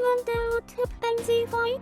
want to fancy fight.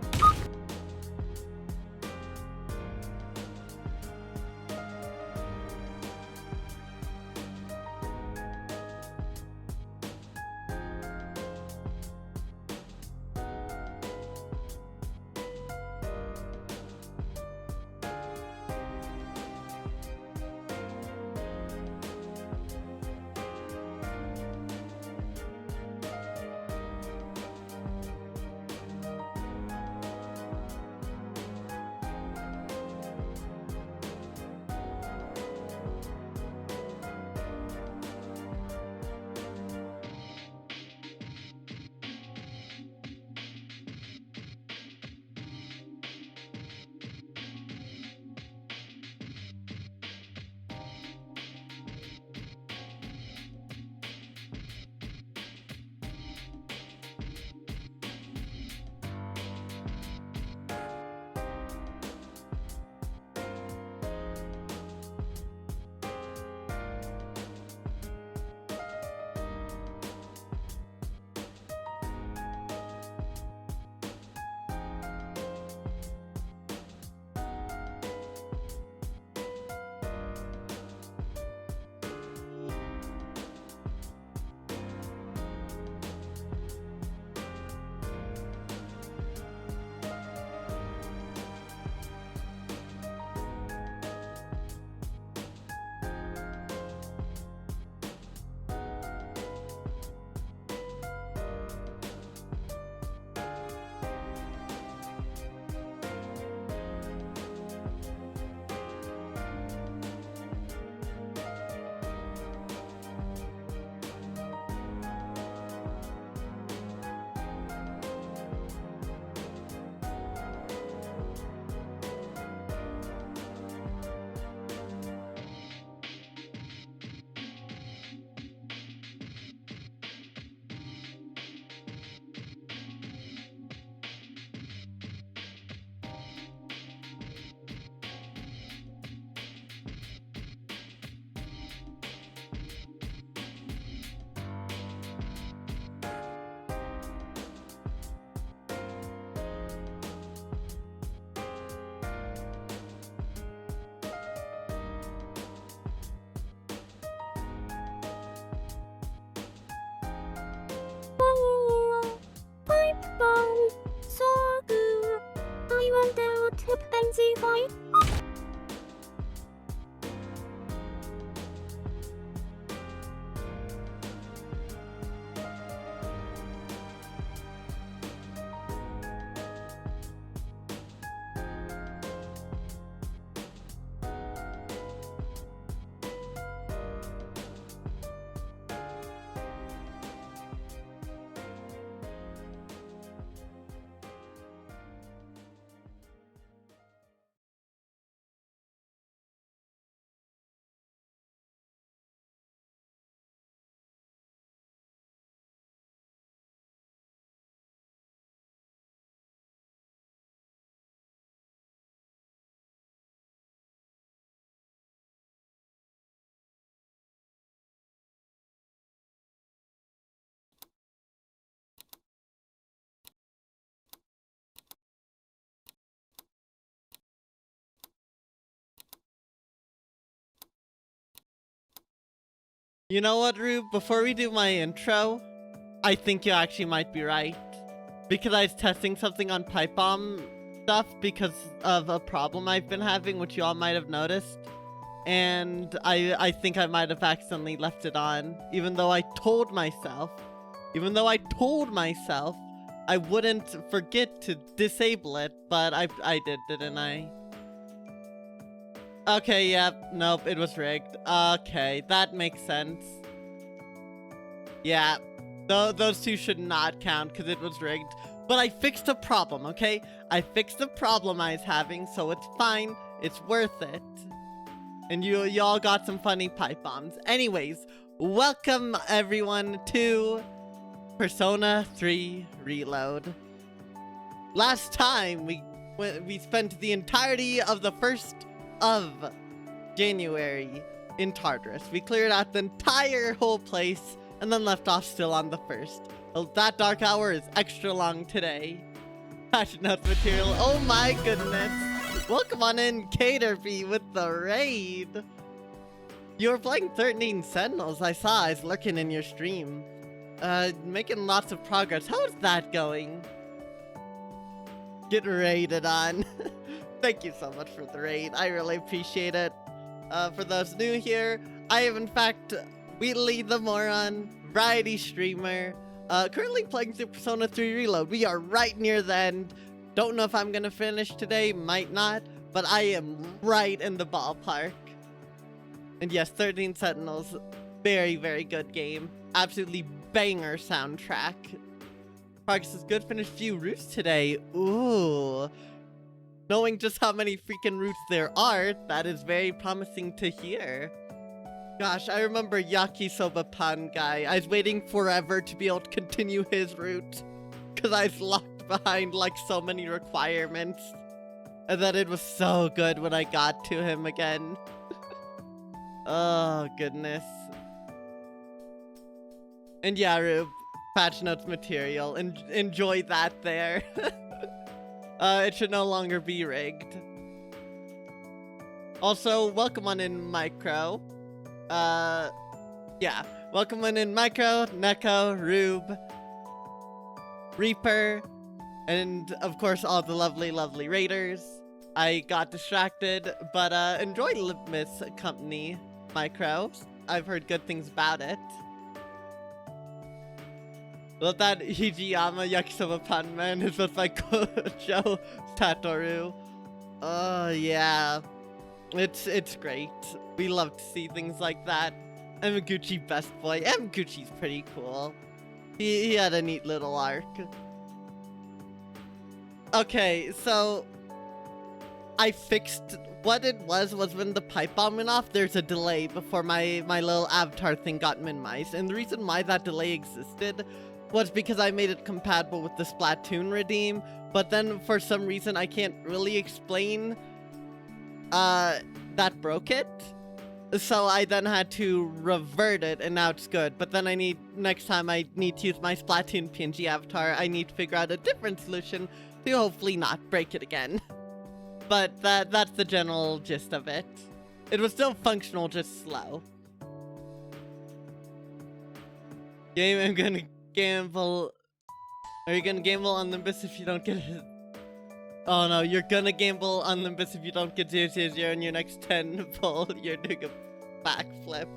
Pipe bomb, so good. I want to fancy fight. You know what, Rube? Before we do my intro, I think you actually might be right. Because I was testing something on pipe bomb stuff because of a problem I've been having, which you all might have noticed. And I think I might have accidentally left it on, even though I told myself I wouldn't forget to disable it, but I did, didn't I? Okay, yep, nope, it was rigged. Okay, that makes sense. Yeah, those two should not count because it was rigged. But I fixed a problem, okay? I fixed the problem I was having, so it's fine. It's worth it. And y'all got some funny pipe bombs. Anyways, welcome everyone to Persona 3 Reload. Last time we spent the entirety of the 1st of January in Tartarus. We cleared out the entire whole place and then left off still on the 1st. Well, that dark hour is extra long today. Passion Nuts material. Oh my goodness. Welcome on in, Caterpie, with the raid. You were playing 13 Sentinels. I saw eyes lurking in your stream. Making lots of progress. How is that going? Get raided on. Thank you so much for the raid. I really appreciate it. For those new here, I am in fact Wheatley the Moron, variety streamer. Currently playing Super Persona 3 Reload. We are right near the end. Don't know if I'm gonna finish today, might not, but I am right in the ballpark. And yes, 13 Sentinels, very, very good game. Absolutely banger soundtrack. Progress is good, finished few routes today. Ooh. Knowing just how many freaking routes there are, that is very promising to hear. Gosh, I remember Yakisoba Pan guy. I was waiting forever to be able to continue his route, because I was locked behind like so many requirements. And then it was so good when I got to him again. Oh, goodness. And yeah, Rube, patch notes material. Enjoy that there. It should no longer be rigged. Also, welcome on in, Micro. Yeah. Welcome on in, Micro, Neko, Rube, Reaper, and of course all the lovely, lovely raiders. I got distracted, but enjoy Litmus company, Micro. I've heard good things about it. Love that Hijiyama Yakisoba Pan man is with my Kojo Tatoru. Oh yeah. It's great. We love to see things like that. Emaguchi best boy. Emaguchi's pretty cool. He had a neat little arc. Okay, so I fixed what it was when the pipe bomb went off, there's a delay before my little avatar thing got minimized. And the reason why that delay existed was because I made it compatible with the Splatoon redeem, but then for some reason I can't really explain that broke it. So I then had to revert it, and now it's good. But then next time I need to use my Splatoon PNG avatar, I need to figure out a different solution to hopefully not break it again. But that's the general gist of it. It was still functional, just slow. Game, I'm gonna gamble. Are you gonna gamble on Limbus if you don't get it? Oh no, you're gonna gamble on Limbus if you don't get 0-0 in your next 10 pull. You're doing a backflip.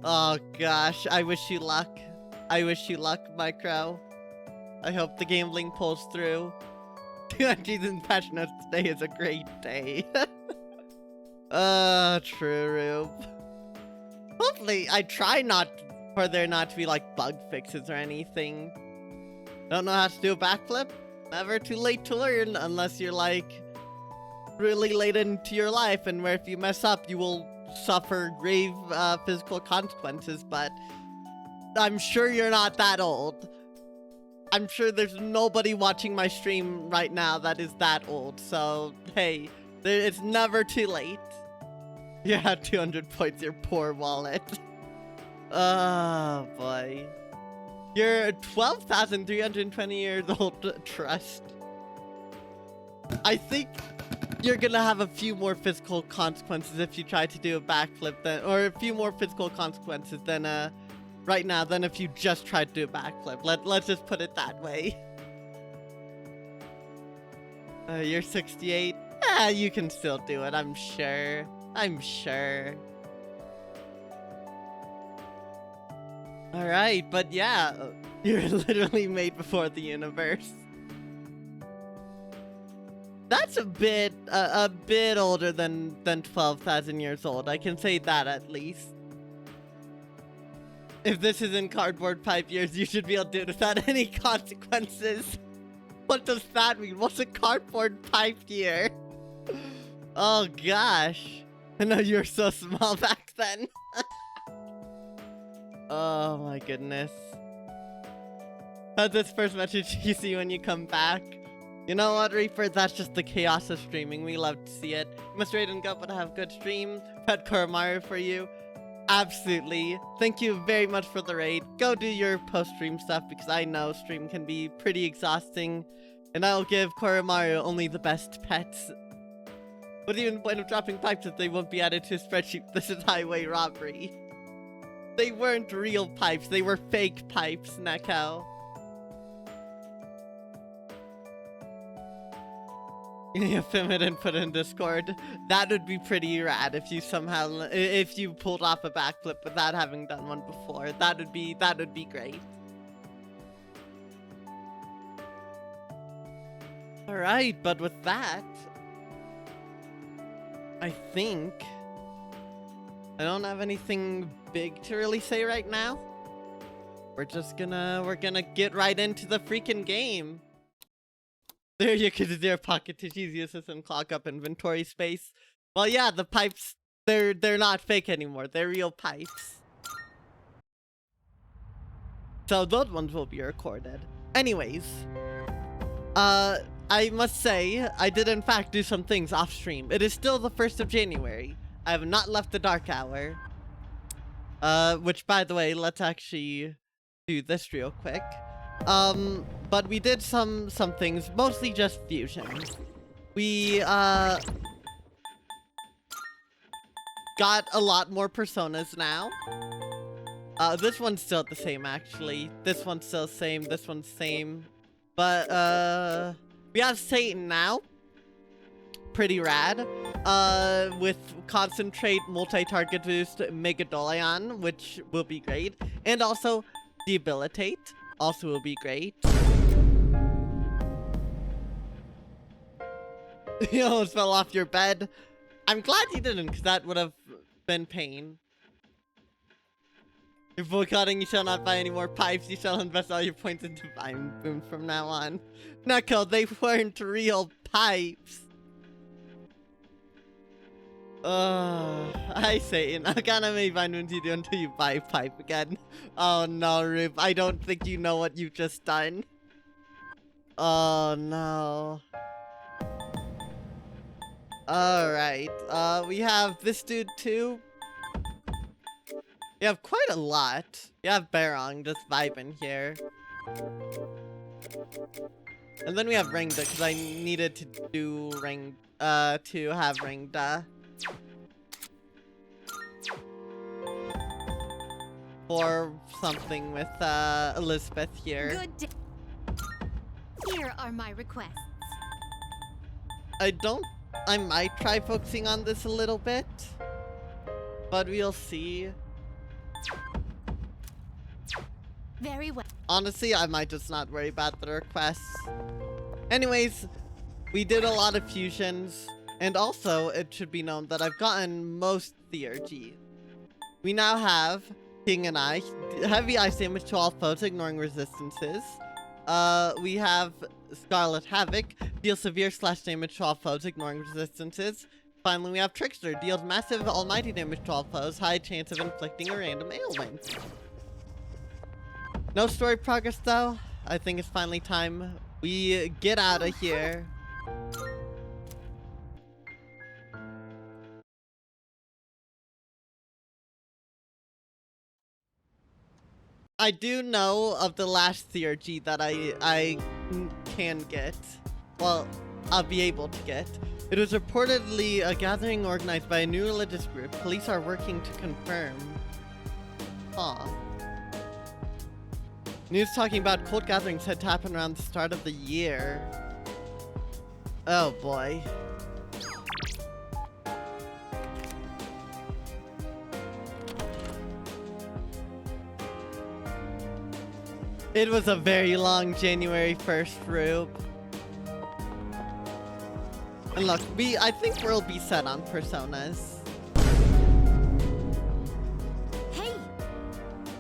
Oh gosh, I wish you luck. I wish you luck, Micro. I hope the gambling pulls through. 200 in patch notes today is a great day. True, Rube. Hopefully, I try for there not to be like bug fixes or anything. Don't know how to do a backflip? Never too late to learn, unless you're like really late into your life, and where if you mess up, you will suffer grave physical consequences. But I'm sure you're not that old. I'm sure there's nobody watching my stream right now that is that old. So hey, it's never too late. You have 200 points, your poor wallet. Oh boy. You're 12,320 years old, trust. I think you're gonna have a few more physical consequences if you try to do a backflip or a few more physical consequences than right now than if you just tried to do a backflip. Let's just put it that way. You're 68? You can still do it, I'm sure. I'm sure. Alright, but yeah, you're literally made before the universe. That's a bit older than 12,000 years old. I can say that at least. If this is in cardboard pipe years, you should be able to do it without any consequences. What does that mean? What's a cardboard pipe year? Oh gosh. I know you were so small back then. Oh my goodness. How's this first message you see when you come back? You know what, Reaper? That's just the chaos of streaming. We love to see it. You must rate and go, but have good stream. Pet Koromaru for you. Absolutely. Thank you very much for the raid. Go do your post-stream stuff because I know stream can be pretty exhausting. And I'll give Koromaru only the best pets. What's even the point of dropping pipes if they won't be added to a spreadsheet? This is highway robbery. They weren't real pipes, they were fake pipes, Neko. You film it and put it in Discord. That would be pretty rad if you pulled off a backflip without having done one before. That would be great. Alright, but with that, I think I don't have anything big to really say right now. We're gonna get right into the freaking game. There you could do their pocket tissues, use this and clog up inventory space. Well, yeah, the pipes, they're not fake anymore. They're real pipes. So those ones will be recorded. Anyways, I must say, I did in fact do some things off stream. It is still the 1st of January. I have not left the dark hour. Which, by the way, let's actually do this real quick. But we did some things, mostly just fusions. We, got a lot more personas now. This one's still the same, actually. This one's still the same, this one's the same. But, we have Satan now. Pretty rad. With Concentrate, Multi-Target Boost, Megadolion, which will be great. And also, Debilitate, also will be great. You almost fell off your bed. I'm glad you didn't, because that would have been pain. You're boycotting, you shall not buy any more pipes, you shall invest all your points into buying booms from now on. Neko, they weren't real pipes. I say it. Akana may find what you do until you buy a pipe again. Oh no, Rube, I don't think you know what you've just done. Oh no. Alright, we have this dude too. We have quite a lot. We have Barong just vibing here. And then we have Ringda, because I needed to do to have Ringda. Or something with, Elizabeth here. Good day. Here are my requests. I might try focusing on this a little bit. But we'll see. Very well. Honestly, I might just not worry about the requests. Anyways, we did a lot of fusions. And also, it should be known that I've gotten most Theurgy. We now have King and I, heavy ice damage to all foes, ignoring resistances. We have Scarlet Havoc, deals severe slash damage to all foes, ignoring resistances. Finally, we have Trickster, deals massive almighty damage to all foes, high chance of inflicting a random ailment. No story progress though. I think it's finally time we get out of here. I do know of the last theurgy that I can get. Well, I'll be able to get. It was reportedly a gathering organized by a new religious group. Police are working to confirm. Huh. News talking about cult gatherings had to happen around the start of the year. Oh boy. It was a very long January 1st, Rube. And look, I think we'll be set on personas. Hey!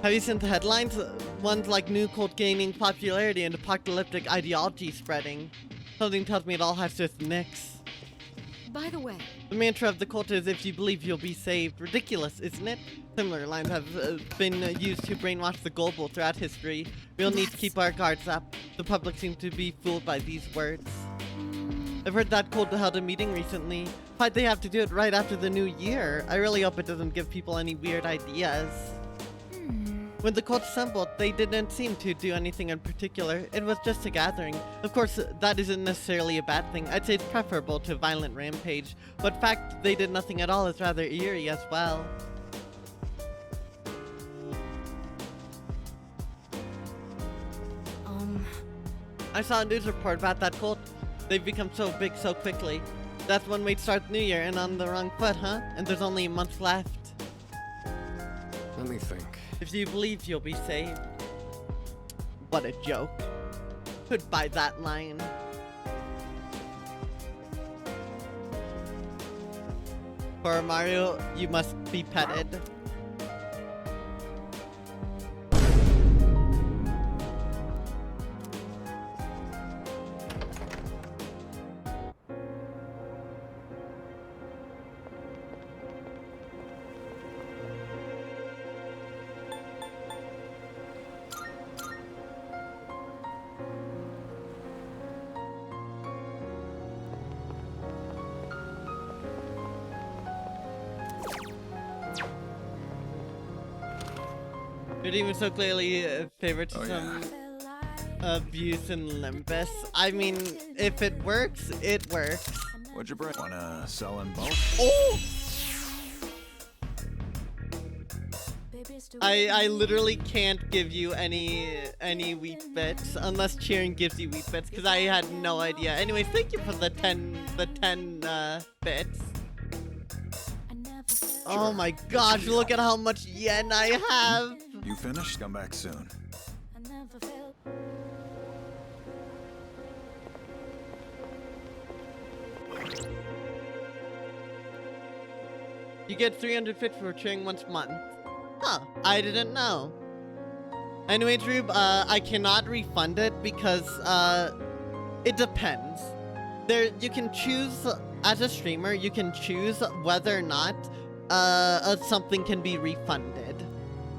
Have you seen the headlines? Ones like new cult gaining popularity and apocalyptic ideology spreading. Something tells me it all has to do with Nyx. By the way, The mantra of the cult is if you believe you'll be saved. Ridiculous, isn't it? Similar lines have been used to brainwash the global throughout history. We'll need to keep our guards up. The public seems to be fooled by these words. I've heard that Cult held a meeting recently. Why'd they have to do it right after the new year? I really hope it doesn't give people any weird ideas. When the Cult assembled, they didn't seem to do anything in particular. It was just a gathering. Of course, that isn't necessarily a bad thing. I'd say it's preferable to a violent rampage. But the fact they did nothing at all is rather eerie as well. I saw a news report about that Cult. They've become so big so quickly. That's one way to start the new year and on the wrong foot, huh? And there's only a month left. Let me think. If you believe you'll be saved. What a joke. Could buy that line. For Mario, you must be petted. It even so clearly favoritism, abuse, and limbus. I mean, if it works, it works. What'd you bring? Wanna sell in bulk? Oh! I literally can't give you any wheat bits unless cheering gives you wheat bits because I had no idea. Anyways, thank you for the 10 bits. Oh my gosh, look at how much yen I have. You finished? Come back soon. You get 350 for cheering once a month. Huh, I didn't know. Anyways, Rube, I cannot refund it because, it depends. You can choose, as a streamer, you can choose whether or not, something can be refunded,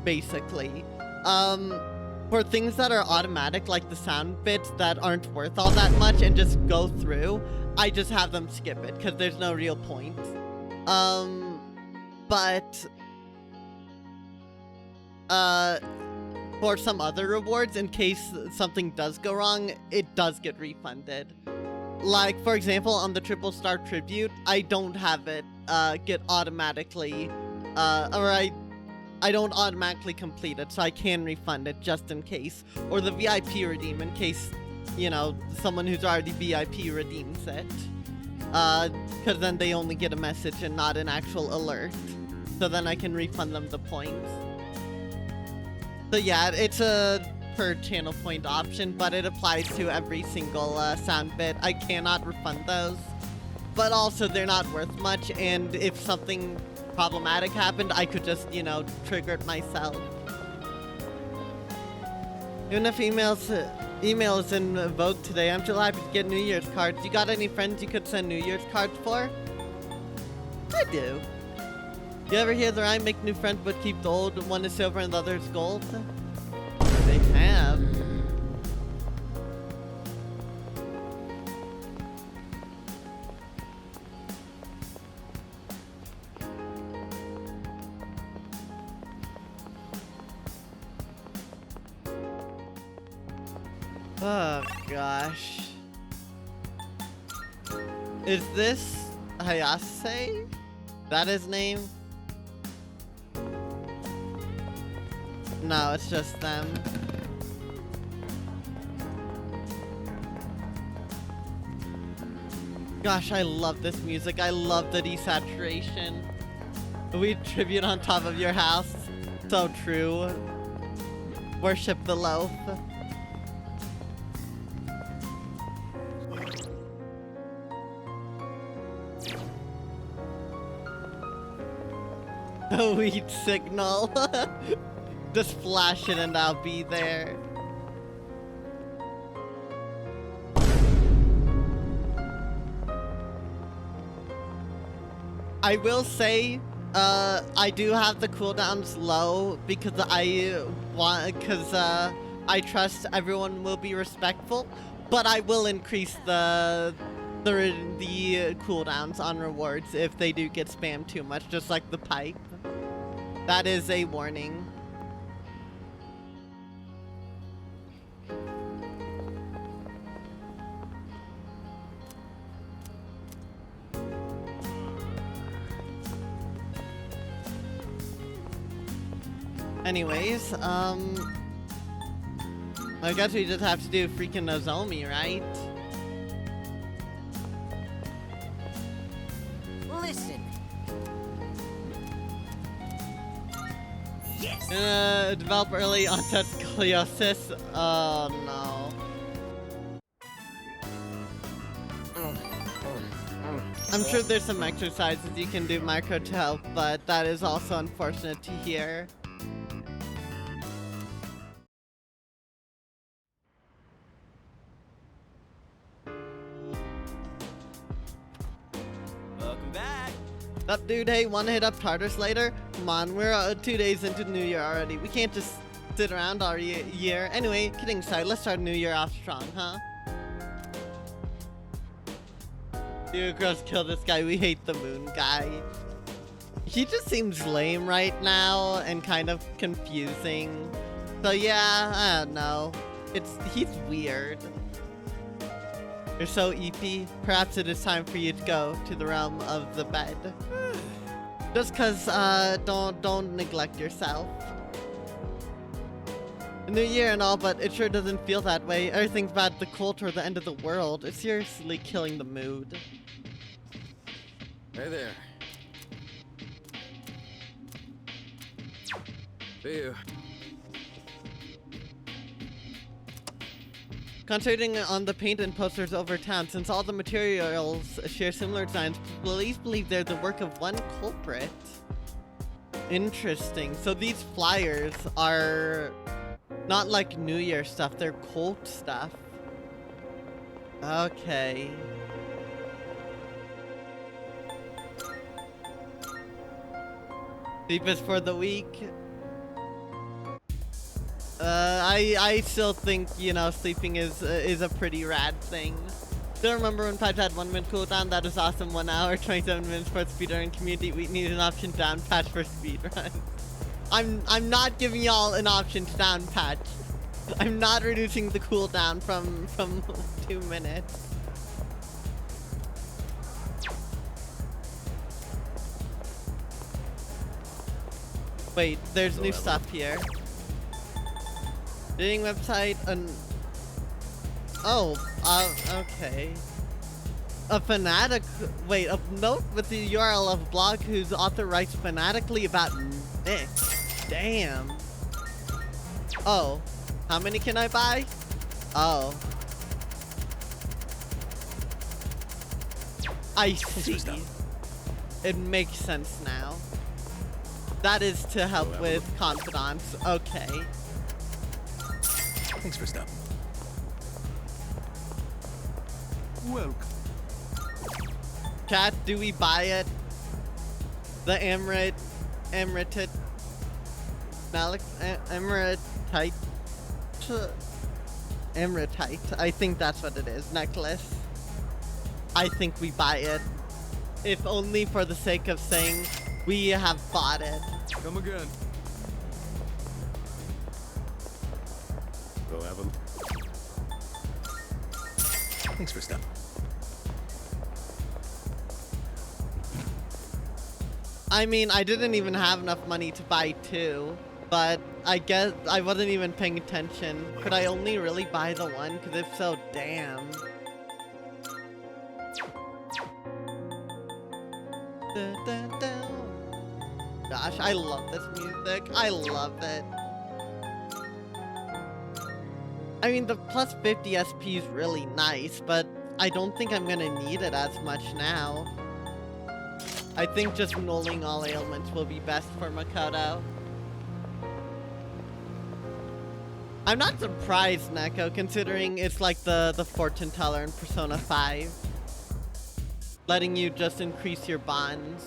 basically. For things that are automatic, like the sound bits that aren't worth all that much and just go through, I just have them skip it, because there's no real point. But for some other rewards, in case something does go wrong, it does get refunded. Like, for example, on the Triple Star Tribute, I don't have it get automatically, or I don't automatically complete it, so I can refund it just in case. Or the VIP redeem, in case, you know, someone who's already VIP redeems it. Because then they only get a message and not an actual alert. So then I can refund them the points. So yeah, it's a per channel point option, but it applies to every single sound bit. I cannot refund those. But also, they're not worth much, and if something problematic happened, I could just, you know, trigger it myself. Even if email is in vogue today, I'm still happy to get New Year's cards. You got any friends you could send New Year's cards for? I do. You ever hear the rhyme, make new friends but keep the old? One is silver and the other is gold? They have. Oh gosh. Is this Hayase? That his name? No, it's just them. Gosh, I love this music. I love the desaturation. We tribute on top of your house. So true. Worship the loaf. A weed signal. Just flash it and I'll be there. I will say, I do have the cooldowns low because I trust everyone will be respectful, but I will increase the the cooldowns on rewards if they do get spammed too much, just like the pipe. That is a warning. Anyways, I guess we just have to do freaking Nozomi, right? Listen. Yes. Develop early onset scoliosis. Oh no. I'm sure there's some exercises you can do micro to help, but that is also unfortunate to hear. Welcome back. Up, dude? Hey, wanna hit up Tartarus later? Come on, we're 2 days into New Year already. We can't just sit around all year. Anyway, kidding aside, let's start New Year off strong, huh? You girls kill this guy. We hate the moon guy. He just seems lame right now and kind of confusing. So yeah, I don't know. He's weird. You're so EP. Perhaps it is time for you to go to the realm of the bed. Just cause don't neglect yourself. A new year and all, but it sure doesn't feel that way. Everything's bad, the cult or the end of the world. It's seriously killing the mood. Hey there. See you. Concentrating on the paint and posters over town, since all the materials share similar designs, police believe they're the work of one culprit. Interesting. So these flyers are not like New Year stuff, they're cult stuff. Okay. Deepest for the week. I still think, you know, sleeping is a pretty rad thing. Still remember when pipes had 1 minute cooldown? That was awesome. 1 hour, 27 minutes for speedrun community. We need an option down patch for speedrun. I'm not giving y'all an option to down patch. I'm not reducing the cooldown from 2 minutes. Wait, there's new stuff here. Dating website and okay. A fanatic. Wait, a note with the URL of a blog whose author writes fanatically about Nick. Damn. Oh, how many can I buy? Oh, I see. It makes sense now. That is to help with confidants. Okay. Thanks for stopping. Welcome. Chat, do we buy it? The Emirate, Emiratite. I think that's what it is. Necklace. I think we buy it. If only for the sake of saying we have bought it. Come again. Go have a... Thanks for stopping. I mean, I didn't even have enough money to buy 2, but I guess I wasn't even paying attention. Could I only really buy the 1? Because if so, damn. Da, da, da. Gosh, I love this music. I love it. I mean, the plus 50 SP is really nice, but I don't think I'm gonna need it as much now. I think just nulling all ailments will be best for Makoto. I'm not surprised, Neko, considering it's like the fortune teller in Persona 5. Letting you just increase your bonds.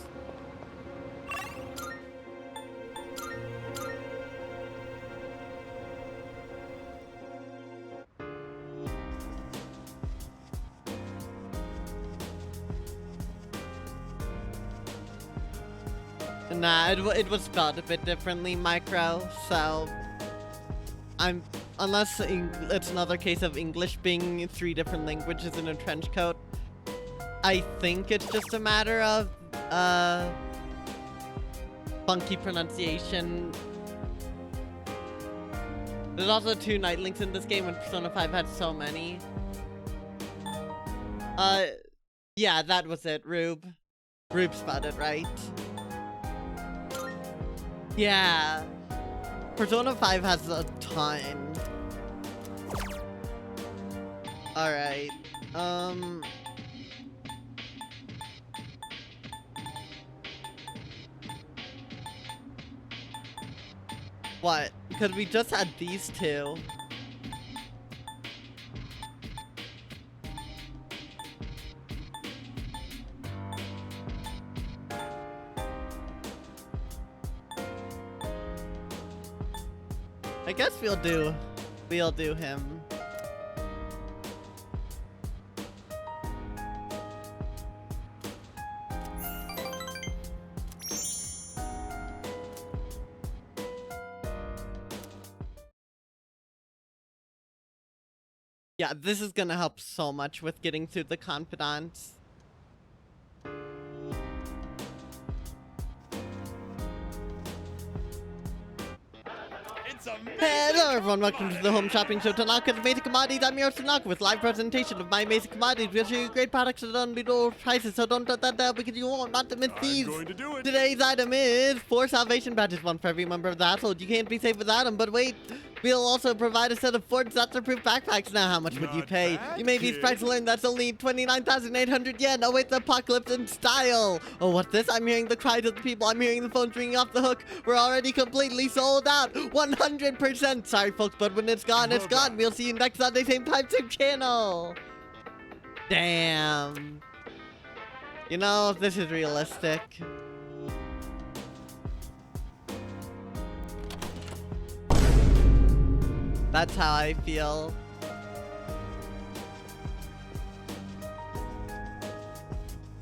Nah, it was spelled a bit differently, micro, so unless it's another case of English being 3 different languages in a trench coat, I think it's just a matter of funky pronunciation. There's also 2 night links in this game, and Persona 5 had so many. Yeah, that was it, Rube. Rube spelled it right. Yeah. Persona 5 has a ton. Alright. What? Because we just had these 2. I guess we'll do him. Yeah, this is gonna help so much with getting through the confidants. Hello everyone, welcome to the Home Shopping Show. Tanaka's Amazing Commodities. I'm your Tanaka with live presentation of my amazing commodities. We'll show you great products at unbeatable prices, so don't shut that down because you won't want to miss these. I'm going to do it. Today's item is 4 salvation badges, 1 for every member of the household. You can't be safe without them, but wait. We'll also provide a set of 4 disaster-proof backpacks. Now, how much would you Not pay? bad, You may be kid. surprised to learn that's only 29,800 yen. Oh, it's apocalypse in style. Oh, what's this? I'm hearing the cries of the people. I'm hearing the phones ringing off the hook. We're already completely sold out. 100%. Sorry, folks, but when it's gone, it's gone. We'll see you next Sunday, same time, same channel. Damn. You know, this is realistic. That's how I feel.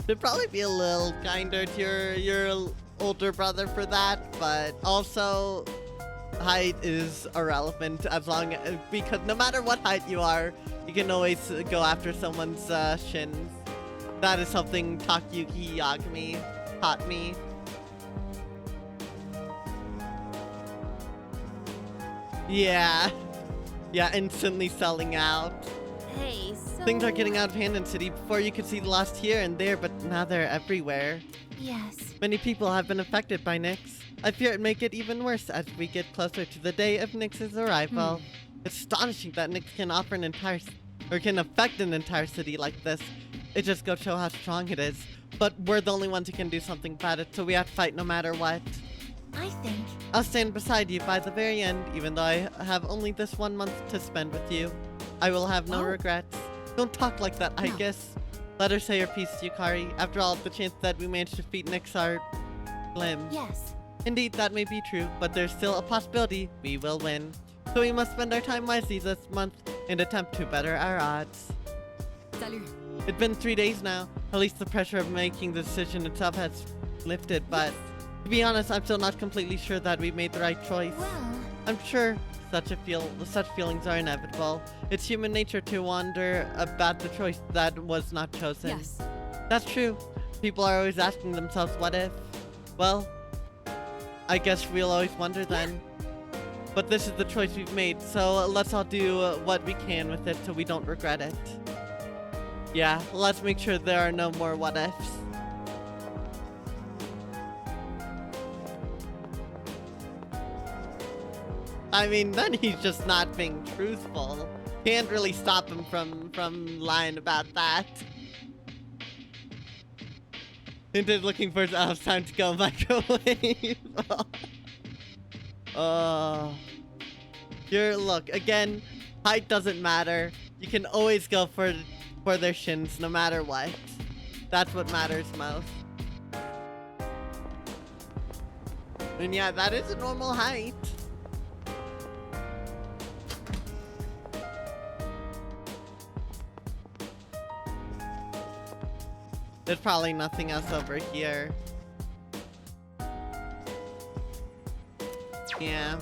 Should probably be a little kinder to your older brother for that, but also height is irrelevant as long as, because no matter what height you are, you can always go after someone's shins. That is something Takayuki Yagami taught me. Yeah. Yeah, instantly selling out. Hey, so... Things are getting out of hand in City. Before you could see the lost here and there, but now they're everywhere. Yes. Many people have been affected by Nyx. I fear it may get even worse as we get closer to the day of Nyx's arrival. It's astonishing that Nyx can offer an entire, or can affect an entire city like this. It just goes to show how strong it is. But we're the only ones who can do something about it, so we have to fight no matter what. I think... I'll stand beside you by the very end, even though I have only this 1 month to spend with you. I will have no Oh. regrets. Don't talk like that, I No. guess. Let her say her piece, Yukari. After all, the chance that we managed to defeat Nyx are slim. Yes. Indeed, that may be true, but there's still a possibility we will win. So we must spend our time wisely this month and attempt to better our odds. Salut. It's been 3 days now. At least the pressure of making the decision itself has lifted, but to be honest, I'm still not completely sure that we made the right choice. Well... I'm sure such feelings are inevitable. It's human nature to wonder about the choice that was not chosen. Yes. That's true. People are always asking themselves, what if? Well, I guess we'll always wonder then. But this is the choice we've made, so let's all do what we can with it so we don't regret it. Yeah, let's make sure there are no more what ifs. I mean, then he's just not being truthful. Can't really stop him from lying about that. Into looking for time to go microwave. Look, again, height doesn't matter. You can always go for their shins no matter what. That's what matters most. And yeah, that is a normal height. There's probably nothing else over here. Yeah.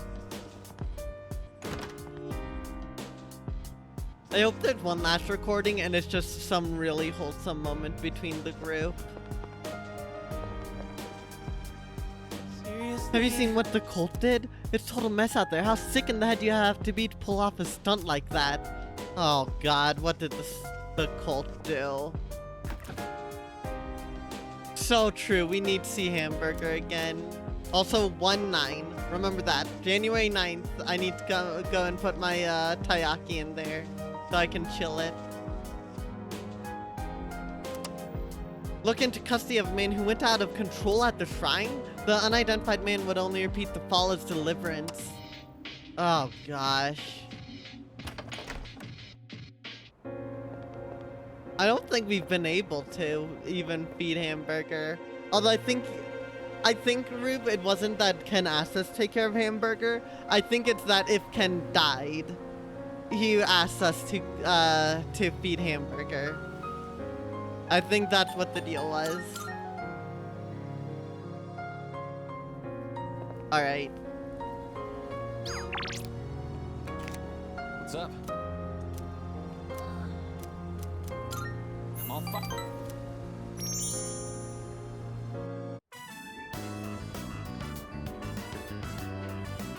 I hope there's one last recording and it's just some really wholesome moment between the group. Seriously? Have you seen what the cult did? It's total mess out there. How sick in the head do you have to be to pull off a stunt like that? Oh god, what did the cult do? So true, we need to see Hamburger again. Also, 1/9. Remember that. January 9th, I need to go and put my taiyaki in there so I can chill it. Look into custody of a man who went out of control at the shrine. The unidentified man would only repeat the fall as deliverance. Oh gosh. I don't think we've been able to even feed Hamburger. Although I think, Rube, it wasn't that Ken asked us to take care of Hamburger. I think it's that if Ken died, he asked us to feed Hamburger. I think that's what the deal was. Alright. What's up? I'm all fucked.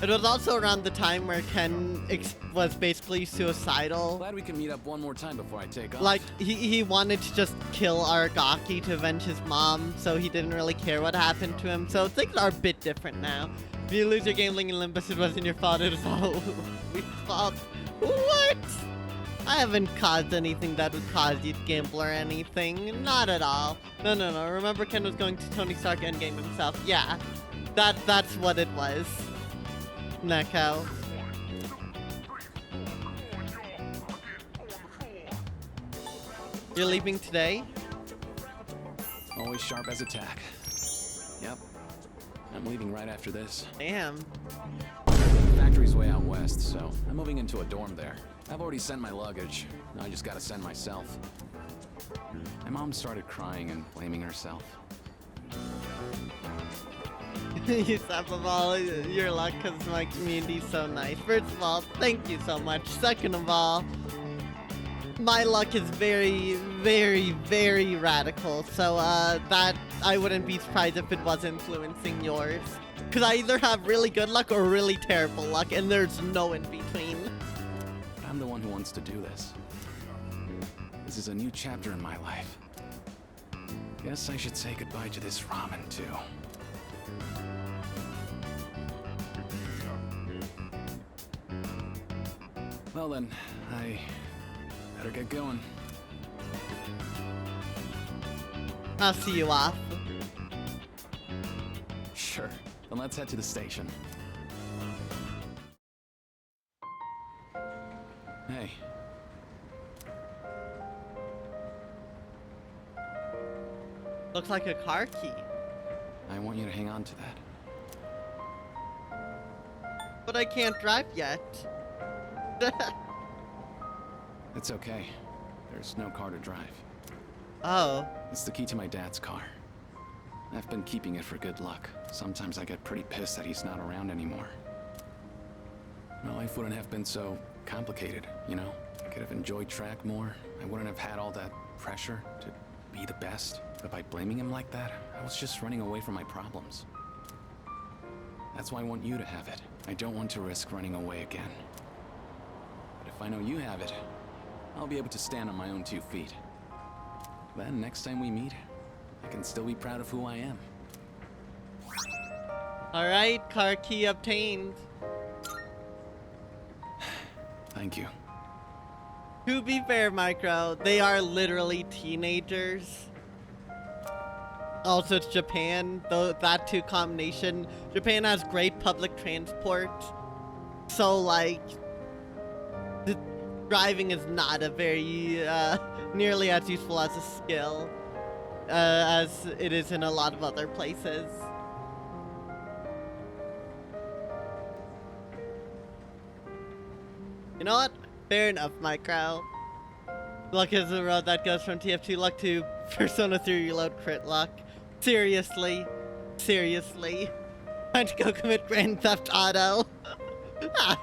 It was also around the time where Ken was basically suicidal. Glad we can meet up one more time before I take off. Like, he wanted to just kill Aragaki to avenge his mom, so he didn't really care what happened to him. So things are a bit different now. If you lose your gambling in Olympus, it wasn't your fault, it was all we fault. What? I haven't caused anything that would cause you to gamble or anything. Not at all. No. Remember Ken was going to Tony Stark Endgame himself. Yeah. That's what it was. Neko. You're leaving today? Always sharp as a tack. Yep. I'm leaving right after this. Damn. The factory's way out west, so I'm moving into a dorm there. I've already sent my luggage. Now I just gotta send myself. My mom started crying and blaming herself. You stop of all your luck because my community's so nice. First of all, thank you so much. Second of all, my luck is very, very, very radical. So that I wouldn't be surprised if it was influencing yours. Because I either have really good luck or really terrible luck, and there's no in between. But I'm the one who wants to do this. This is a new chapter in my life. Guess I should say goodbye to this ramen too. Well then, I better get going. I'll see you off. Sure, then let's head to the station. Hey. Looks like a car key. I want you to hang on to that. But I can't drive yet. It's okay. There's no car to drive. Oh. It's the key to my dad's car. I've been keeping it for good luck. Sometimes I get pretty pissed that he's not around anymore. My life wouldn't have been so complicated, you know? I could have enjoyed track more. I wouldn't have had all that pressure to be the best. But by blaming him like that, I was just running away from my problems. That's why I want you to have it. I don't want to risk running away again. But if I know you have it, I'll be able to stand on my own 2 feet. Then, next time we meet, I can still be proud of who I am. Alright, car key obtained. Thank you. To be fair, Micro, they are literally teenagers. Also, it's Japan, though that two combination. Japan has great public transport. So, like, the driving is not a very, nearly as useful as a skill as it is in a lot of other places. You know what? Fair enough, Micro. Luck is the road that goes from TF2 luck to Persona 3 Reload crit luck. Seriously. Seriously. Time to go commit Grand Theft Auto.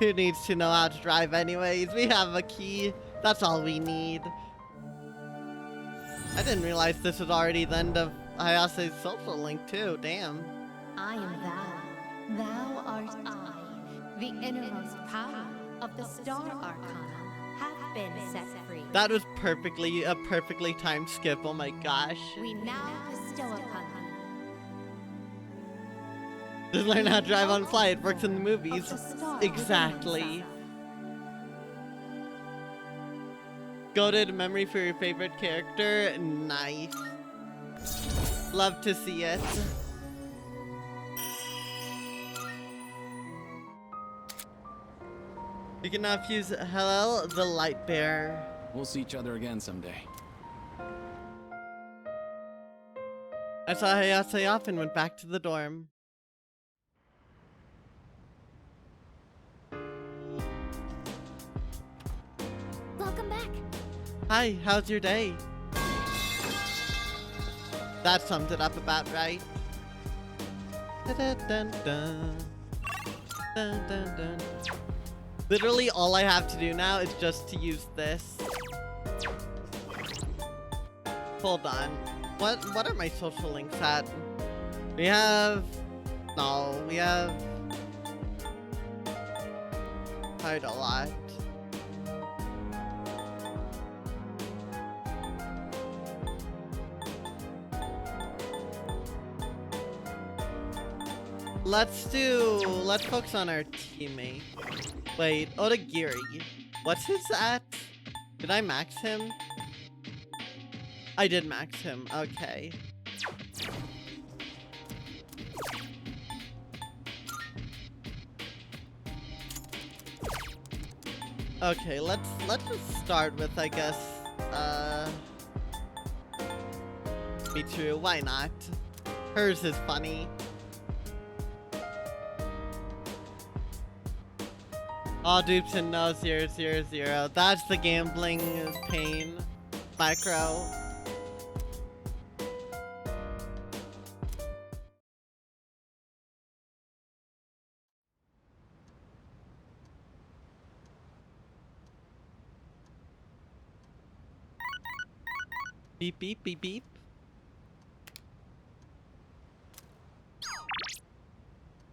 Who needs to know how to drive anyways? We have a key. That's all we need. I didn't realize this was already the end of Hayase's social link too. Damn. I am thou. Thou art I. The innermost power of the Star Arcana hath been set free. That was a perfectly timed skip. Oh my gosh. We now bestow upon Just learn how to drive on fly. It works in the movies. the star Exactly. Goated memory for your favorite character. Nice. Love to see it. You can now fuse Hellel, the light bearer. We'll see each other again someday. I saw Hayase off and went back to the dorm. Welcome back. Hi, how's your day? That summed it up about right. Dun-dun-dun-dun. Dun-dun-dun. Literally all I have to do now is just to use this. Hold on. What are my social links at? We have quite a lot. Let's focus on our teammate. Wait, Odagiri. What's his at? Did I max him? I did max him, okay. Okay, let's just start with, I guess, Mitsu, why not? Hers is funny. All dupes and no 000. That's the gambling pain. Micro. Beep beep beep beep.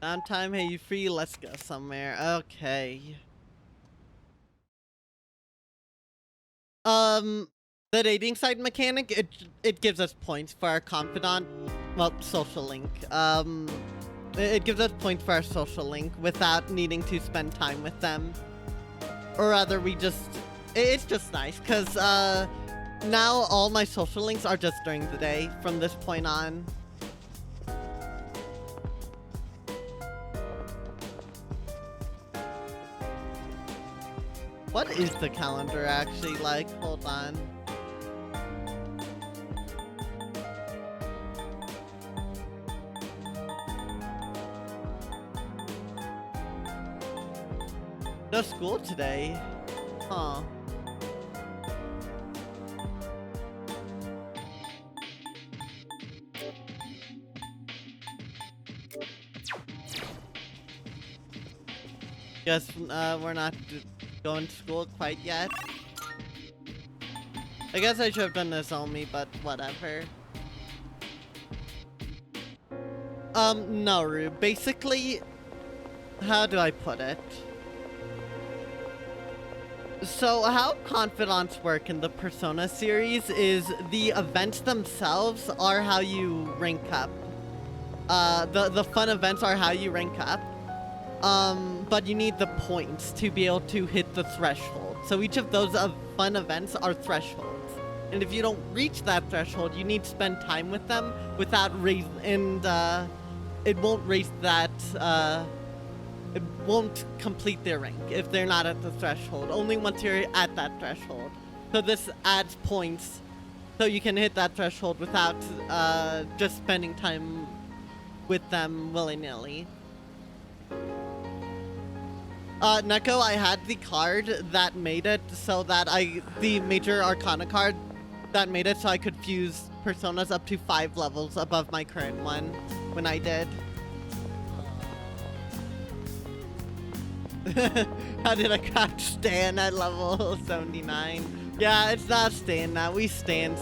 Downtime, hey, you free? Let's go somewhere. Okay. The dating site mechanic, it gives us points for our confidant, well, social link. It gives us points for our social link without needing to spend time with them. Or rather, it's just nice, because, now all my social links are just during the day from this point on. What is the calendar actually like? Hold on. No school today. Huh. Guess we're not going to school quite yet. I guess I should have done this on me, but whatever. No, Rube. Basically, how do I put it? So how confidants work in the Persona series is the events themselves are how you rank up. The fun events are how you rank up. But you need the points to be able to hit the threshold. So each of those fun events are thresholds. And if you don't reach that threshold, you need to spend time with them without it won't raise that, it won't complete their rank if they're not at the threshold. Only once you're at that threshold. So this adds points so you can hit that threshold without, just spending time with them willy-nilly. Neko, I had the card that made it so that the major arcana card that made it so I could fuse personas up to 5 levels above my current one when I did. How did I craft Stan at level 79? Yeah, it's not Stan now. We Stan.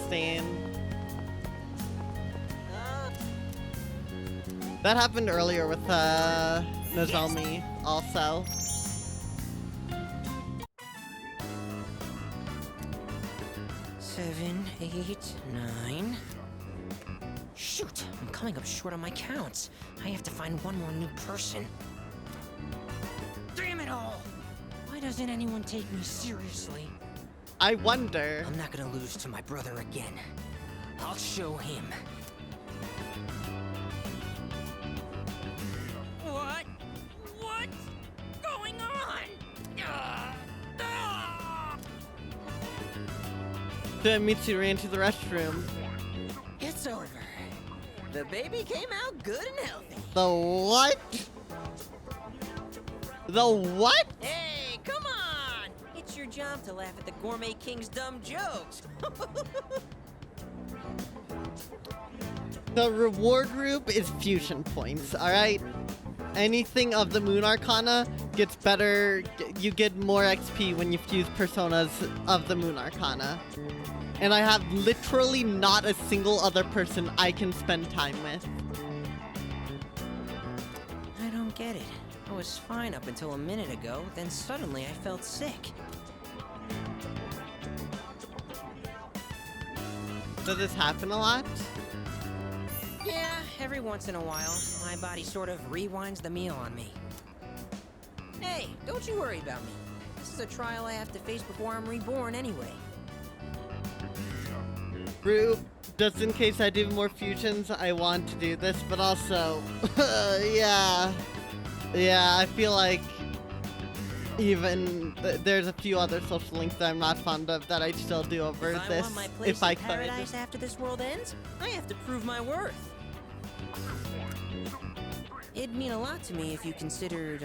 That happened earlier with Nozomi also. Seven, 8, 9. Shoot, I'm coming up short on my counts. I have to find one more new person. Damn it all! Why doesn't anyone take me seriously? I wonder. I'm not gonna lose to my brother again. I'll show him. What? What's going on? Mitsu ran to the restroom. It's over. The baby came out good and healthy. The what? The what? Hey, come on! It's your job to laugh at the Gourmet King's dumb jokes. The reward group is fusion points, alright? Anything of the Moon Arcana gets better, you get more XP when you fuse personas of the Moon Arcana. And I have literally not a single other person I can spend time with. I don't get it. I was fine up until a minute ago, then suddenly I felt sick. Does this happen a lot? Yeah, every once in a while, my body sort of rewinds the meal on me. Hey, don't you worry about me. This is a trial I have to face before I'm reborn anyway. Rube, just in case I do more fusions, I want to do this, but also, yeah, I feel like even there's a few other social links that I'm not fond of that I'd still do over If I this want my place if I in could. paradise after this world ends, I have to prove my worth. It'd mean a lot to me if you considered,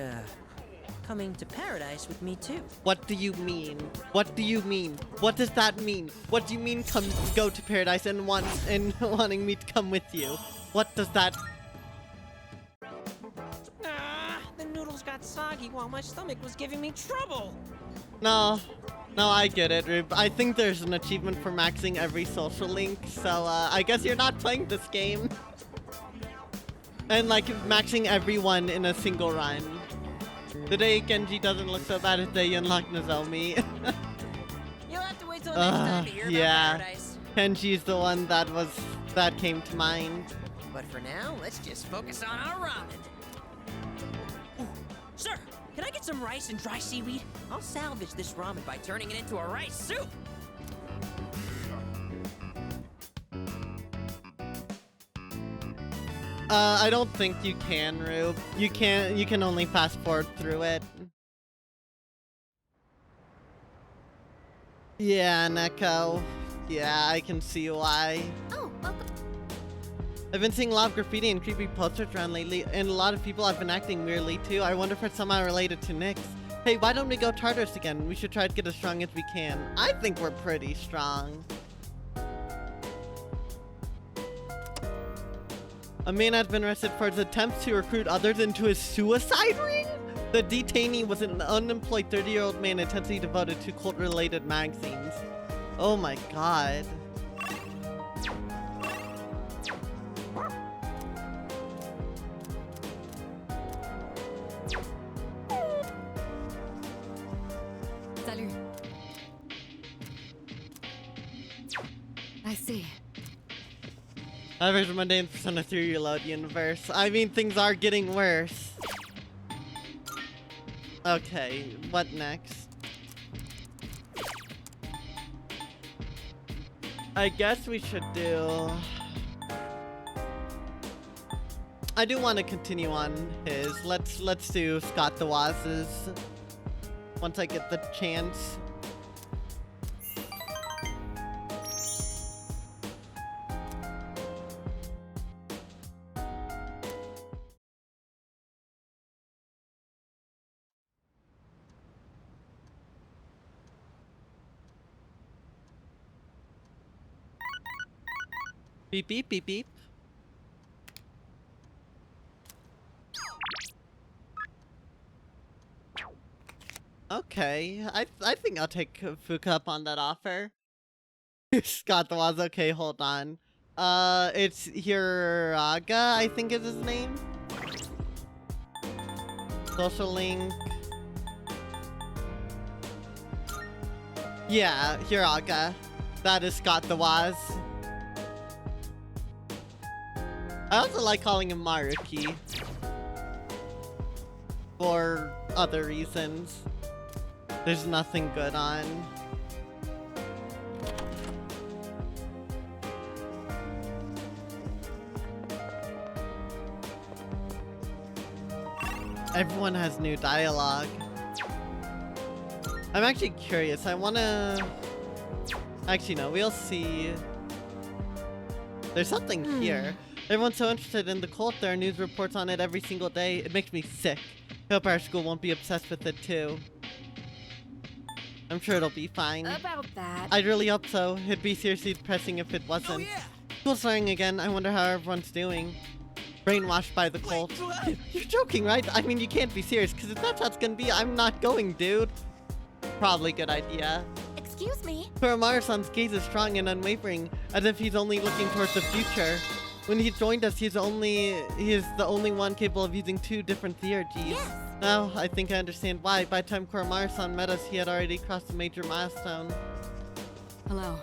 coming to paradise with me too. What do you mean? What do you mean? What does that mean? What do you mean go to paradise and wanting me to come with you? What does that? The noodles got soggy while my stomach was giving me trouble. No, I get it, Rube. I think there's an achievement for maxing every social link, so I guess you're not playing this game. And like maxing everyone in a single run. The day Genji doesn't look so bad if they unlock Nozomi. You'll have to wait till next time to hear yeah. about paradise. Genji's the one that came to mind. But for now, let's just focus on our ramen. Ooh, sir, can I get some rice and dry seaweed? I'll salvage this ramen by turning it into a rice soup. I don't think you can, Rube. You can only fast forward through it. Yeah, Neko. Yeah, I can see why. Oh, welcome. I've been seeing a lot of graffiti and creepy posters around lately, and a lot of people have been acting weirdly too. I wonder if it's somehow related to Nyx. Hey, why don't we go Tartarus again? We should try to get as strong as we can. I think we're pretty strong. A man has been arrested for his attempts to recruit others into his suicide ring? The detainee was an unemployed 30-year-old man intensely devoted to cult-related magazines. Oh my god. Salut. I see. Average mundane Persona 3 reload universe. I mean, things are getting worse. Okay, what next? I guess we should do... I do want to continue on his. Let's do Scott the Waz's. Once I get the chance. Beep beep beep beep. Okay, I think I'll take Fuka up on that offer. Scott the was okay. Hold on. It's Hiraga, I think is his name. Social link. Yeah, Hiraga. That is Scott the Waz. I also like calling him Maruki. For other reasons. There's nothing good on. Everyone has new dialogue. I'm actually curious. I wanna... Actually, no, we'll see. There's something here. Everyone's so interested in the cult, there are news reports on it every single day. It makes me sick. I hope our school won't be obsessed with it too. I'm sure it'll be fine. About that. I really hope so. It'd be seriously depressing if it wasn't. School's starting again. I wonder how everyone's doing. Brainwashed by the cult. You're joking, right? I mean, you can't be serious, because if that's how it's gonna be, I'm not going, dude. Probably good idea. Excuse me. Kuramara-san's gaze is strong and unwavering, as if he's only looking towards the future. When he joined us, he is the only one capable of using 2 different theurgies. Yes. Now, I think I understand why. By the time Kuramara-san met us, he had already crossed a major milestone. Hello.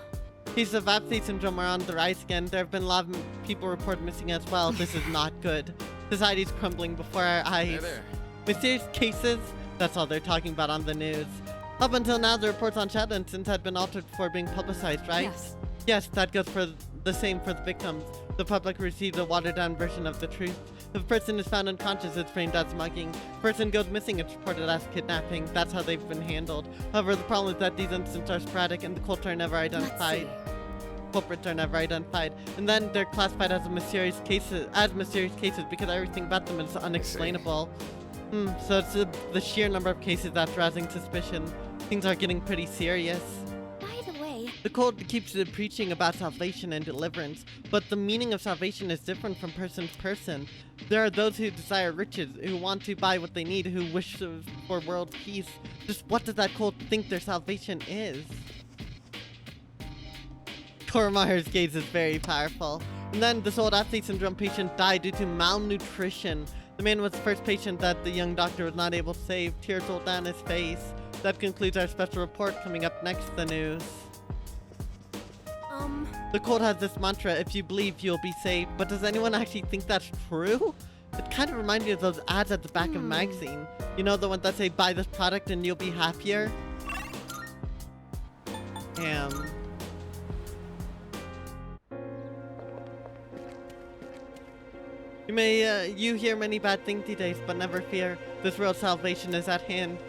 Cases of apathy syndrome are on the rise again. There have been a lot of people reported missing as well. This is not good. Society's crumbling before our eyes. Hey there. Mysterious cases? That's all they're talking about on the news. Up until now, the reports on chat incidents had been altered before being publicized, right? Yes. Yes, that goes for the same for the victims. The public receives a watered-down version of the truth. If a person is found unconscious, it's framed as mugging. If a person goes missing, it's reported as kidnapping. That's how they've been handled. However, the problem is that these incidents are sporadic and the cults are never identified. Culprits are never identified, and then they're classified as mysterious cases because everything about them is unexplainable. So it's the sheer number of cases that's rousing suspicion. Things are getting pretty serious. By the way, The cult keeps preaching about salvation and deliverance, but the meaning of salvation is different from person to person. There are those who desire riches, who want to buy what they need, who wish for world peace. Just what does that cult think their salvation is? Koromara's gaze is very powerful. And then this old athlete syndrome patient died due to malnutrition. The man was the first patient that the young doctor was not able to save. Tears rolled down his face. That concludes our special report. Coming up next, the news. The cult has this mantra, if you believe, you'll be saved. But does anyone actually think that's true? It kind of reminds me of those ads at the back of a magazine. You know, the ones that say, buy this product and you'll be happier? Damn. You hear many bad things these days, but never fear. This world's salvation is at hand.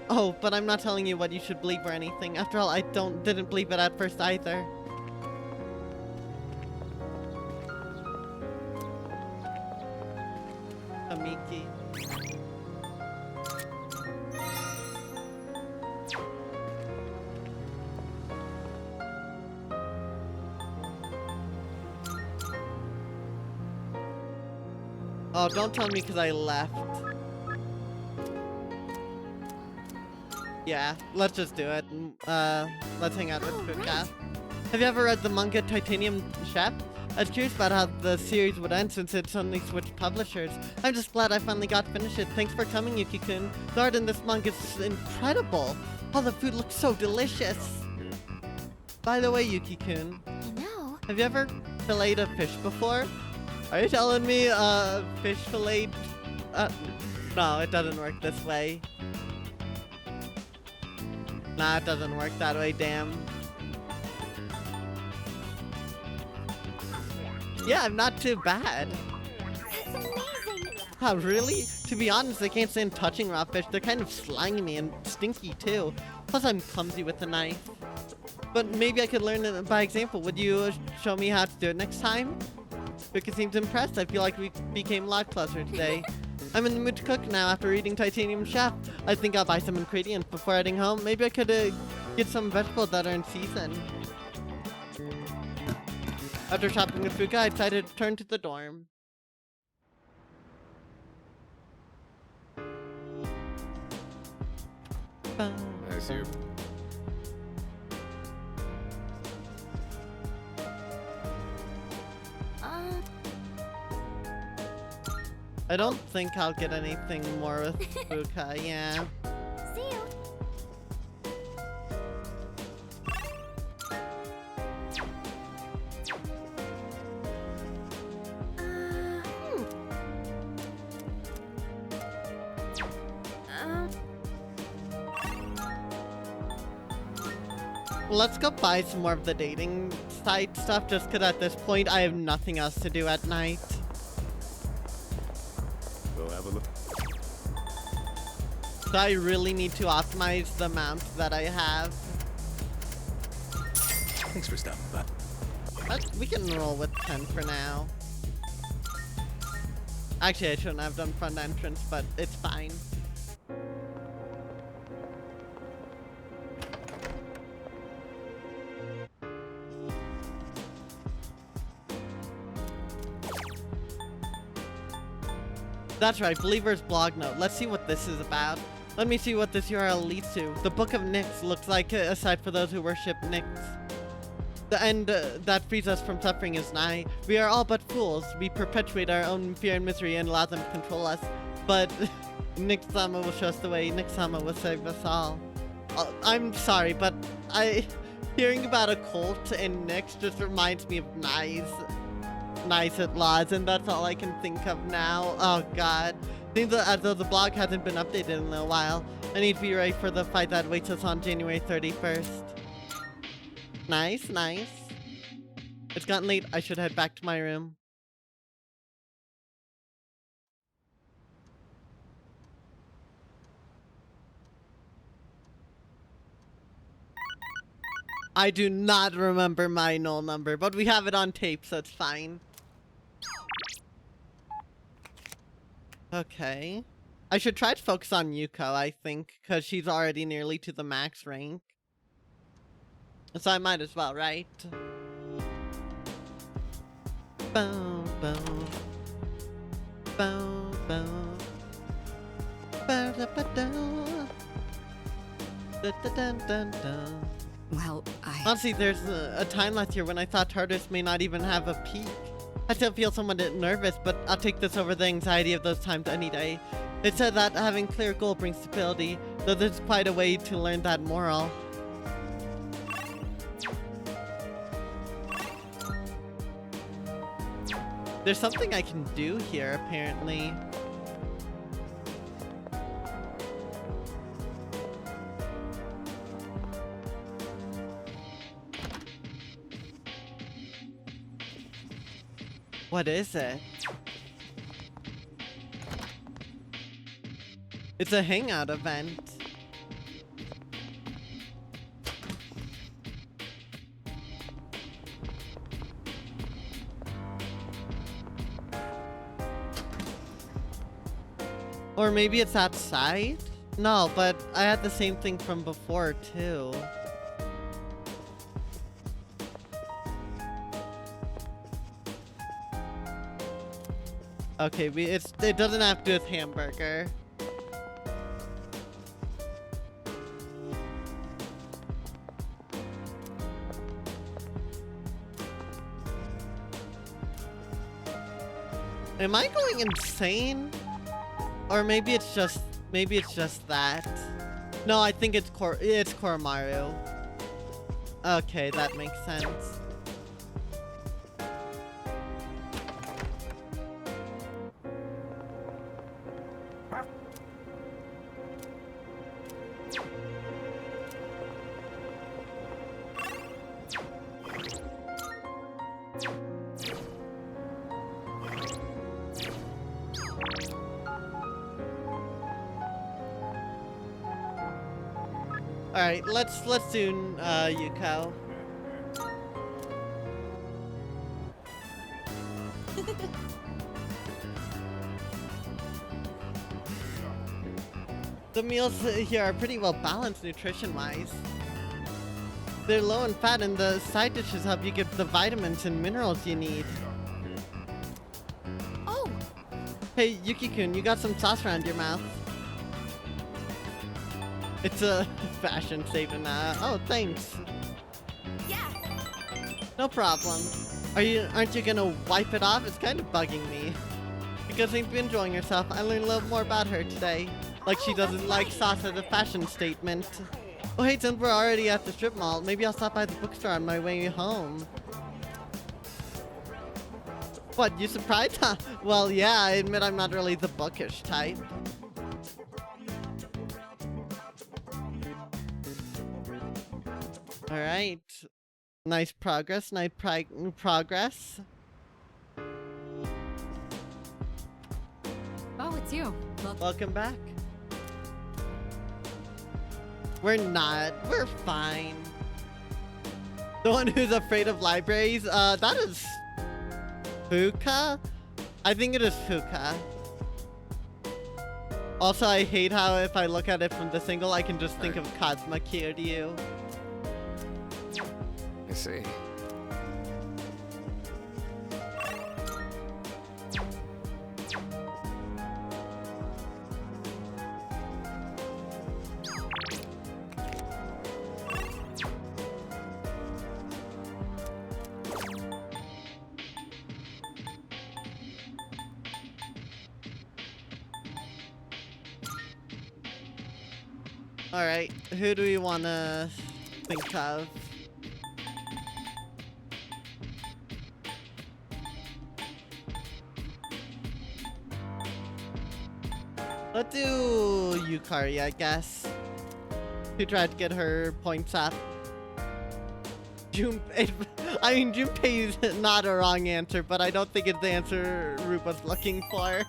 Oh, but I'm not telling you what you should believe or anything. After all, I didn't believe it at first either. Amiki. Oh, don't tell me because I left. Yeah, let's just do it. Let's hang out with Kuka. Have you ever read the manga Titanium Chef? I was curious about how the series would end since it suddenly switched publishers. I'm just glad I finally got to finish it. Thanks for coming, Yuki-kun. The art in this manga is incredible. All the food looks so delicious. By the way, Yuki-kun, I know. have you ever filleted a fish before? Are you telling me, fish fillet? No, it doesn't work this way. Nah, it doesn't work that way, damn. Yeah, I'm not too bad. That's amazing. Oh, really? To be honest, I can't stand touching raw fish. They're kind of slimy and stinky, too. Plus, I'm clumsy with a knife. But maybe I could learn it by example. Would you show me how to do it next time? Yuki seems impressed. I feel like we became a lot closer today. I'm in the mood to cook now after reading Titanium Chef. I think I'll buy some ingredients before heading home. Maybe I could get some vegetables that are in season. After shopping with Fuka, I decided to return to the dorm. Ba, I see you. I don't think I'll get anything more with Fuka, yeah. See you. Let's go buy some more of the dating site stuff, just because at this point I have nothing else to do at night. We'll have a look. So I really need to optimize the amount that I have. Thanks for stopping by. But we can roll with 10 for now. Actually, I shouldn't have done front entrance, but it's fine. That's right, Believer's blog note. Let's see what this is about. Let me see what this URL leads to. The Book of Nyx looks like a site for those who worship Nyx. The end that frees us from suffering is nigh. We are all but fools. We perpetuate our own fear and misery and allow them to control us. But Nyx-sama will show us the way. Nyx-sama will save us all. I'm sorry, but hearing about a cult in Nyx just reminds me of nice at laws, and that's all I can think of now. Oh god. Seems as though the blog hasn't been updated in a while. I need to be ready for the fight that waits us on January 31st. Nice, nice. It's gotten late. I should head back to my room. I do not remember my null number, but we have it on tape, so it's fine. Okay. I should try to focus on Yuko, I think, because she's already nearly to the max rank. So I might as well, right? Boom, boom. Boom, boom. Ba-da-ba-da. Da-da-dun-dun-dun. Well, Honestly, there's a time last year when I thought Tartarus may not even have a peak. I still feel somewhat nervous, but I'll take this over the anxiety of those times any day. It said that having clear goal brings stability, though there's quite a way to learn that moral. There's something I can do here, apparently. What is it? It's a hangout event. Or maybe it's outside? No, but I had the same thing from before too. Okay, it doesn't have to do with hamburger. Am I going insane? Or maybe it's just that. No, I think it's Koromaru. Okay, that makes sense. Alright, let's do Yuko. The meals here are pretty well balanced nutrition-wise. They're low in fat, and the side dishes help you get the vitamins and minerals you need. Oh, Hey, Yuki-kun, you got some sauce around your mouth. It's a fashion statement. Oh, thanks. Yeah. No problem. Aren't you gonna wipe it off? It's kind of bugging me. Because seems to be enjoying herself. I learned a little more about her today. Like she doesn't like sauce as a fashion statement. Oh hey, since we're already at the strip mall, maybe I'll stop by the bookstore on my way home. What, you surprised? Huh? Well, yeah, I admit I'm not really the bookish type. Alright. Nice progress, nice progress. Oh, it's you. Look. Welcome back. We're not. We're fine. The one who's afraid of libraries? That is... Fuka? I think it is Fuka. Also, I hate how if I look at it from this angle, I can just think of Cosma Kiryu. I see. Alright, who do we want to think of? Let's do Yukari, I guess. Who tried to get her points up. I mean, Junpei is not a wrong answer, but I don't think it's the answer Roop was looking for.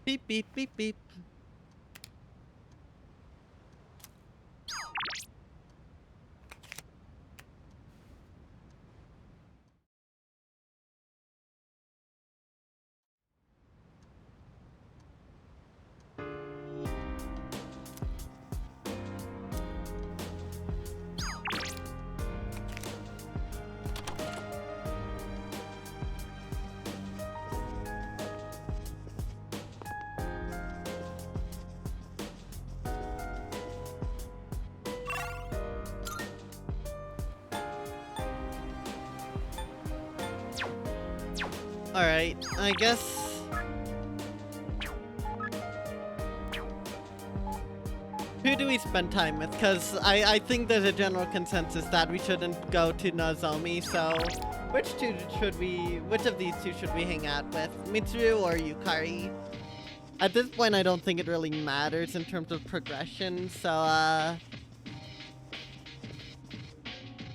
Beep, beep, beep, beep. Alright, I guess... Who do we spend time with? Because I think there's a general consensus that we shouldn't go to Nozomi, so... Which of these two should we hang out with? Mitsuru or Yukari? At this point, I don't think it really matters in terms of progression, so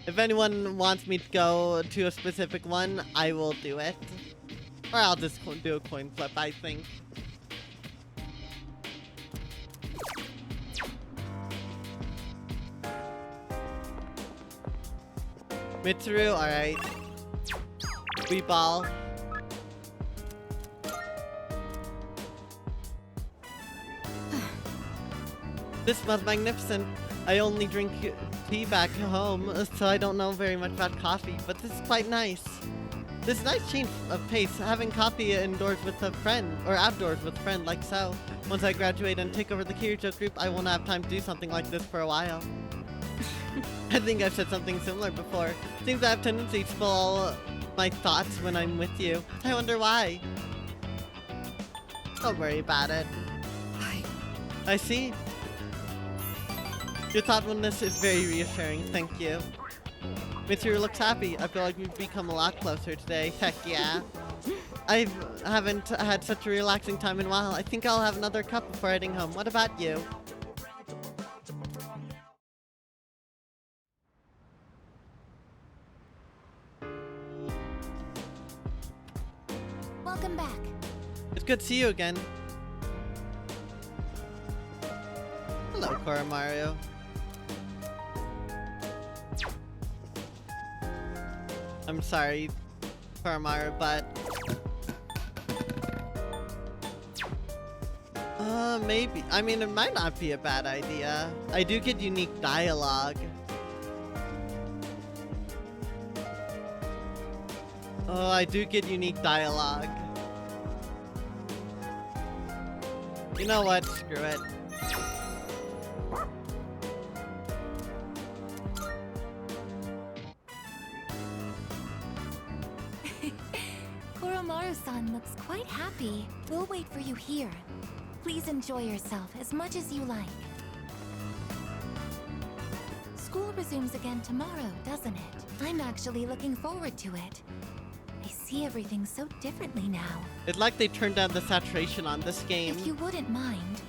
if anyone wants me to go to a specific one, I will do it. Or I'll just do a coin flip, I think. Mitsuru, alright. We ball. This smells magnificent. I only drink tea back home, so I don't know very much about coffee, but this is quite nice. This nice change of pace, having coffee indoors with a friend, or outdoors with a friend like so. Once I graduate and take over the Kirito group, I won't have time to do something like this for a while. I think I've said something similar before. Seems I have tendency to spill all my thoughts when I'm with you. I wonder why. Don't worry about it. I see. Your thoughtfulness is very reassuring, thank you. Mitsuru looks happy. I feel like we've become a lot closer today. Heck yeah. I haven't had such a relaxing time in a while. I think I'll have another cup before heading home. What about you? Welcome back. It's good to see you again. Hello, Koromaru. I'm sorry, Koromaru, but... Maybe. I mean, it might not be a bad idea. I do get unique dialogue. Oh, I do get unique dialogue. You know what? Screw it. Koromaru-san looks quite happy. We'll wait for you here. Please enjoy yourself as much as you like. School resumes again tomorrow, doesn't it? I'm actually looking forward to it. I see everything so differently now. It's like they turned down the saturation on this game. If you wouldn't mind,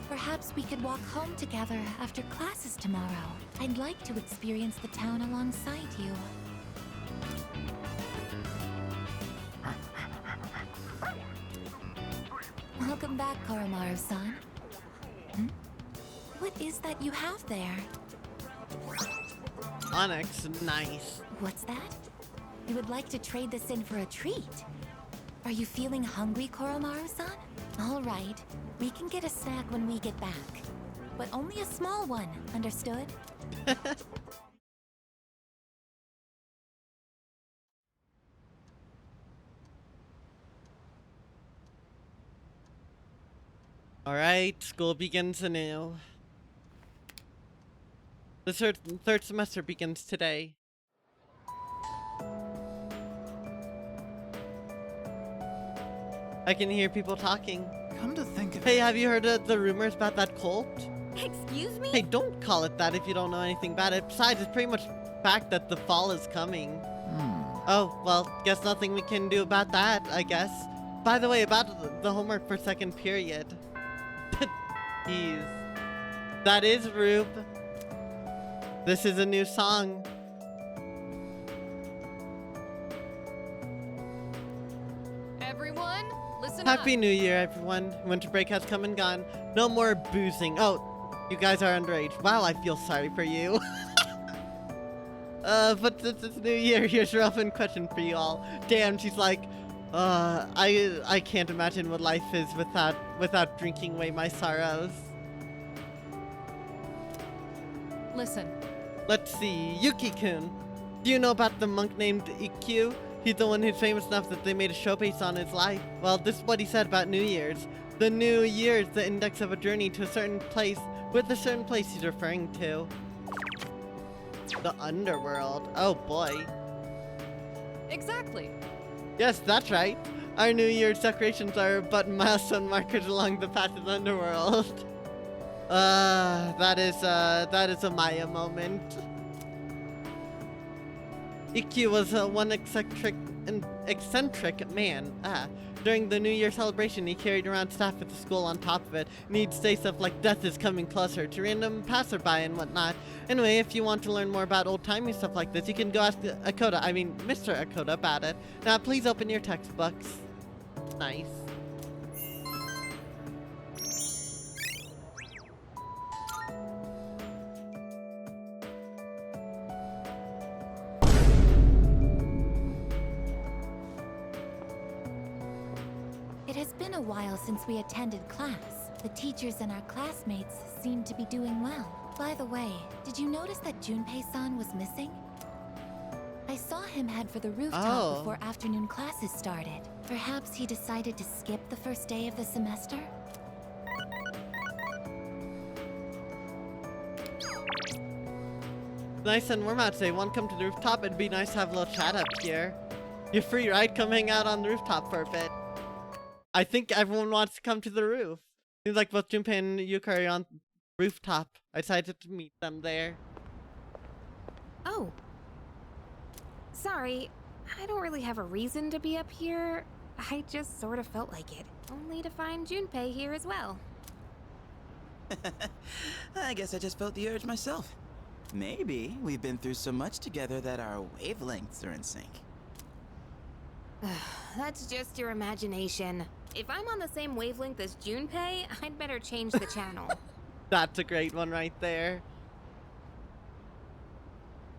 perhaps we could walk home together after classes tomorrow. I'd like to experience the town alongside you. Welcome back, Koromaru-san. What is that you have there? Onyx, nice. What's that? You would like to trade this in for a treat? Are you feeling hungry, Koromaru-san? All right, we can get a snack when we get back. But only a small one, understood? Alright, school begins anew. The third semester begins today. I can hear people talking. Come to think of Hey, it, have you heard of the rumors about that cult? Excuse me? Hey, don't call it that if you don't know anything about it. Besides, it's pretty much fact that the fall is coming. Oh, well, guess nothing we can do about that, I guess. By the way, about the homework for second period. Jeez. That is Rube. This is a new song. Everyone, listen Happy up. New Year, everyone. Winter break has come and gone. No more boozing. Oh, you guys are underage. Wow, I feel sorry for you. But since it's New Year, here's a relevant question for you all. Damn, she's like, I can't imagine what life is without drinking away my sorrows. Listen, Let's see, Yuki-kun. Do you know about the monk named Ikkyu? He's the one who's famous enough that they made a show based on his life. Well, this is what he said about New Year's. The New Year is the index of a journey to a certain place, with a certain place he's referring to. The underworld. Oh boy. exactly. Yes, that's right. Our New Year's decorations are but milestone markers along the path to the underworld. That is a Maya moment. Ikkyu was one eccentric man. During the New Year celebration, he carried around staff at the school on top of it, and he'd say stuff like "death is coming closer" to random passerby and whatnot. Anyway, if you want to learn more about old-timey stuff like this, you can go ask Mr. Akoda about it. Now, please open your textbooks. Nice. It has been a while since we attended class. The teachers and our classmates seem to be doing well. By the way, did you notice that Junpei-san was missing? I saw him head for the rooftop before afternoon classes started. Perhaps he decided to skip the first day of the semester? Nice and warm out today. Want to come to the rooftop? It'd be nice to have a little chat up here. You're free, right? Come hang out on the rooftop for a bit. I think everyone wants to come to the roof. Seems like both Junpei and Yukari are on rooftop. I decided to meet them there. Oh. Sorry, I don't really have a reason to be up here. I just sort of felt like it. Only to find Junpei here as well. I guess I just felt the urge myself. Maybe we've been through so much together that our wavelengths are in sync. That's just your imagination. If I'm on the same wavelength as Junpei, I'd better change the channel. That's a great one right there.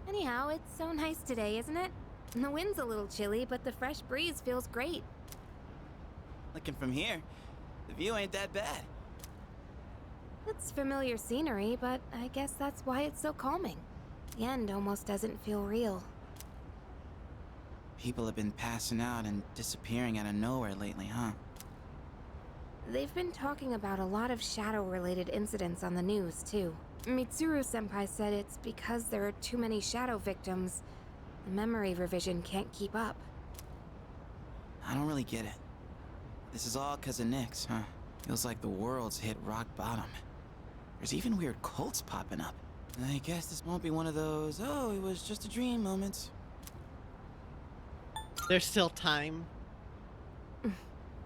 Anyhow, it's so nice today, isn't it? The wind's a little chilly, but the fresh breeze feels great. Looking from here, the view ain't that bad. It's familiar scenery, but I guess that's why it's so calming. The end almost doesn't feel real. People have been passing out and disappearing out of nowhere lately, huh? They've been talking about a lot of shadow-related incidents on the news, too. Mitsuru-senpai said it's because there are too many shadow victims. The memory revision can't keep up. I don't really get it. This is all 'cause of Nyx, huh? Feels like the world's hit rock bottom. There's even weird cults popping up. I guess this won't be one of those, oh, it was just a dream moments. There's still time.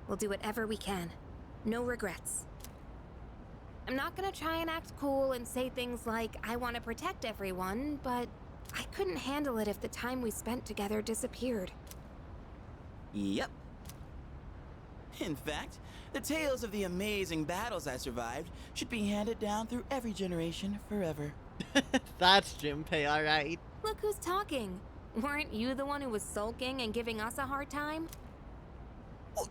We'll do whatever we can. No regrets. I'm not gonna try and act cool and say things like, I want to protect everyone, but I couldn't handle it if the time we spent together disappeared. Yep. In fact, the tales of the amazing battles I survived should be handed down through every generation forever. That's Junpei, alright. Look who's talking. Weren't you the one who was sulking and giving us a hard time?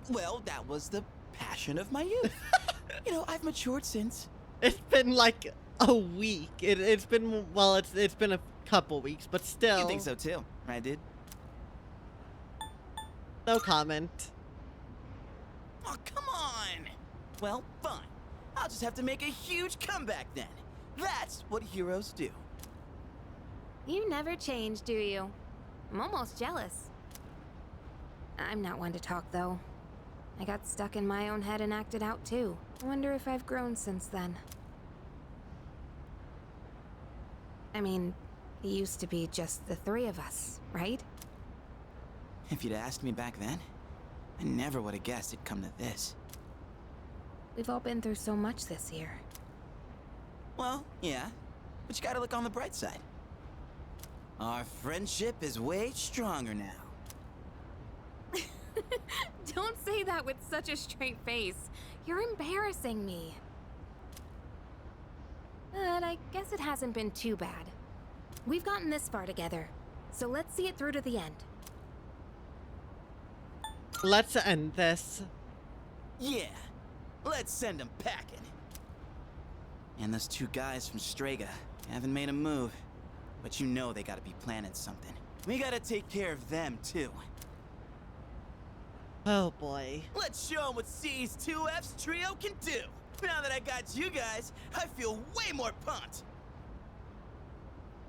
Well, that was the passion of my youth. You know, I've matured since. It's been like a week. It's been, well, it's been a couple weeks, but still. You think so too, right, dude? No comment. Oh, come on! Well, fine. I'll just have to make a huge comeback then. That's what heroes do. You never change, do you? I'm almost jealous. I'm not one to talk, though. I got stuck in my own head and acted out, too. I wonder if I've grown since then. I mean, it used to be just the three of us, right? If you'd asked me back then, I never would have guessed it'd come to this. We've all been through so much this year. Well, yeah, but you gotta look on the bright side. Our friendship is way stronger now. Don't say that with such a straight face. You're embarrassing me. But I guess it hasn't been too bad. We've gotten this far together, so let's see it through to the end. Let's end this. Yeah, let's send them packing. And those two guys from Strega haven't made a move, but you know they gotta be planning something. We gotta take care of them too. Oh boy. Let's show them what C's 2F's trio can do. Now that I got you guys, I feel way more pumped.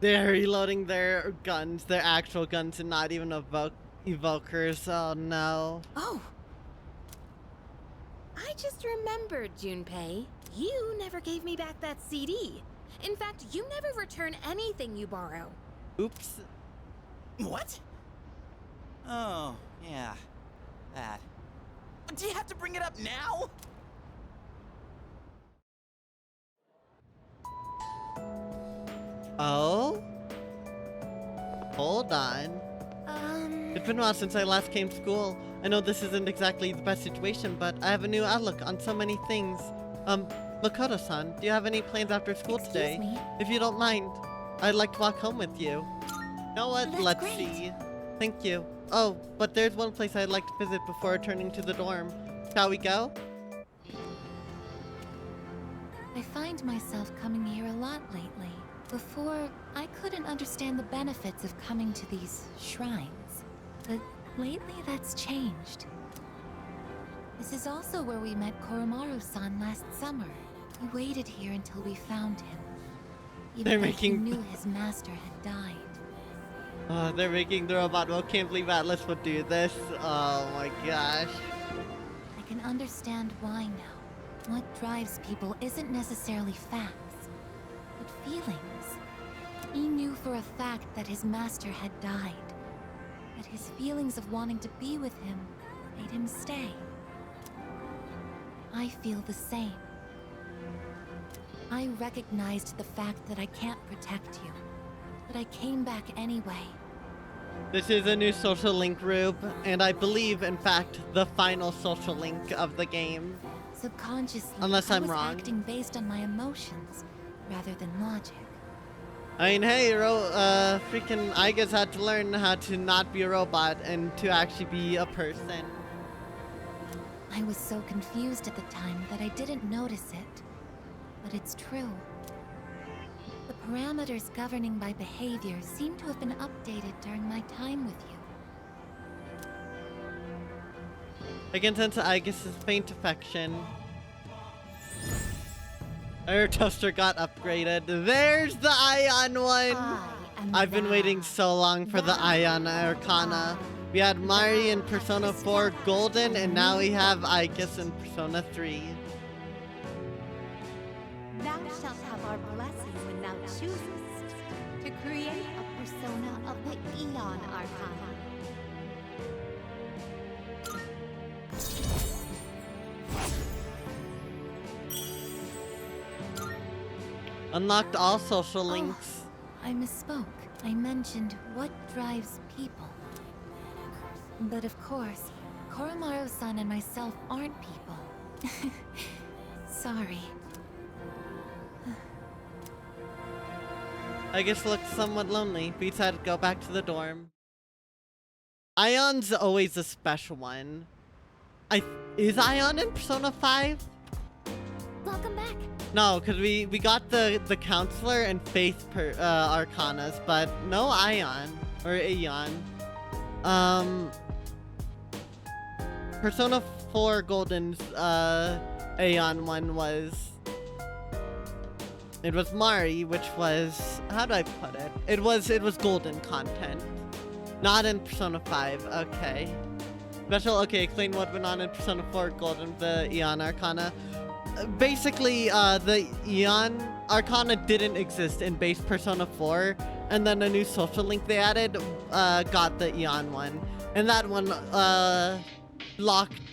They're reloading their guns, their actual guns, and not even evokers. Oh no. Oh! I just remembered, Junpei. You never gave me back that CD. In fact, you never return anything you borrow. Oops. What? Oh, yeah. That. Do you have to bring it up now? Oh? Hold on. It's been a while since I last came to school. I know this isn't exactly the best situation, but I have a new outlook on so many things. Makoto-san, do you have any plans after school Excuse today? me? If you don't mind, I'd like to walk home with you. You know what? That's Let's great. see. Thank you. Oh, but there's one place I'd like to visit before returning to the dorm. Shall we go? I find myself coming here a lot lately. Before, I couldn't understand the benefits of coming to these shrines. But lately, that's changed. This is also where we met Koromaru-san last summer. We waited here until we found him. They're Even though making- he knew his master had died. They're making the robot. Well, can't believe Atlas would do this. Oh my gosh. I can understand why now. What drives people isn't necessarily facts, but feelings. He knew for a fact that his master had died, but his feelings of wanting to be with him made him stay. I feel the same. I recognized the fact that I can't protect you, but I came back anyway. This is a new social link, Rube, and I believe, in fact, the final social link of the game. Subconsciously, Unless I I'm was wrong. acting based on my emotions rather than logic. I mean, hey, freaking Igas had to learn how to not be a robot and to actually be a person. I was so confused at the time that I didn't notice it. but it's true. The parameters governing my behavior seem to have been updated during my time with you. I can sense Aegis' faint affection. Our toaster got upgraded. There's the Ion one! I've been waiting so long for the Ion Arcana. We had Mari in Persona 4 Golden, and now we have Aegis in Persona 3. Thou shalt have our blessing when thou choosest to create a persona of the Eon Arcana. Unlocked all social links. I misspoke. I mentioned what drives people. But of course, Koromaru-san and myself aren't people. Sorry. Aegis looks somewhat lonely. We decided to go back to the dorm. Ion's always a special one. Is Ion in Persona 5? Welcome back. No, because we got the counselor and faith arcanas, but no Ion or Aeon. Persona 4 Golden's Aeon one was Mari, which was, how do I put it? It was golden content, not in Persona 5. Okay. Special. Okay, explain what went on in Persona 4 Golden, the Eon Arcana. Basically, the Eon Arcana didn't exist in base Persona 4, and then a new social link they added got the Eon one. And that one,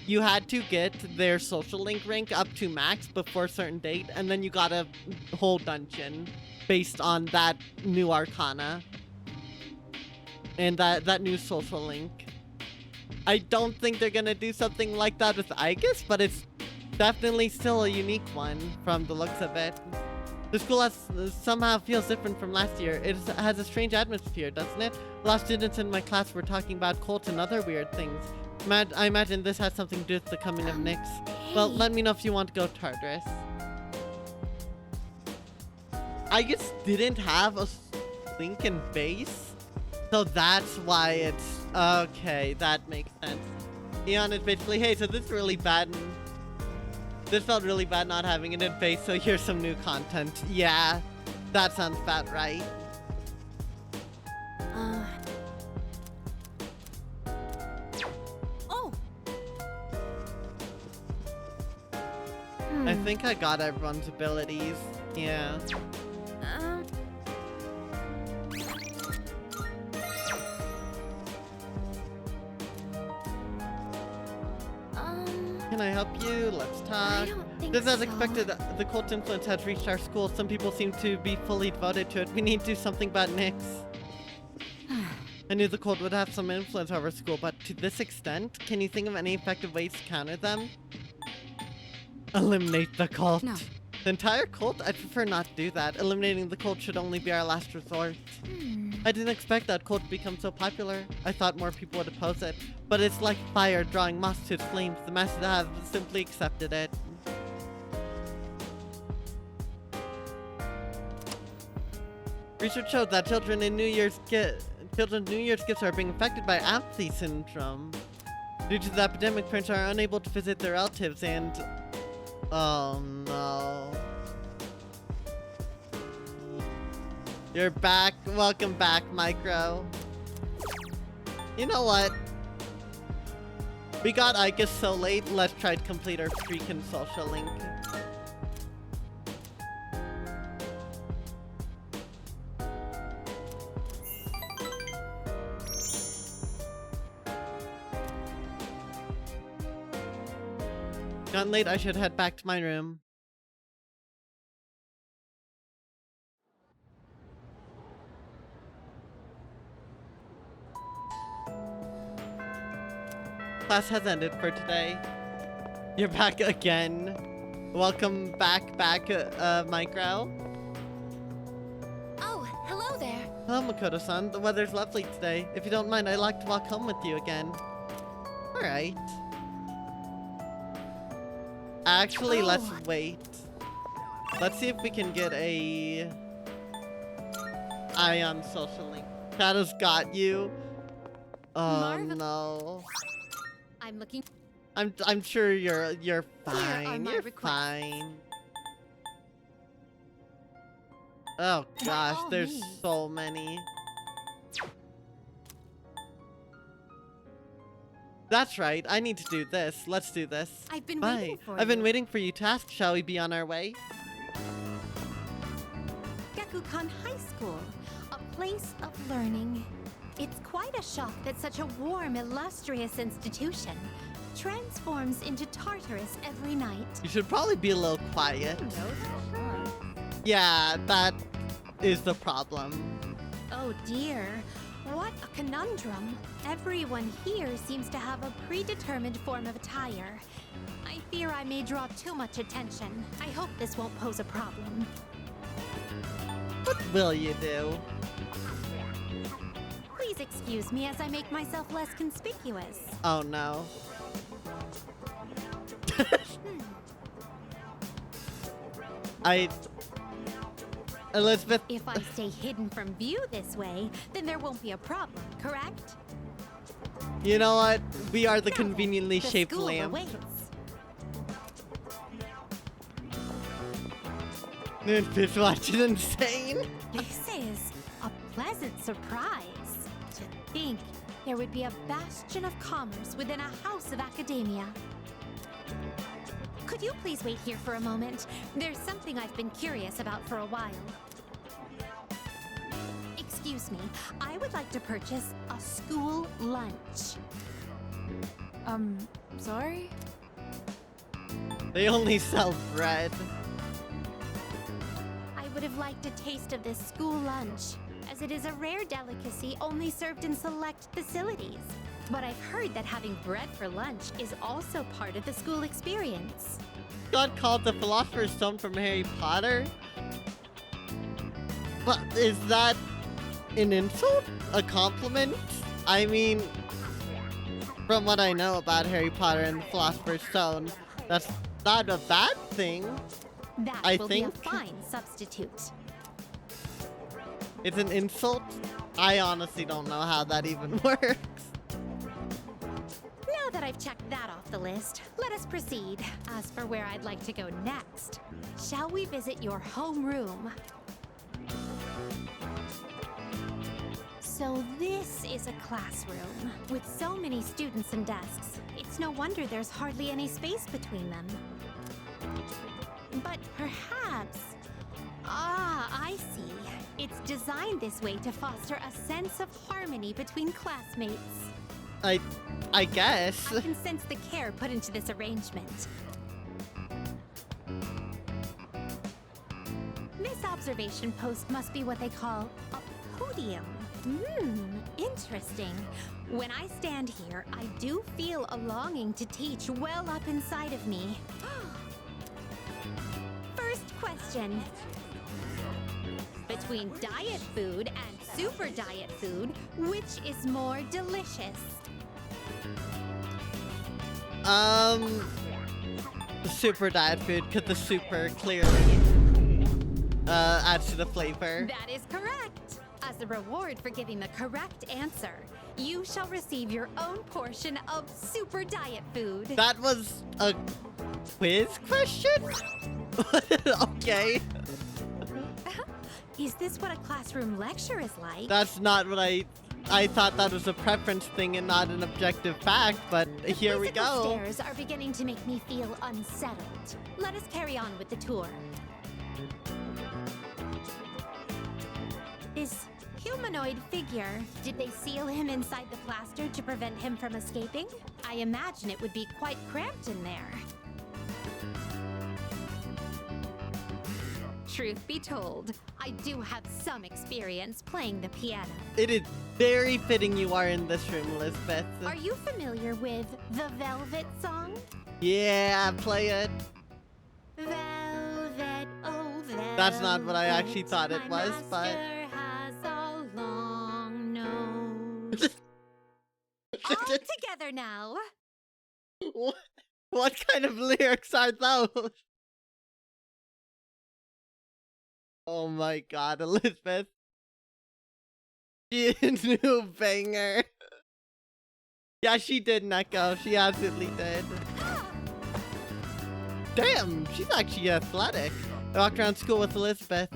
you had to get their social link rank up to max before a certain date, and then you got a whole dungeon based on that new Arcana. And that new social link. I don't think they're gonna do something like that with Aegis, but it's definitely still a unique one from the looks of it. The school somehow feels different from last year. It has a strange atmosphere, doesn't it? A lot of students in my class were talking about cults and other weird things. I imagine this has something to do with the coming of Nyx. Well, let me know if you want to go Tartarus. Aegis didn't have a link in base, so that's why it's... Okay, that makes sense. Eon is basically, hey, so this is really bad and this felt really bad not having it in base, so here's some new content. Yeah, that sounds about right. I think I got everyone's abilities. Yeah. Can I help you? Let's talk. I don't think Just as so. expected, the cult influence has reached our school. Some people seem to be fully devoted to it. We need to do something about Nyx. I knew the cult would have some influence over school, but to this extent, can you think of any effective ways to counter them? Eliminate the cult. No. The entire cult? I'd prefer not to do that. Eliminating the cult should only be our last resort. I didn't expect that cult to become so popular. I thought more people would oppose it. But it's like fire drawing moss to its flames. The masses have simply accepted it. Research showed that children's New Year's gifts are being affected by apathy syndrome. Due to the epidemic, parents are unable to visit their relatives and... Oh no. You're back. Welcome back, Micro. You know what? We got Aegis so late, let's try to complete our freaking social link. Gotten late, I should head back to my room. Class has ended for today. You're back again. Welcome back, Micro. Oh, hello there. Hello, Makoto-san. The weather's lovely today. If you don't mind, I'd like to walk home with you again. Alright. Actually, let's wait. Let's see if we can get a Ion social link. Shadow's got you. Oh no. I'm looking. I'm sure you're fine. my You're requests. fine. Oh By gosh, all there's means. so many. That's right. I need to do this. Let's do this. I've been Bye. waiting for I've been you. waiting for you to ask. Shall we be on our way? Gakukan High School, a place of learning. It's quite a shock that such a warm, illustrious institution transforms into Tartarus every night. You should probably be a little quiet. Yeah, that is the problem. Oh dear, what a conundrum. Everyone here seems to have a predetermined form of attire. I fear I may draw too much attention. I hope this won't pose a problem. What will you do? Please excuse me as I make myself less conspicuous. Oh no. Elizabeth, If I stay hidden from view this way, then there won't be a problem, correct? you know what? We are the Now then, conveniently the shaped school lamp. awaits. Bitch watching insane. This is a pleasant surprise. To think there would be a bastion of commerce within a house of academia. Could you please wait here for a moment? There's something I've been curious about for a while. Excuse me, I would like to purchase a school lunch. Sorry? They only sell bread. I would have liked a taste of this school lunch, as it is a rare delicacy only served in select facilities. But I've heard that having bread for lunch is also part of the school experience. Got called the Philosopher's Stone from Harry Potter? But is that an insult? A compliment? I mean, from what I know about Harry Potter and the Philosopher's Stone, that's not a bad thing. That I will think- be a fine substitute. It's an insult? I honestly don't know how that even works. Now that I've checked that off the list, let us proceed. As for where I'd like to go next, shall we visit your homeroom? So this is a classroom. With so many students and desks, it's no wonder there's hardly any space between them. But perhaps... Ah, I see. It's designed this way to foster a sense of harmony between classmates. I guess. I can sense the care put into this arrangement. This observation post must be what they call a podium. Interesting. When I stand here, I do feel a longing to teach well up inside of me. First question. Between diet food and super diet food, which is more delicious? The super diet food, because the super clearly adds to the flavor. That is correct. As a reward for giving the correct answer, you shall receive your own portion of super diet food. That was a quiz question? Okay. Is this what a classroom lecture is like? That's not what I thought that was a preference thing and not an objective fact, but here we Physical go. stairs are beginning to make me feel unsettled. Let us carry on with the tour. This humanoid figure, did they seal him inside the plaster to prevent him from escaping? I imagine it would be quite cramped in there. Truth be told, I do have some experience playing the piano. It is very fitting you are in this room, Elizabeth. Are you familiar with the Velvet song? Yeah, play it. Velvet, oh velvet. That's not what I actually thought it my was, but... master has a long nose. All together now. What kind of lyrics are those? Oh my god, Elizabeth. She knew banger. Yeah, she did, Neko. She absolutely did. Damn, she's actually athletic. I walked around school with Elizabeth.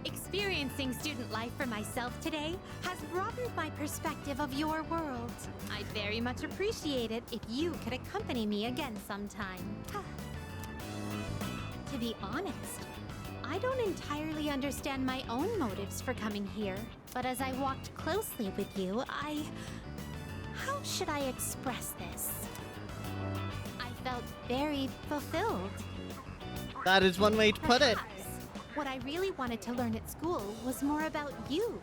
Experiencing student life for myself today has broadened my perspective of your world. I'd very much appreciate it if you could accompany me again sometime. To be honest, I don't entirely understand my own motives for coming here, but as I walked closely with you, how should I express this? I felt very fulfilled. That is one way to put it. Perhaps what I really wanted to learn at school was more about you.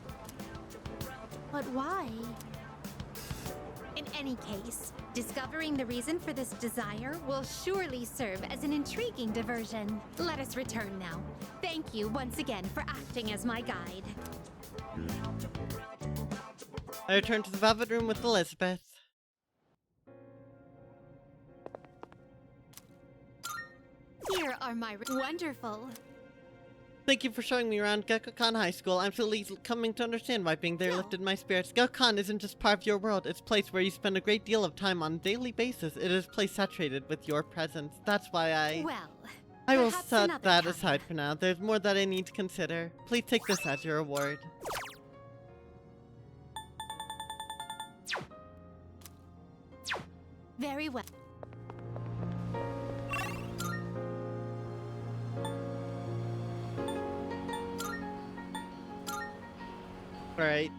But why? In any case, discovering the reason for this desire will surely serve as an intriguing diversion. Let us return now. Thank you once again for acting as my guide. I returned to the Velvet Room with Elizabeth. Here are my wonderful. Thank you for showing me around Gekko-kan High School. I'm slowly coming to understand why being there lifted my spirits. Gekko-kan isn't just part of your world. It's a place where you spend a great deal of time on a daily basis. It is a place saturated with your presence. That's why I will set that aside for now. There's more that I need to consider. Please take this as your reward. Very well. Alright.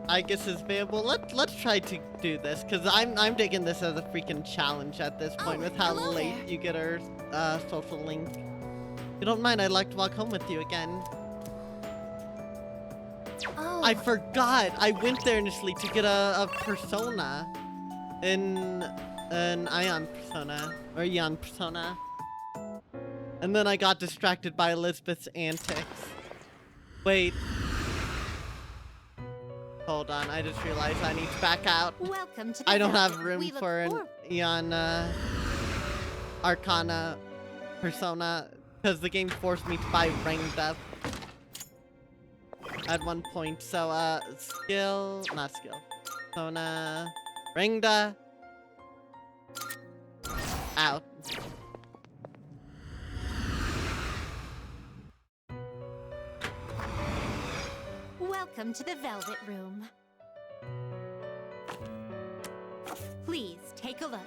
I guess it's available. Let's try to do this, because I'm taking this as a freaking challenge at this point with how late you get our social link. If you don't mind, I'd like to walk home with you again. Oh. I forgot! I went there initially to get a persona. An Ion persona. Or Eon persona. And then I got distracted by Elizabeth's antics. Wait. Hold on, I just realized I need to back out. Welcome to the I don't have Velvet. room We look for an forward- Eon Arcana persona, because the game forced me to buy ranked up at one point. So, not skill. Persona, Rangda, out. Welcome to the Velvet Room. Please take a look.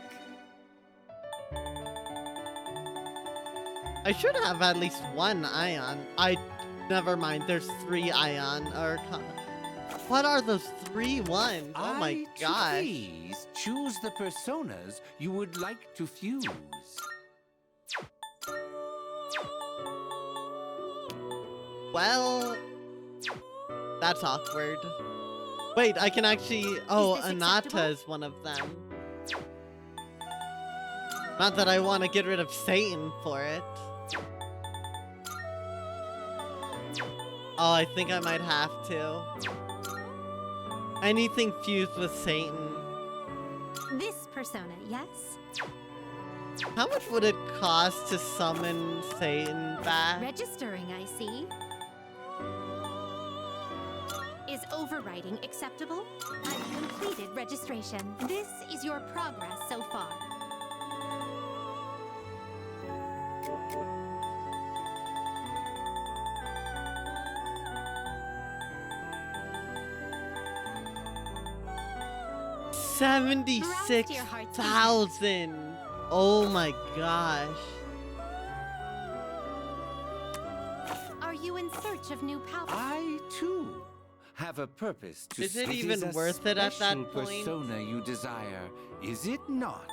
I should have at least one Ion. Never mind, there's 3 Ion Arcana. What are those 3 ones? Oh my gosh. Please choose the personas you would like to fuse. Well, that's awkward. Wait, I can actually... Oh, Is this Anata acceptable? is one of them. Not that I want to get rid of Satan for it. Oh, I think I might have to. Anything fused with Satan. This persona, yes? How much would it cost to summon Satan back? Registering, I see. Is overwriting acceptable? I've completed registration. This is your progress so far. $76,000. Oh my gosh. Are you in search of new power? I too have a purpose to. Is it It even a worth it at that special point? persona you desire, is it not?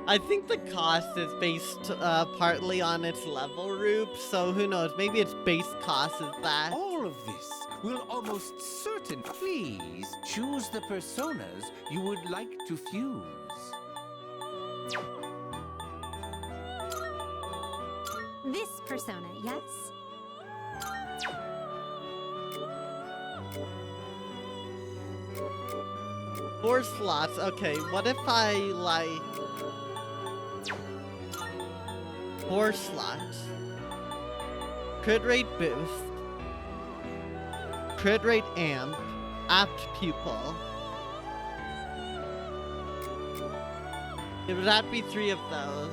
I think the cost is based partly on its level, Rube, so who knows, maybe its base cost is that. All of this will almost certain. Please choose the personas you would like to fuse. This persona, yes? 4 slots, okay, what if I, like... 4 slots. Crit rate boost. Crit rate amp. Apt pupil. It would have to be 3 of those.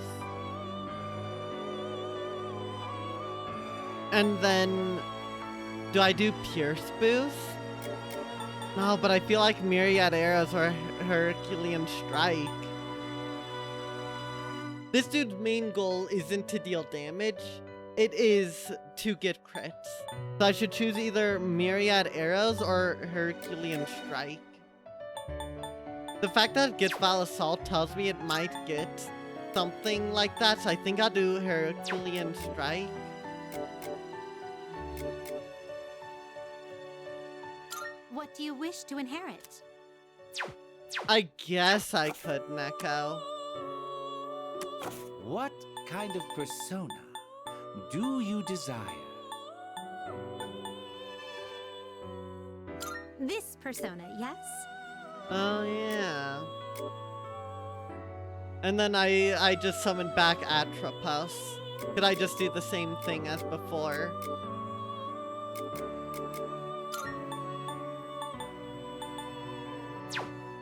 And then, do I do Pierce boost? No, but I feel like Myriad Arrows or Herculean Strike. This dude's main goal isn't to deal damage, it is to get crits. So I should choose either Myriad Arrows or Herculean Strike. The fact that it gets Vile Assault tells me it might get something like that, so I think I'll do Herculean Strike. What do you wish to inherit? I guess I could, Neko. What kind of persona do you desire? This persona, yes? Oh, yeah. And then I just summoned back Atropos. Could I just do the same thing as before?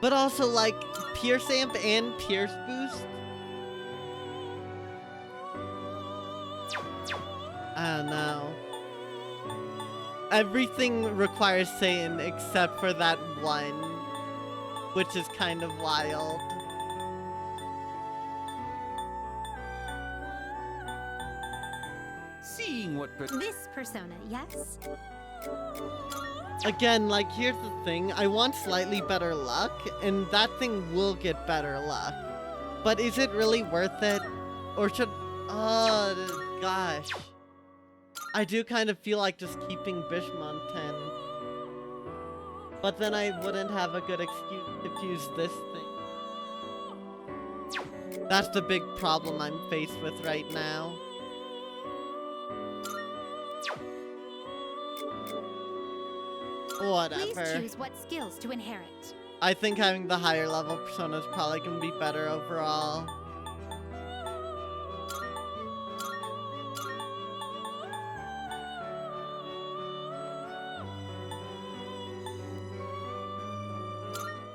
But also, like, Pierce Amp and Pierce Boost? I don't know. Everything requires Satan except for that one, which is kind of wild. Seeing what This persona, yes? Again, like, here's the thing. I want slightly better luck, and that thing will get better luck. But is it really worth it? Or should... Oh, gosh. I do kind of feel like just keeping Bishmonten. But then I wouldn't have a good excuse to fuse this thing. That's the big problem I'm faced with right now. Whatever. Please choose what skills to inherit. I think having the higher level persona is probably going to be better overall.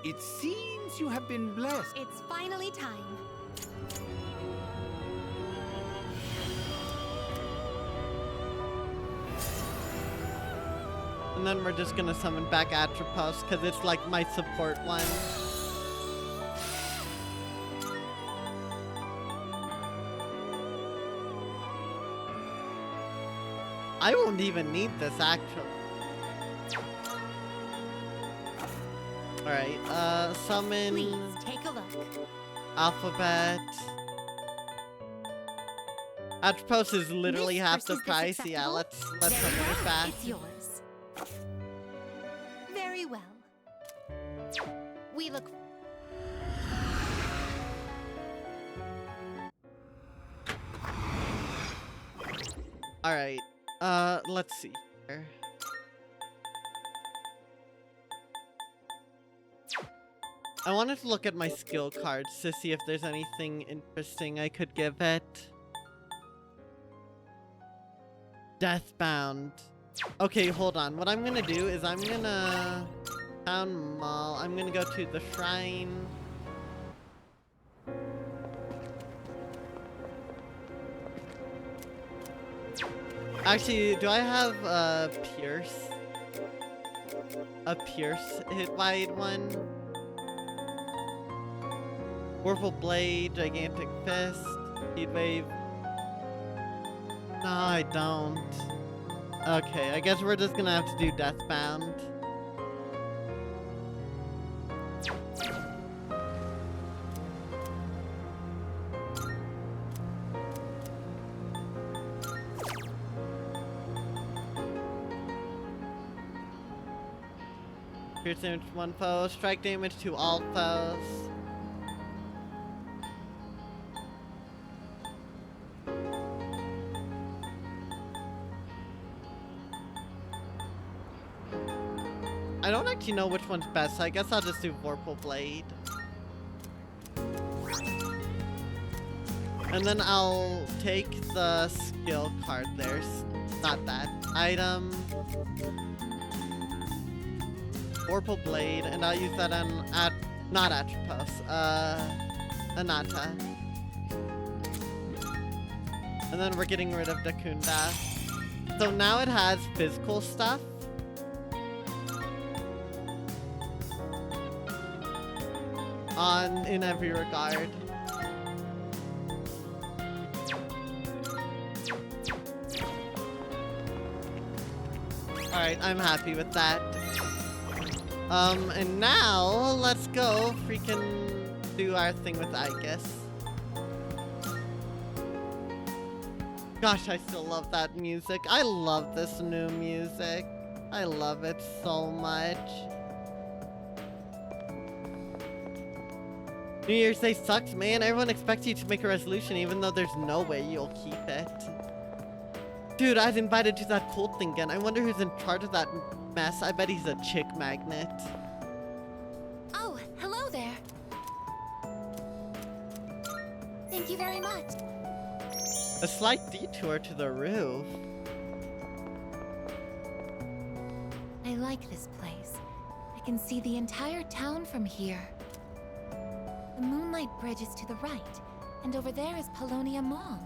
It seems you have been blessed. It's finally time. And then we're just gonna summon back Atropos, because it's like my support one. I won't even need this, actually. Alright, summon... Please take a look. Alphabet... Atropos is literally This half the versus this price. Yeah, acceptable? let's Very summon it well, back. it's yours. Very well. We look... Alright, let's see here. I wanted to look at my skill cards to see if there's anything interesting I could give it. Deathbound. Okay, hold on. What I'm gonna do is I'm gonna... Town Mall. I'm gonna go to the shrine. Actually, do I have Pierce? A Pierce hit wide one? Whirlpool Blade, Gigantic Fist, Heat Wave. No, I don't. Okay, I guess we're just gonna have to do Deathbound. Pierce damage to one foe, strike damage to all foes. I don't actually know which one's best, so I guess I'll just do Vorpal Blade. And then I'll take the skill card there. Not that. Item. Vorpal Blade, and I'll use that on not Atropos. Anata. And then we're getting rid of Dakunda. So now it has physical stuff. In every regard. Alright, I'm happy with that. And now let's go freaking do our thing with Icus. Gosh, I still love that music. I love this new music. I love it so much. New Year's Day sucks, man. Everyone expects you to make a resolution even though there's no way you'll keep it. Dude, I was invited to that cult thing again. I wonder who's in charge of that mess. I bet he's a chick magnet. Oh, hello there. Thank you very much. A slight detour to the roof. I like this place. I can see the entire town from here. The Moonlight Bridge is to the right, and over there is Polonia Mall.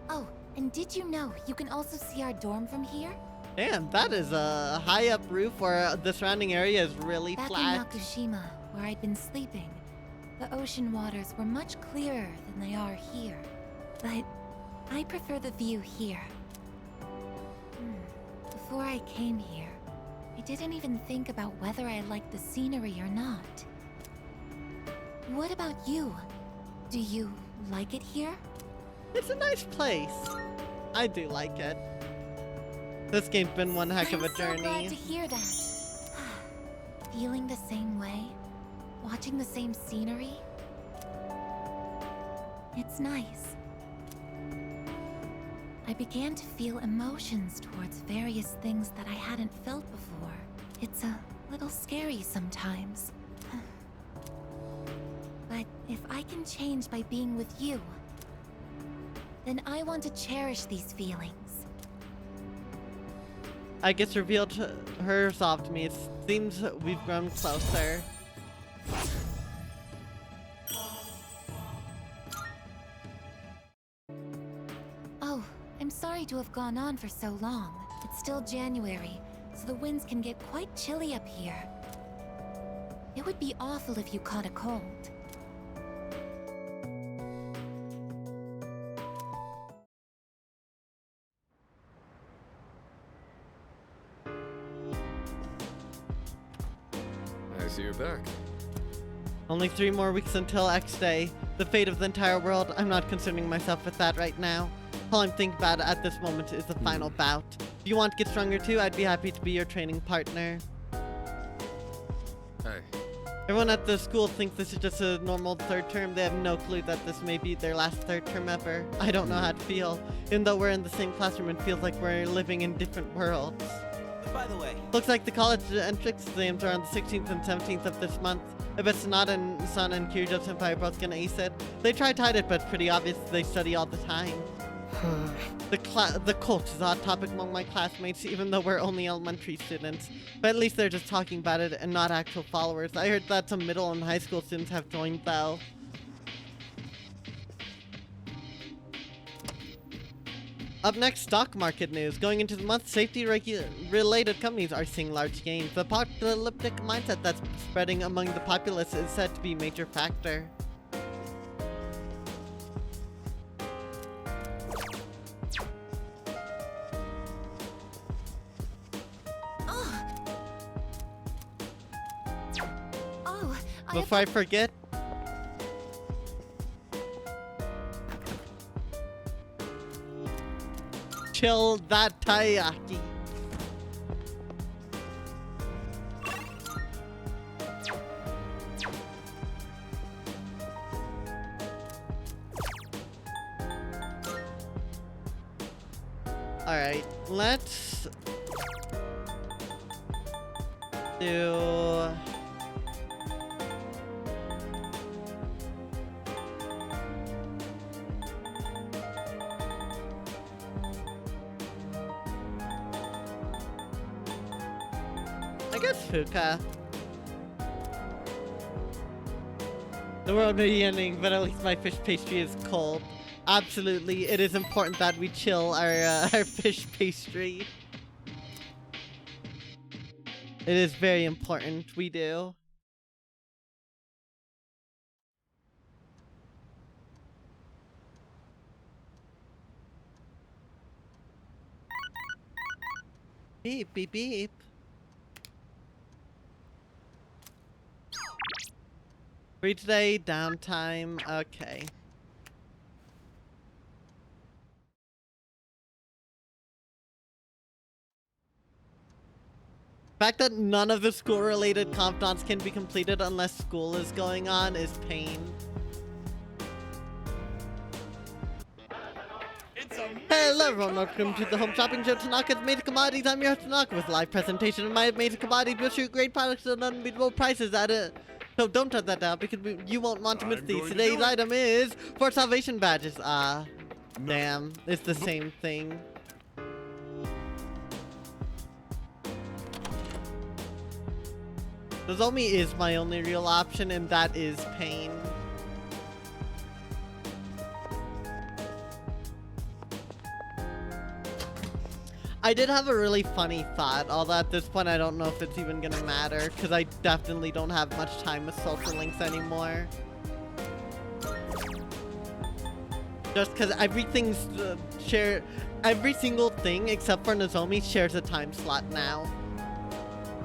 Oh, and did you know you can also see our dorm from here? Damn, that is a high up roof where the surrounding area is really Back flat. in Nakushima, where I'd been sleeping, the ocean waters were much clearer than they are here. But I prefer the view here. Before I came here, I didn't even think about whether I liked the scenery or not. What about you? Do you like it here? It's a nice place. I do like it. This game's been one heck of a journey. I'm so glad to hear that. Feeling the same way? Watching the same scenery? It's nice. I began to feel emotions towards various things that I hadn't felt before. It's a little scary sometimes. But if I can change by being with you, then I want to cherish these feelings. I guess revealed her resolve to me. It seems we've grown closer. Oh, I'm sorry to have gone on for so long. It's still January, so the winds can get quite chilly up here. It would be awful if you caught a cold. I see you're back. Only 3 more weeks until X Day. The fate of the entire world. I'm not concerning myself with that right now. All I'm thinking about at this moment is the final bout. If you want to get stronger too, I'd be happy to be your training partner. Hey. Everyone at the school thinks this is just a normal 3rd term. They have no clue that this may be their last 3rd term ever. I don't know how to feel. Even though we're in the same classroom, it feels like we're living in different worlds. By the way, Looks like the college entrance exams are on the 16th and 17th of this month. I bet Sonata and Sun and Kirjo Senpai are both gonna ace it. They try to hide it, but it's pretty obvious they study all the time. The cult is a hot topic among my classmates, even though we're only elementary students. But at least they're just talking about it and not actual followers. I heard that some middle and high school students have joined though. Up next, stock market news. Going into the month, safety-related companies are seeing large gains. The apocalyptic mindset that's spreading among the populace is said to be a major factor. Before I forget, chill that taiyaki. Alright, let's do... guess Fuka. The world may be ending, but at least my fish pastry is cold. Absolutely, it is important that we chill our fish pastry. It is very important, we do. Beep, beep, beep. Free today, downtime, okay. The fact that none of the school-related confidants can be completed unless school is going on is pain. Hello everyone, welcome to the Home Shopping Show, Tanaka's Made Commodities. I'm your host Tanaka with live presentation of my Made Commodities. We'll shoot great products at unbeatable prices at it. So don't shut that down because you won't want to miss these. Today's item is for salvation badges. Damn, it's the same thing. Nozomi is my only real option, and that is pain. I did have a really funny thought, although at this point I don't know if it's even gonna matter, because I definitely don't have much time with social links anymore. Just because everything's shared, every single thing except for Nozomi shares a time slot now.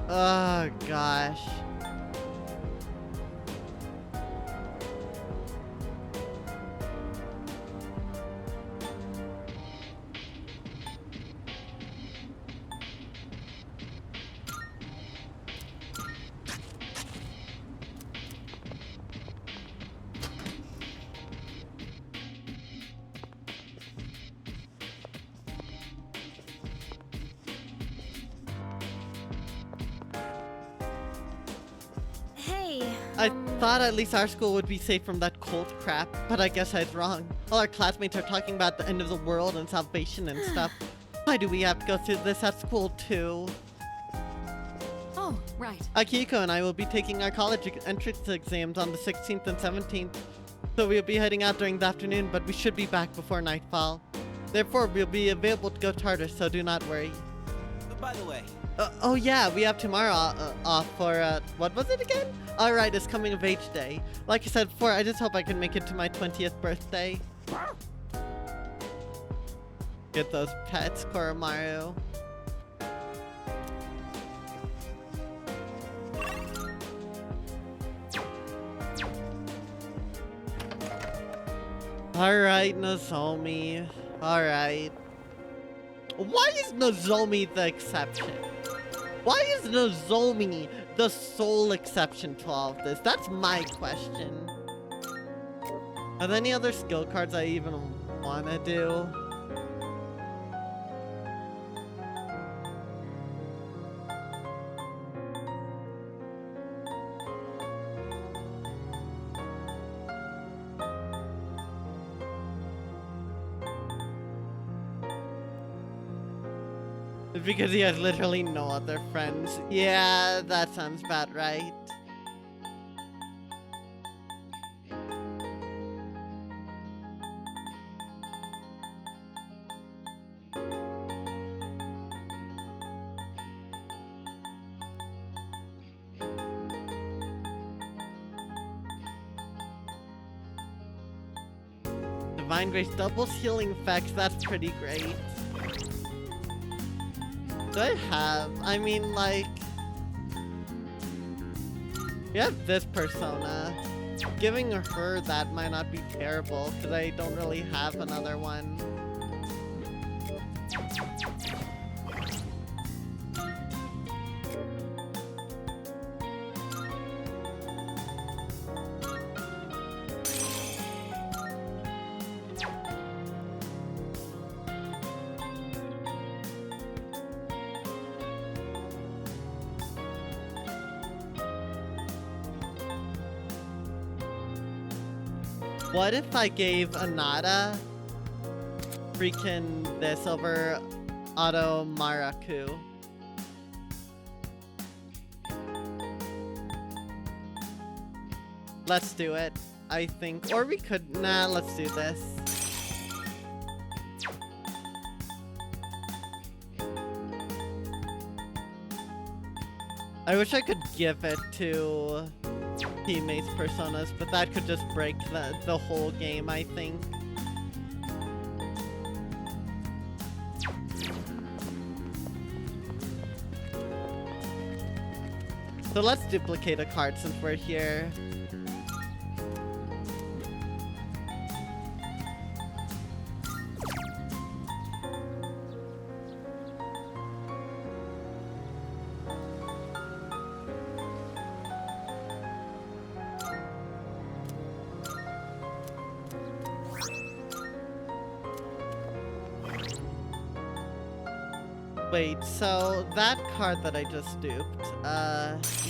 Oh gosh. I thought at least our school would be safe from that cult crap, but I guess I was wrong. All our classmates are talking about the end of the world and salvation and stuff. Why do we have to go through this at school too? Oh, right. Akiko and I will be taking our college entrance exams on the 16th and 17th, so we'll be heading out during the afternoon, but we should be back before nightfall. Therefore, we'll be available to go Tartarus, so do not worry. By the way, oh yeah, we have tomorrow off for, what was it again? Alright, it's coming of age day. Like I said before, I just hope I can make it to my 20th birthday. Get those pets, Koromaru. Alright, Nozomi. Alright. Why is Nozomi the exception? Why is Nozomi the sole exception to all of this? That's my question. Are there any other skill cards I even want to do? Because he has literally no other friends. Yeah, that sounds about right. Divine Grace doubles healing effects, that's pretty great. Do I have? I mean, like... We have this persona. Giving her that might not be terrible, because I don't really have another one. What if I gave Anata freaking this over Auto Maraku? Let's do it, I think. Or we could... Nah, let's do this. I wish I could give it to teammates' personas, but that could just break the whole game, I think. So let's duplicate a card since we're here. Wait, so that card that I just duped,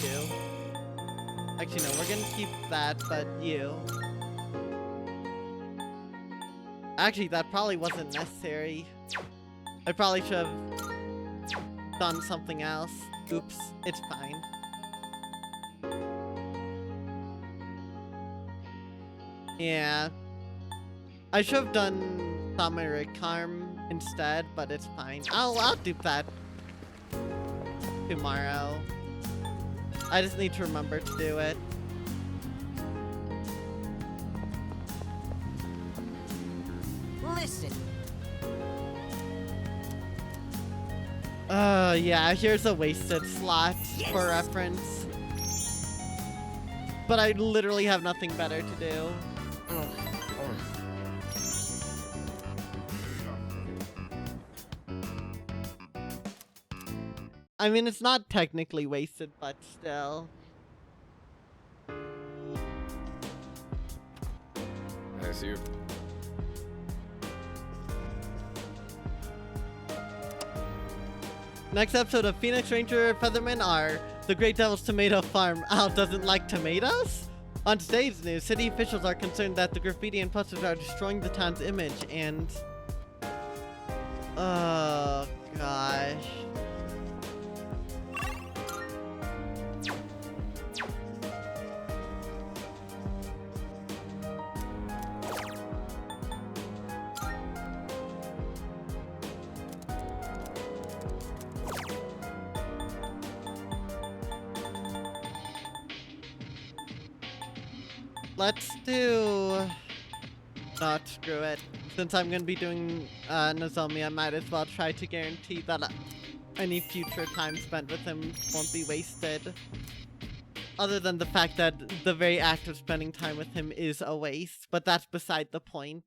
you. Actually, no, we're gonna keep that, but you. Actually, that probably wasn't necessary. I probably should have done something else. Oops, it's fine. Yeah. I should have done Samurai Charm instead, but it's fine. I'll dupe that tomorrow. I just need to remember to do it. Listen. Yeah, here's a wasted slot for reference. But I literally have nothing better to do. I mean, it's not technically wasted, but still. I see you. Next episode of Phoenix Ranger Featherman are the Great Devil's Tomato Farm. Al doesn't like tomatoes? On today's news, city officials are concerned that the graffiti and posters are destroying the town's image and... Oh, gosh. Let's do... Not screw it. Since I'm gonna be doing Nozomi, I might as well try to guarantee that any future time spent with him won't be wasted. Other than the fact that the very act of spending time with him is a waste, but that's beside the point.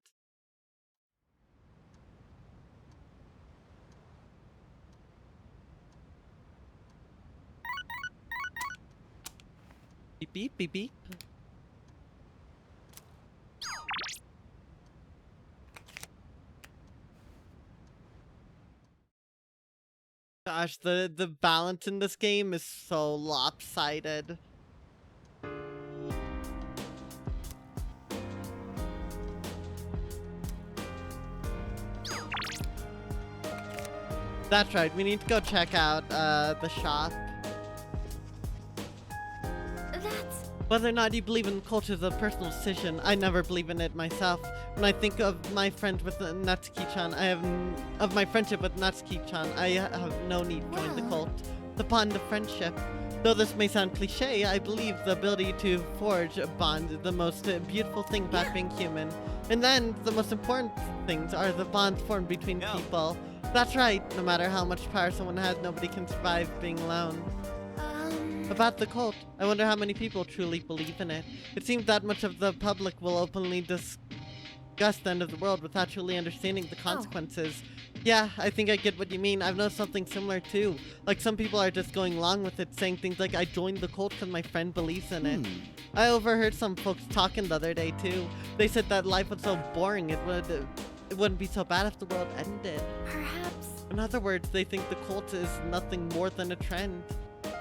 Beep beep beep beep. Gosh, the balance in this game is so lopsided. That's right, we need to go check out the shop. Whether or not you believe in culture is a personal decision. I never believe in it myself. When I think of my friend with Natsuki-chan, of my friendship with Natsuki-chan, I have no need to join the cult. The bond of friendship. Though this may sound cliche, I believe the ability to forge a bond is the most beautiful thing about being human. And then, the most important things are the bonds formed between people. That's right, no matter how much power someone has, nobody can survive being alone. About the cult, I wonder how many people truly believe in it. It seems that much of the public will openly discuss the end of the world without truly understanding the consequences. Yeah, I think I get what you mean. I've noticed something similar too. Like, some people are just going along with it, saying things like, I joined the cult because my friend believes in it. I overheard some folks talking the other day too. They said that life was so boring, it wouldn't be so bad if the world ended. Perhaps. In other words, they think the cult is nothing more than a trend.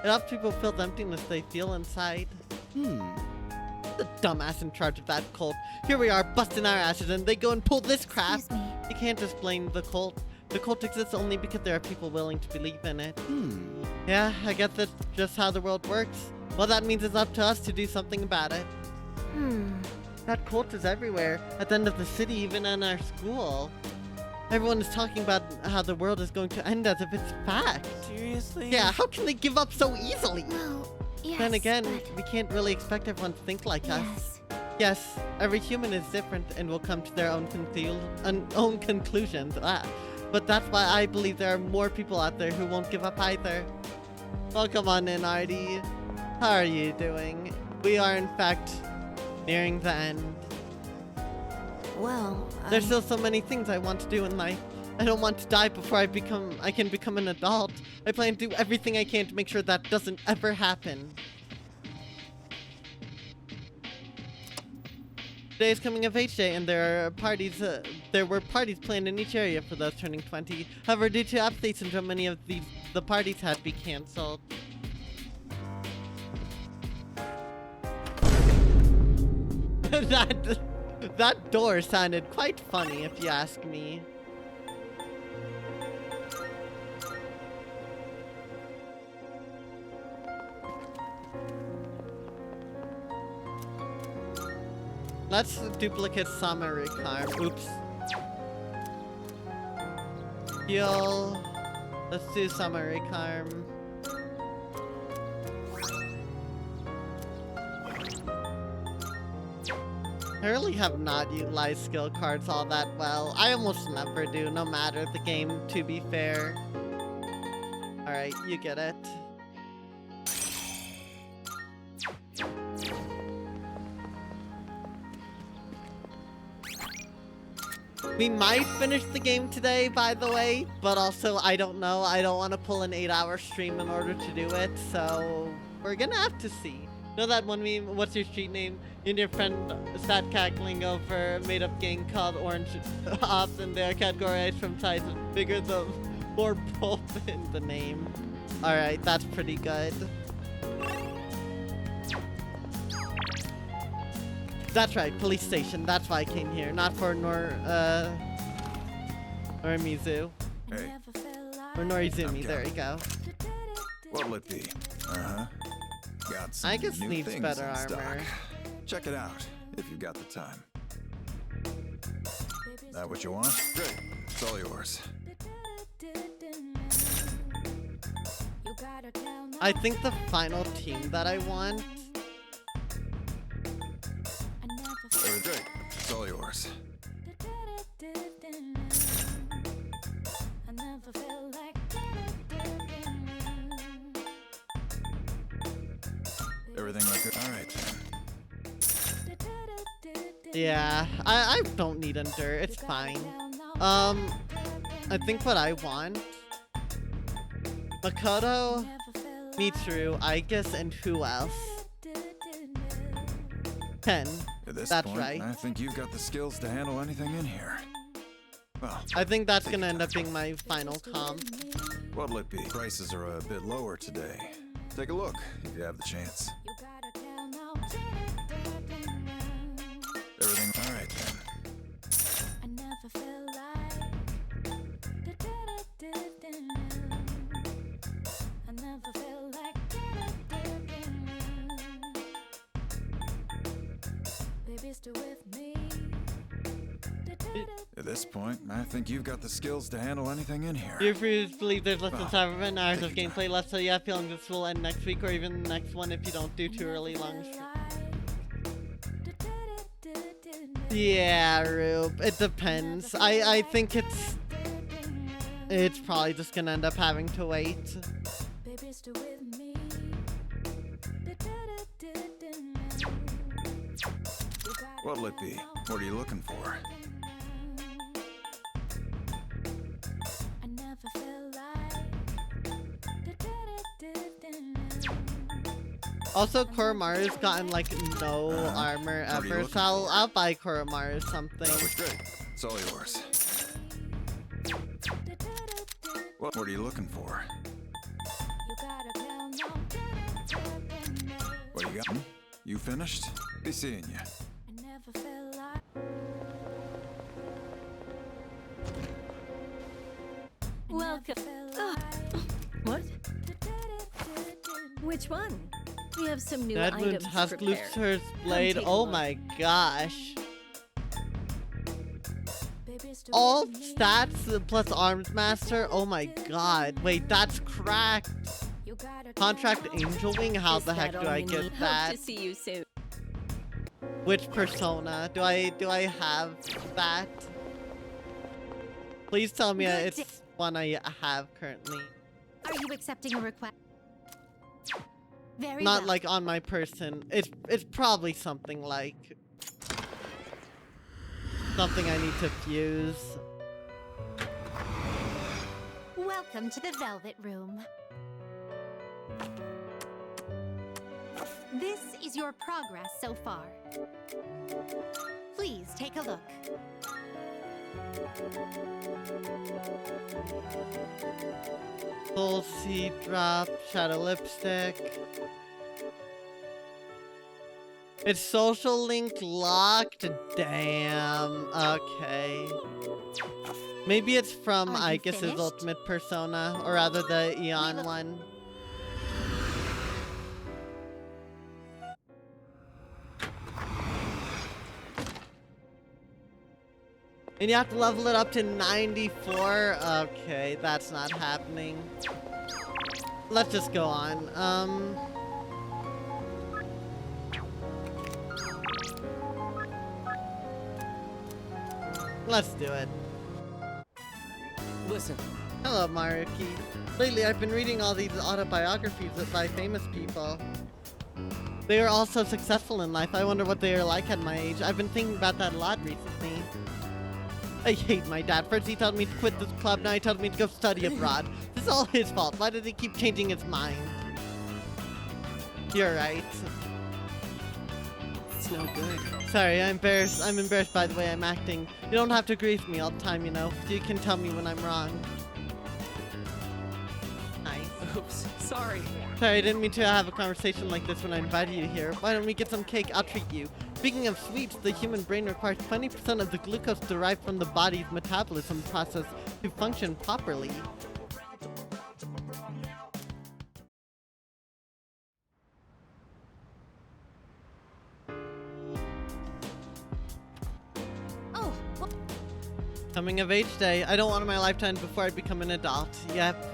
It helps people feel the emptiness they feel inside. The dumbass in charge of that cult. Here we are, busting our asses, and they go and pull this crap. Excuse me. You can't just blame the cult. The cult exists only because there are people willing to believe in it. Yeah, I guess that's just how the world works. Well, that means it's up to us to do something about it. That cult is everywhere, at the end of the city, even in our school. Everyone is talking about how the world is going to end as if it's fact. Seriously? Yeah, how can they give up so easily? Well, yes, Then again, but... we can't really expect everyone to think like us. Yes. Yes, every human is different and will come to their own conclusions. But that's why I believe there are more people out there who won't give up either. Welcome on in, Artie. How are you doing? We are, in fact, nearing the end. Well, There's still so many things I want to do in life. I don't want to die before I can become an adult. I plan to do everything I can to make sure that doesn't ever happen. Today is coming of age day, and there were parties planned in each area for those turning 20. However, due to updates syndrome, many of the parties had to be cancelled. That door sounded quite funny, if you ask me. Let's duplicate summary card. Oops. Heal. Let's do summary charm. I really have not utilized skill cards all that well. I almost never do, no matter the game, to be fair. Alright, you get it. We might finish the game today, by the way, but also, I don't know. I don't want to pull an 8-hour stream in order to do it, so we're gonna have to see. Know that one meme, what's your street name? You and your friend sat cackling over a made-up gang called Orange Ops, and they are categorized from size of figures of more pulp in the name. Alright, that's pretty good. That's right, police station. That's why I came here. Not for Norimizu. Hey, Or Norizumi, there you go. what'll it be? Uh-huh. Got some I guess new needs things better in stock. armor. Check it out, if you've got the time. That what you want? Great. It's all yours. I think the final team that I want. Great. It's all yours. Everything like it? All right, then. Yeah, I don't need Endure. It's fine. I think what I want. Makoto, Mitsuru, Aigus, and who else? Ken. At this That's point, right. I think you've got the skills to handle anything in here. Well, I think that's gonna end up being my final comp. what'll it be? Prices are a bit lower today. Take a look if you have the chance. Everything all right then. At this point, I think you've got the skills to handle anything in here. Do you believe there's less than 7 hours of gameplay left, so you have feeling this will end next week or even the next one if you don't do too early long stream? Yeah, Rube, it depends. I think it's probably just gonna end up having to wait. What'll it be? What are you looking for? Also, Koromaru's gotten like no armor what are you ever, looking so for? I'll buy Koromaru something. That was great. It's all yours. What are you looking for? What do you got? You finished? Be seeing you. Welcome. What? Which one? We have some new Edmund items has prepared. Lucifer's blade. take a Oh look. my gosh. All stats plus arms master. Oh my god. Wait, that's cracked. Contract Angel Wing. How Is the heck that do all I you get need? that? Hope to see you soon. Which persona do I have that? Please tell me Good it's one I have currently. Are you accepting a request? Very Not well. like on my person. It's probably something like something I need to fuse. Welcome to the Velvet Room. This is your progress so far. Please take a look. Full seed drop, shadow lipstick. It's social link locked. Damn. Okay. Maybe it's from Are you Icus's finished? ultimate persona, or rather the Eon one. And you have to level it up to 94. Okay, that's not happening. Let's just go on. Let's do it. Listen, Hello, Maruki. Lately, I've been reading all these autobiographies by famous people. They are all so successful in life. I wonder what they are like at my age. I've been thinking about that a lot recently. I hate my dad. First he told me to quit this club, now he told me to go study abroad. This is all his fault. Why does he keep changing his mind? You're right. it's no good. Sorry, I'm embarrassed by the way I'm acting. You don't have to agree with me all the time, you know. You can tell me when I'm wrong. Nice. Oops, sorry. Sorry, I didn't mean to have a conversation like this when I invited you here. Why don't we get some cake? I'll treat you. Speaking of sweets, the human brain requires 20% of the glucose derived from the body's metabolism process to function properly. Oh, Coming of age day. I don't want my lifetime before I become an adult. Yep.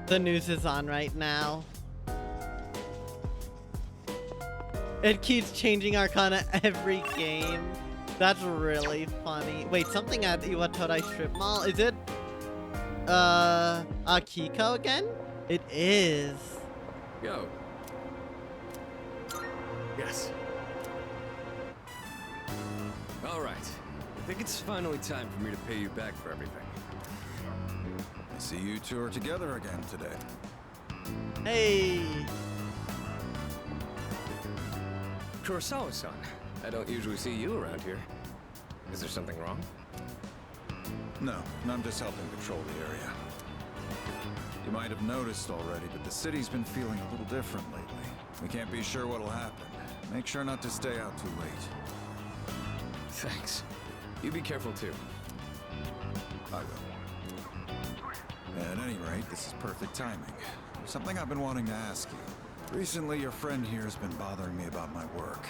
The news is on right now. It keeps changing Arcana every game. That's really funny. Wait, something at Iwatodai Strip Mall? Is it Akiko again? It is. Yo. Yes. All right. I think it's finally time for me to pay you back for everything. I see you two are together again today. Hey. Kurosawa-san, I don't usually see you around here. Is there something wrong? No, I'm just helping patrol the area. You might have noticed already, but the city's been feeling a little different lately. We can't be sure what'll happen. Make sure not to stay out too late. Thanks. You be careful too. I will. At any rate, this is perfect timing. There's something I've been wanting to ask you. Recently, your friend here has been bothering me about my work.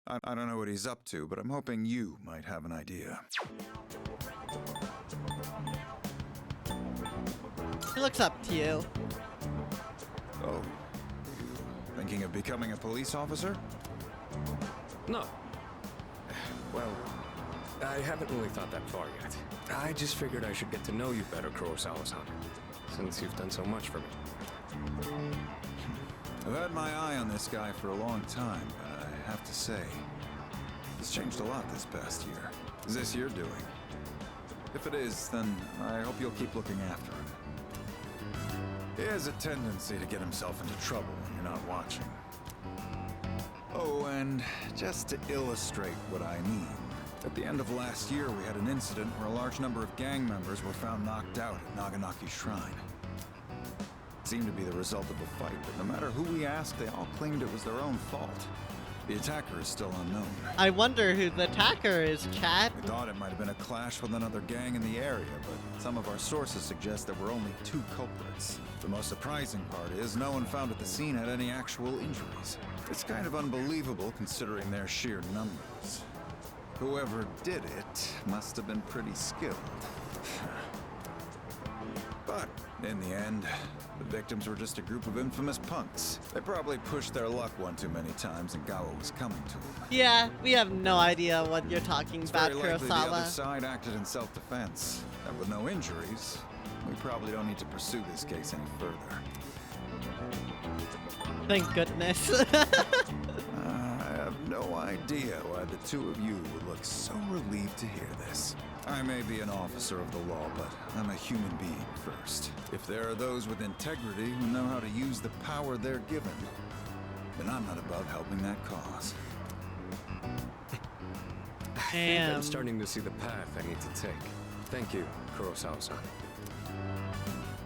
I don't know what he's up to, but I'm hoping you might have an idea. He looks up to you. Oh, you thinking of becoming a police officer? No. Well, I haven't really thought that far yet. I just figured I should get to know you better, Kurosawa-san, since you've done so much for me. I've had my eye on this guy for a long time, but I have to say, he's changed a lot this past year. Is this your doing? If it is, then I hope you'll keep looking after him. He has a tendency to get himself into trouble when you're not watching. Oh, and just to illustrate what I mean, at the end of last year we had an incident where a large number of gang members were found knocked out at Naganaki Shrine. It seemed to be the result of a fight, but no matter who we asked, they all claimed it was their own fault. The attacker is still unknown. I wonder who the attacker is, chat. We thought it might have been a clash with another gang in the area, but some of our sources suggest there were only 2 culprits. The most surprising part is no one found at the scene had any actual injuries. It's kind of unbelievable considering their sheer numbers. Whoever did it must have been pretty skilled. But in the end, the victims were just a group of infamous punks. They probably pushed their luck one too many times and got what was coming to them. Yeah, we have no idea what you're talking It's about, very likely the other Kurosawa. side acted in self-defense. And with no injuries, we probably don't need to pursue this case any further. Thank goodness. I have no idea why the 2 of you would look so relieved to hear this. I may be an officer of the law, but I'm a human being first. If there are those with integrity who know how to use the power they're given, then I'm not above helping that cause. I think I'm starting to see the path I need to take. Thank you, Kurosawa-san.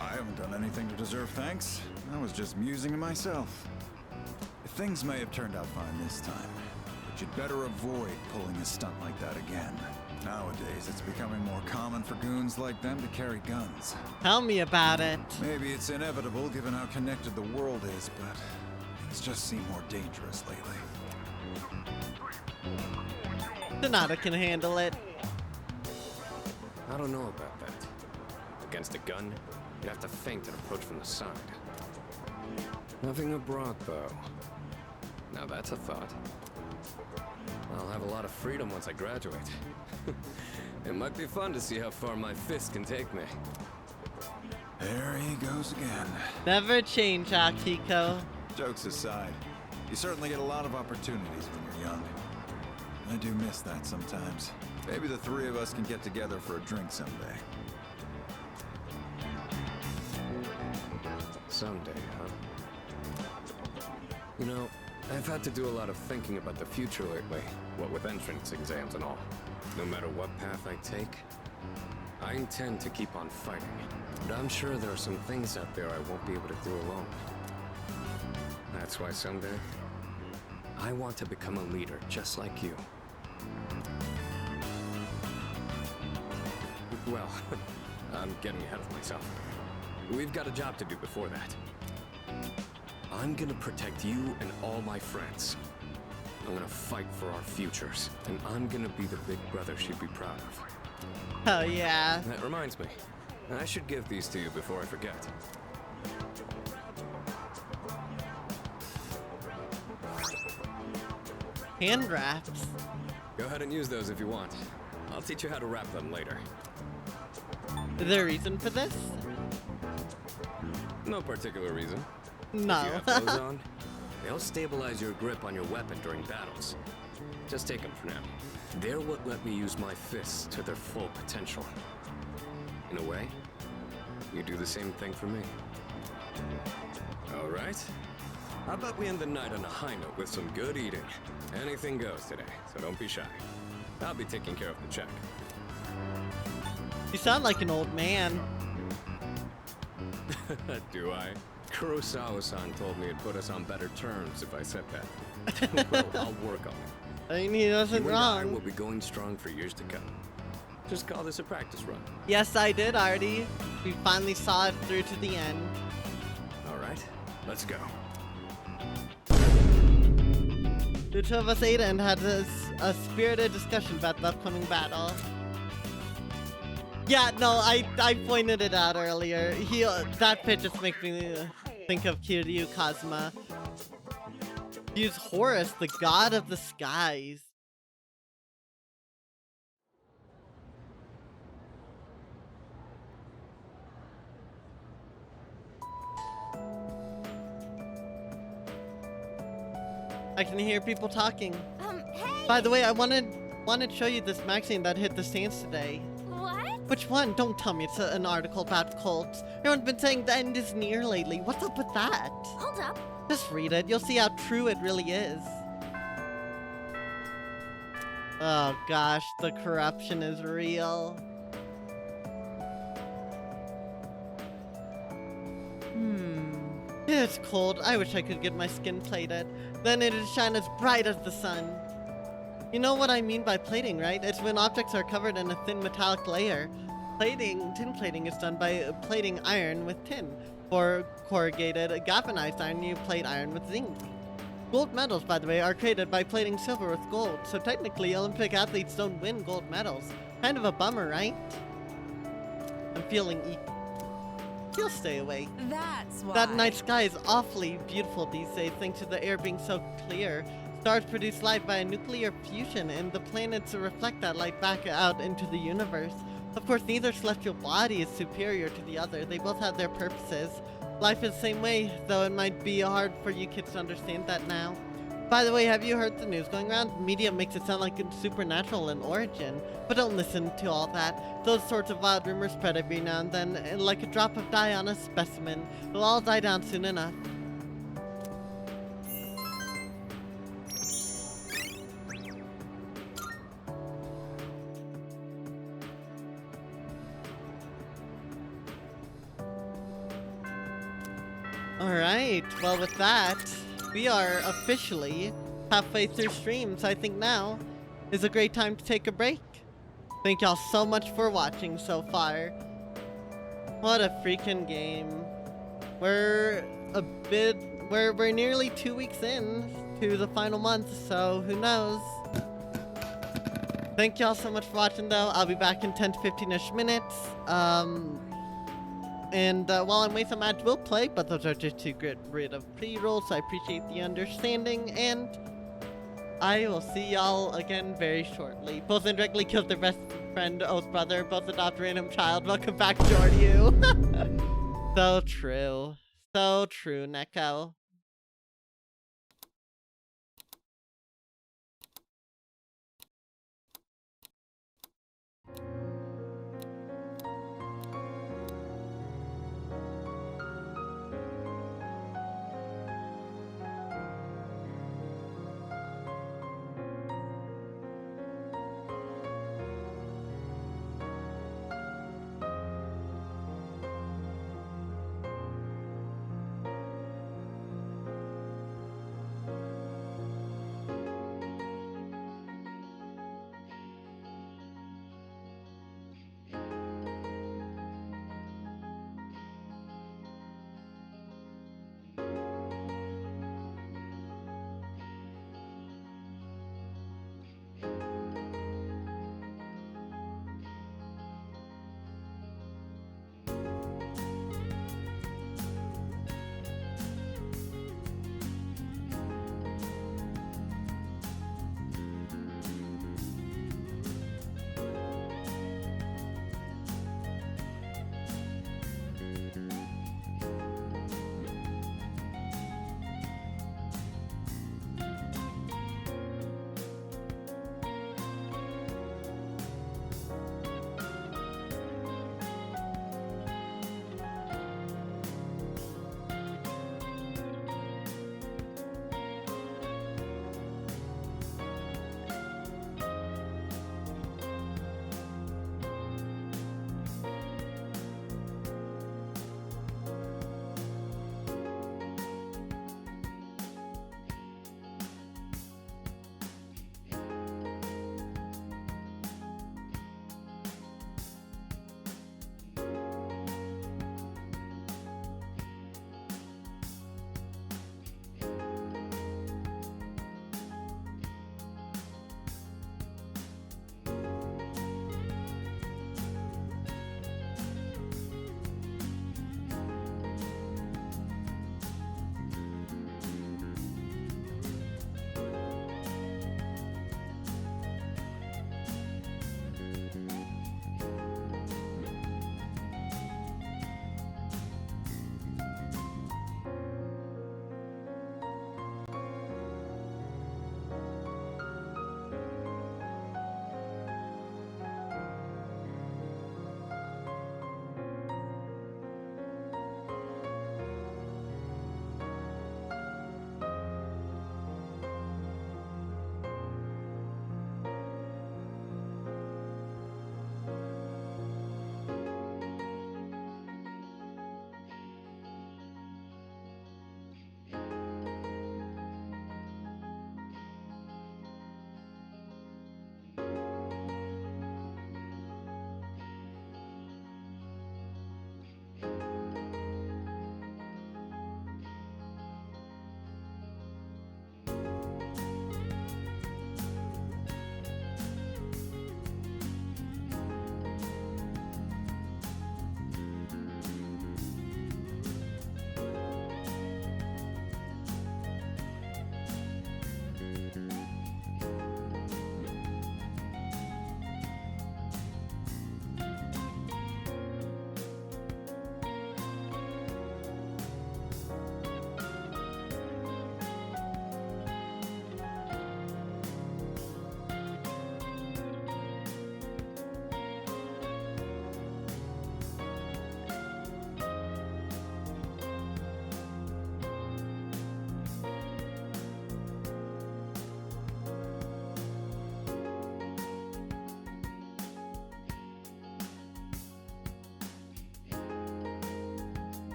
I haven't done anything to deserve thanks. I was just musing to myself. Things may have turned out fine this time, but you'd better avoid pulling a stunt like that again. Nowadays, it's becoming more common for goons like them to carry guns. Tell me about it. Maybe it's inevitable given how connected the world is, but things just seem more dangerous lately. Sonata can handle it. I don't know about that. Against a gun, you'd have to feint and approach from the side. Nothing abroad, though. Now that's a thought. I'll have a lot of freedom once I graduate. It might be fun to see how far my fist can take me. There he goes again. Never change, Akiko. Jokes aside, you certainly get a lot of opportunities when you're young. I do miss that sometimes. Maybe the 3 of us can get together for a drink someday. Someday, huh? You know, I've had to do a lot of thinking about the future lately, what with entrance exams and all. No matter what path I take, I intend to keep on fighting. But I'm sure there are some things out there I won't be able to do alone. That's why someday, I want to become a leader just like you. Well, I'm getting ahead of myself. We've got a job to do before that. I'm gonna protect you and all my friends. I'm gonna fight for our futures, and I'm gonna be the big brother she'd be proud of. Oh yeah. That reminds me, I should give these to you before I forget. Hand wraps. Go ahead and use those if you want. I'll teach you how to wrap them later. Is there a reason for this? No particular reason. No. If you have those on, they'll stabilize your grip on your weapon during battles. Just take them for now. They're what let me use my fists to their full potential. In a way, you do the same thing for me. All right. How about we end the night on a high note with some good eating? Anything goes today, so don't be shy. I'll be taking care of the check. You sound like an old man. Do I? Kurosawa-san told me it'd put us on better terms if I said that. Well, I'll work on it. I mean, he wasn't You and I wrong. will be going strong for years to come. Just call this a practice run. Yes, I did, Artie. We finally saw it through to the end. All right, let's go. The 2 of us ate and had a spirited discussion about the upcoming battle. Yeah, no, I pointed it out earlier. That pit just makes me think of Kiryu Kazuma. He's Horus, the god of the skies. I can hear people talking. Hey! By the way, I wanted to show you this magazine that hit the stands today. What? Which one? Don't tell me it's an article about cults. Everyone's been saying the end is near lately. What's up with that? Hold up. Just read it. You'll see how true it really is. Oh gosh, the corruption is real. it's cold. I wish I could get my skin plated. Then it'd shine as bright as the sun. You know what I mean by plating, right? It's when objects are covered in a thin metallic layer. Tin plating is done by plating iron with tin. For corrugated galvanized iron, you plate iron with zinc. Gold medals, by the way, are created by plating silver with gold, so technically Olympic athletes don't win gold medals. Kind of a bummer, right? I'm feeling He'll stay away. That's why. That night sky is awfully beautiful these days thanks to the air being so clear. Stars produce light by nuclear fusion, and the planets reflect that light back out into the universe. Of course, neither celestial body is superior to the other. They both have their purposes. Life is the same way, though it might be hard for you kids to understand that now. By the way, have you heard the news going around? Media makes it sound like it's supernatural in origin, but don't listen to all that. Those sorts of wild rumors spread every now and then, and like a drop of dye on a specimen. They'll all die down soon enough. Alright, well with that, we are officially halfway through streams. I think now is a great time to take a break. Thank y'all so much for watching so far. What a freaking game. We're nearly 2 weeks in to the final month, so who knows? Thank y'all so much for watching though. I'll be back in 10 to 15-ish minutes. And while I'm away, some ads will play, but those are just to get rid of pre-rolls, so I appreciate the understanding, and I will see y'all again very shortly. Both indirectly killed their best friend, oath brother, both adopt random child. Welcome back, Jordu. So true. So true, Neko.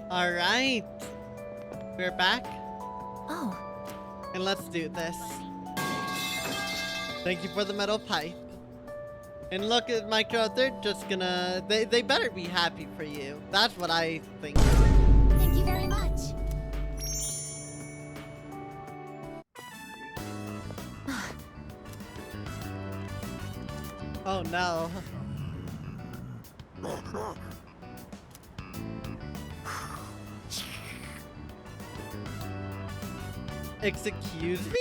All right. We're back. Oh, And let's do this. Thank you for the metal pipe. And look at Micro, they're just gonna... They better be happy for you. That's what I think. thank you very much. Oh no. Excuse me?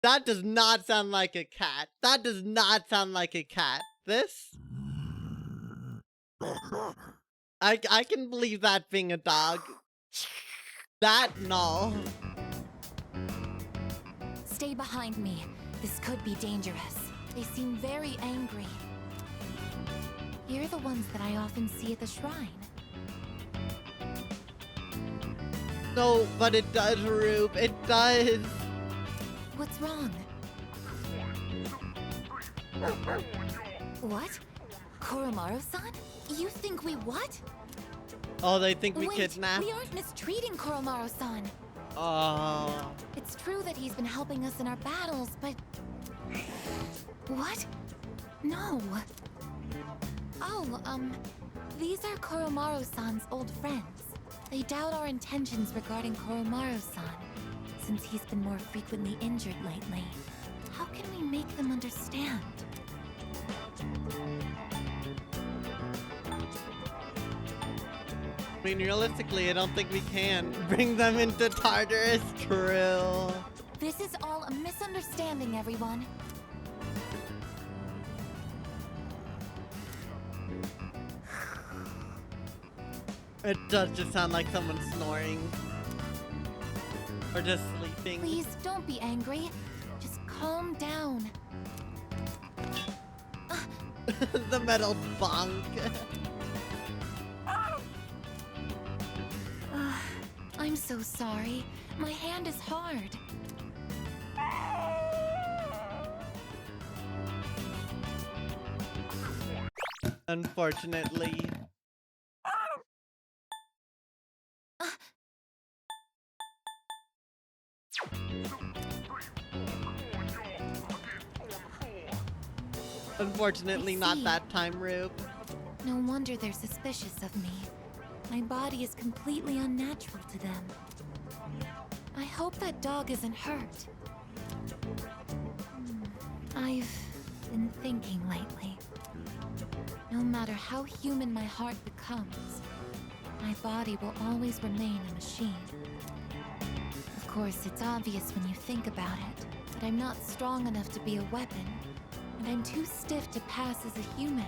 That does not sound like a cat. That does not sound like a cat. This? I can believe that being a dog. That, no. Stay behind me. This could be dangerous. They seem very angry. You're the ones that I often see at the shrine. No, but it does, Rube. It does. What's wrong? What? Koromaru-san? You think we what? Oh, they think we Wait, kidnapped? we aren't mistreating Koromaru-san. Oh. It's true that he's been helping us in our battles, but... What? No. Oh, these are Koromaru-san's old friends. They doubt our intentions regarding Koromaru-san, since he's been more frequently injured lately. How can we make them understand? I mean, realistically, I don't think we can bring them into Tartarus. True. This is all a misunderstanding, everyone. It does just sound like someone snoring. Or just sleeping. Please don't be angry. Just calm down. The metal bonk. I'm so sorry. My hand is hard. Unfortunately. Unfortunately, not that time, Rube. No wonder they're suspicious of me. My body is completely unnatural to them. I hope that dog isn't hurt. I've been thinking lately. No matter how human my heart becomes, my body will always remain a machine. Of course, it's obvious when you think about it that I'm not strong enough to be a weapon, and I'm too stiff to pass as a human.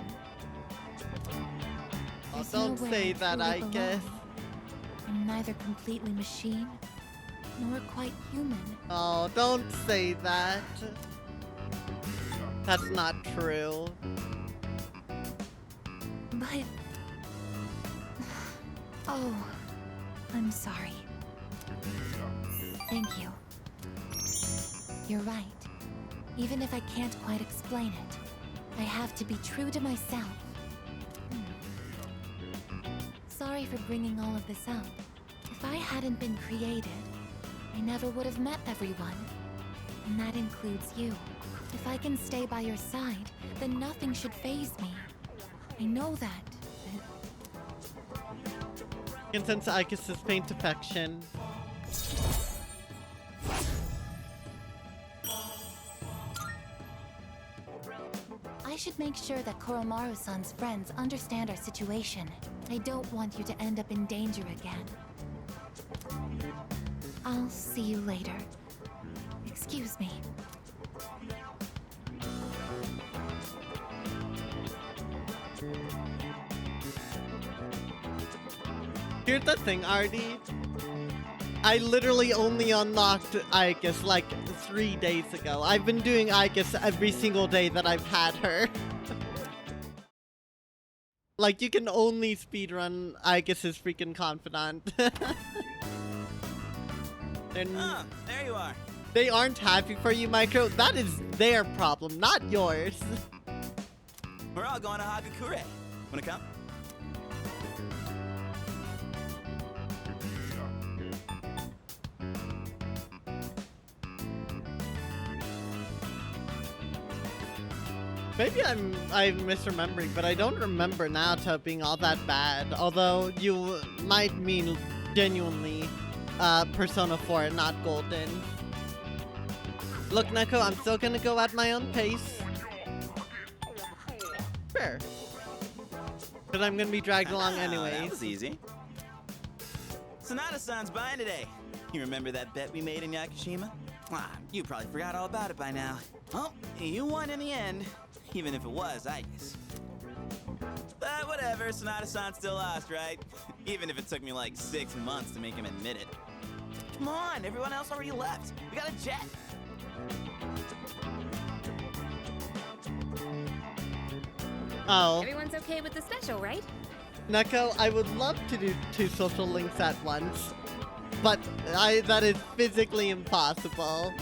Oh, There's don't nowhere say I that, truly I belong. guess. I'm neither completely machine, nor quite human. Oh, don't say that. That's not true. But... Oh, I'm sorry. Thank you. You're right. Even if I can't quite explain it, I have to be true to myself. Sorry for bringing all of this up. If I hadn't been created, I never would have met everyone. And that includes you. If I can stay by your side, then nothing should faze me. I know that. I can sense Icus's paint affection. I should make sure that Koromaru-san's friends understand our situation. I don't want you to end up in danger again. I'll see you later. Excuse me. Here's the thing, Artie. I literally only unlocked Icus like 3 days ago. I've been doing Icus every single day that I've had her. Like, you can only speedrun Icus's freaking confidant. There you are. They aren't happy for you, Micro. That is their problem, not yours. We're all going to Hagakure. Wanna come? Maybe I'm misremembering, but I don't remember now to being all that bad. Although you might mean genuinely Persona 4, not Golden. Look, Neko, I'm still gonna go at my own pace. Fair. Because I'm gonna be dragged along anyways. That was easy. Sonata-san's buying today. You remember that bet we made in Yakushima? Ah, you probably forgot all about it by now. Well, you won in the end. Even if it was, I guess. But whatever, Sonata-san still lost, right? Even if it took me like 6 months to make him admit it. Come on, everyone else already left. We got a jet. Oh. Everyone's okay with the special, right? Neko, I would love to do 2 social links at once, but that is physically impossible.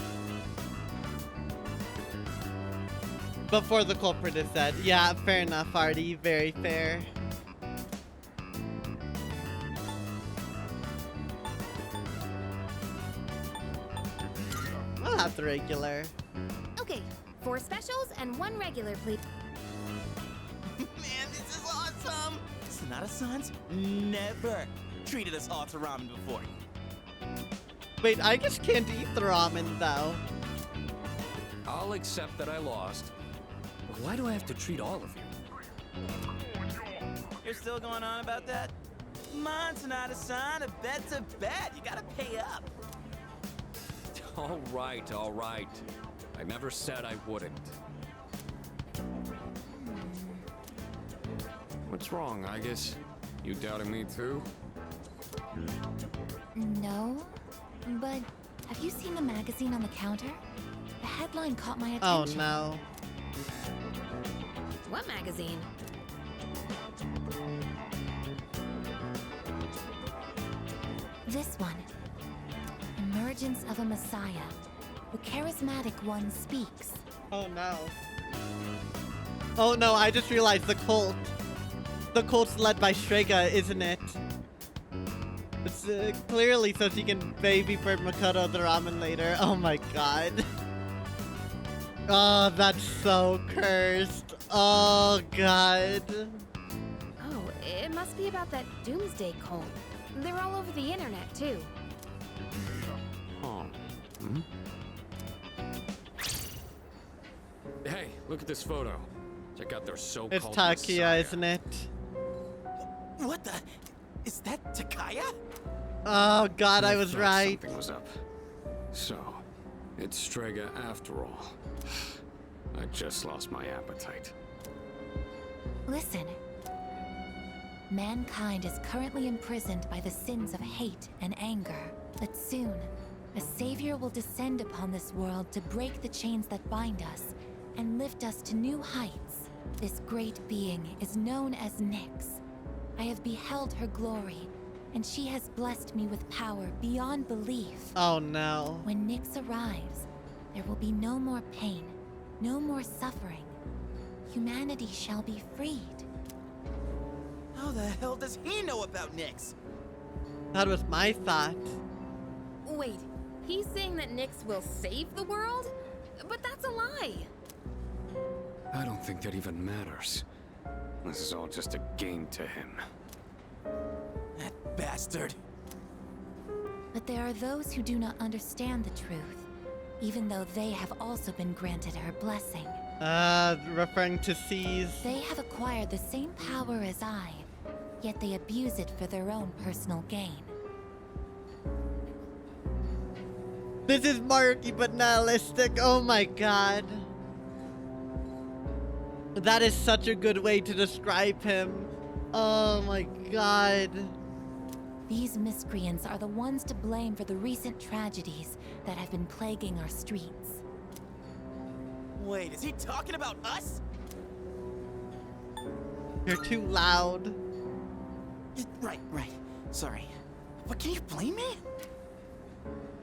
Before the culprit is dead. Yeah, fair enough, Artie. Very fair. I'll have the regular. Okay, 4 specials and 1 regular, please. Man, this is awesome! Sonata-san's never treated us all to ramen before. Wait, I just can't eat the ramen, though. I'll accept that I lost. But why do I have to treat all of you? You're still going on about that? Come on, Sonata-san, a bet's a bet. You gotta pay up. All right, all right. I never said I wouldn't. What's wrong, I guess? You doubting me too? No, but have you seen the magazine on the counter? The headline caught my Oh attention. no. What magazine? This one. Emergence of a Messiah. The charismatic one speaks. Oh no. Oh no, I just realized the cult. The cult's led by Strega, isn't it? It's clearly so she can baby bird Makoto the ramen later. Oh my god. Oh, that's so cursed. Oh god. Oh, it must be about that doomsday cult. They're all over the internet, too. Oh. Hmm? Hey, look at this photo. Check out their so-called It's Takia, Messiah. isn't it? What the? Is that Takaya? Oh god, I was thought right. Something was up. So, it's Strega after all. I just lost my appetite. Listen. Mankind is currently imprisoned by the sins of hate and anger. But soon, a savior will descend upon this world to break the chains that bind us and lift us to new heights. This great being is known as Nyx. I have beheld her glory, and she has blessed me with power beyond belief. Oh no. When Nyx arrives, there will be no more pain, no more suffering. Humanity shall be freed. How the hell does he know about Nyx? That was my thought. Wait, he's saying that Nyx will save the world? But that's a lie. I don't think that even matters. This is all just a game to him. That bastard. But there are those who do not understand the truth, even though they have also been granted her blessing. Referring to C's. They have acquired the same power as I, yet they abuse it for their own personal gain. This is murky but nihilistic. Oh my god. That is such a good way to describe him. Oh my god. These miscreants are the ones to blame for the recent tragedies that have been plaguing our streets. Wait, is he talking about us? You're too loud. Right. Sorry. But can you blame me?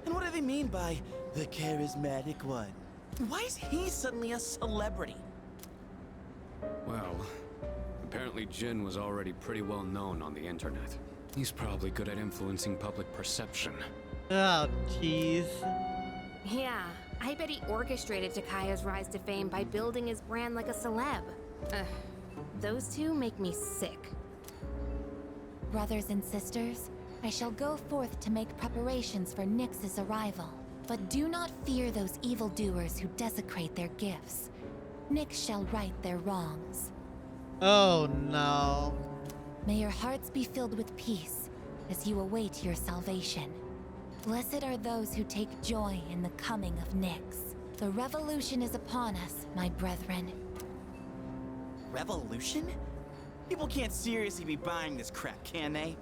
And what do they mean by the charismatic one? Why is he suddenly a celebrity? Well, apparently Jin was already pretty well known on the internet. He's probably good at influencing public perception. Oh, jeez. Yeah, I bet he orchestrated Takaya's rise to fame by building his brand like a celeb. Ugh, those two make me sick. Brothers and sisters, I shall go forth to make preparations for Nyx's arrival. But do not fear those evildoers who desecrate their gifts. Nyx shall right their wrongs. Oh no. May your hearts be filled with peace as you await your salvation. Blessed are those who take joy in the coming of Nyx. The revolution is upon us, my brethren. Revolution? People can't seriously be buying this crap, can they?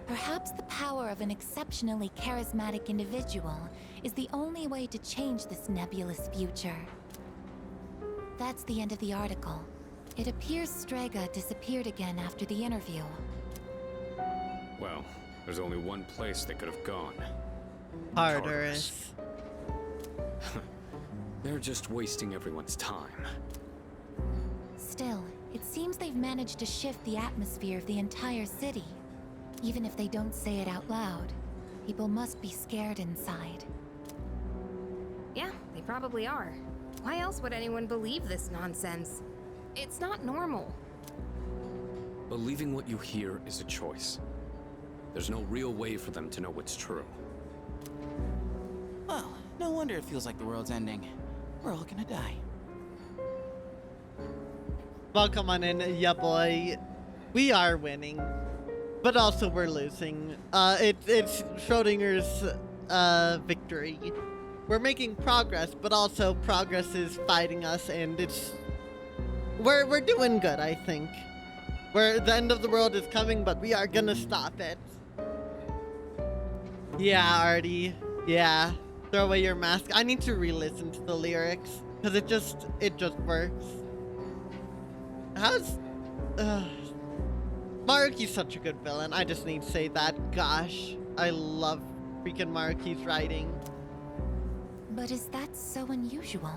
Perhaps the power of an exceptionally charismatic individual is the only way to change this nebulous future. That's the end of the article. It appears Strega disappeared again after the interview. Well, there's only one place they could have gone. Tartarus. They're just wasting everyone's time. Still, it seems they've managed to shift the atmosphere of the entire city. Even if they don't say it out loud, people must be scared inside. Yeah, they probably are. Why else would anyone believe this nonsense? It's not normal. Believing what you hear is a choice. There's no real way for them to know what's true. Well, no wonder it feels like the world's ending. We're all gonna die. Welcome on in, ya boy. We are winning, but also we're losing. It's Schrodinger's victory. We're making progress, but also progress is fighting us, and we're doing good, I think. The end of the world is coming, but we are gonna stop it. Yeah, Artie. Yeah. Throw away your mask. I need to re-listen to the lyrics, because it just works. Maruki's such a good villain. I just need to say that. Gosh, I love freaking Maruki's writing. But is that so unusual?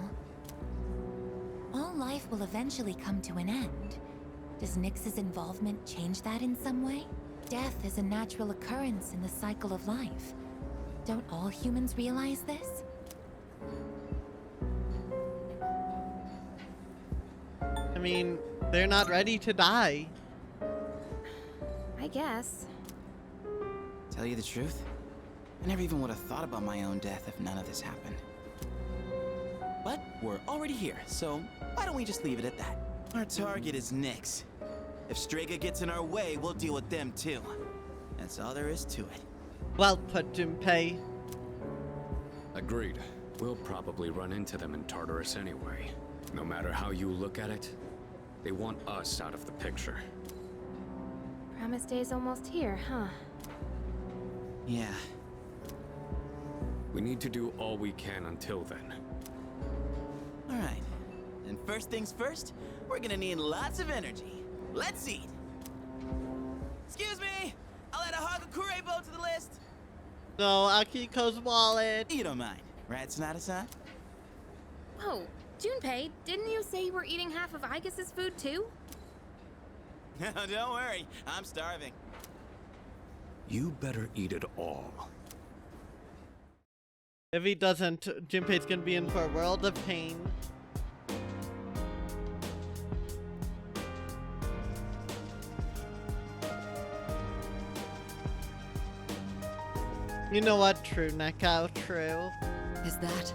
All life will eventually come to an end. Does Nyx's involvement change that in some way? Death is a natural occurrence in the cycle of life. Don't all humans realize this? I mean, they're not ready to die. I guess. Tell you the truth, I never even would have thought about my own death if none of this happened. But we're already here, so why don't we just leave it at that? Our target is Nyx. If Strega gets in our way, we'll deal with them too. That's all there is to it. Well put, Junpei. Agreed. We'll probably run into them in Tartarus anyway. No matter how you look at it, they want us out of the picture. Promise Day's almost here, huh? Yeah. We need to do all we can until then. All right. And first things first, we're gonna need lots of energy. Let's eat. Excuse me! I'll add a Hagakure to the list. No, Akiko's wallet. You don't mind, right, Sonata-san? Whoa, Junpei, didn't you say you were eating half of Aigis' food too? Don't worry, I'm starving. You better eat it all. If he doesn't, Junpei's gonna be in for a world of pain. You know what? True, Neko, true. Is that?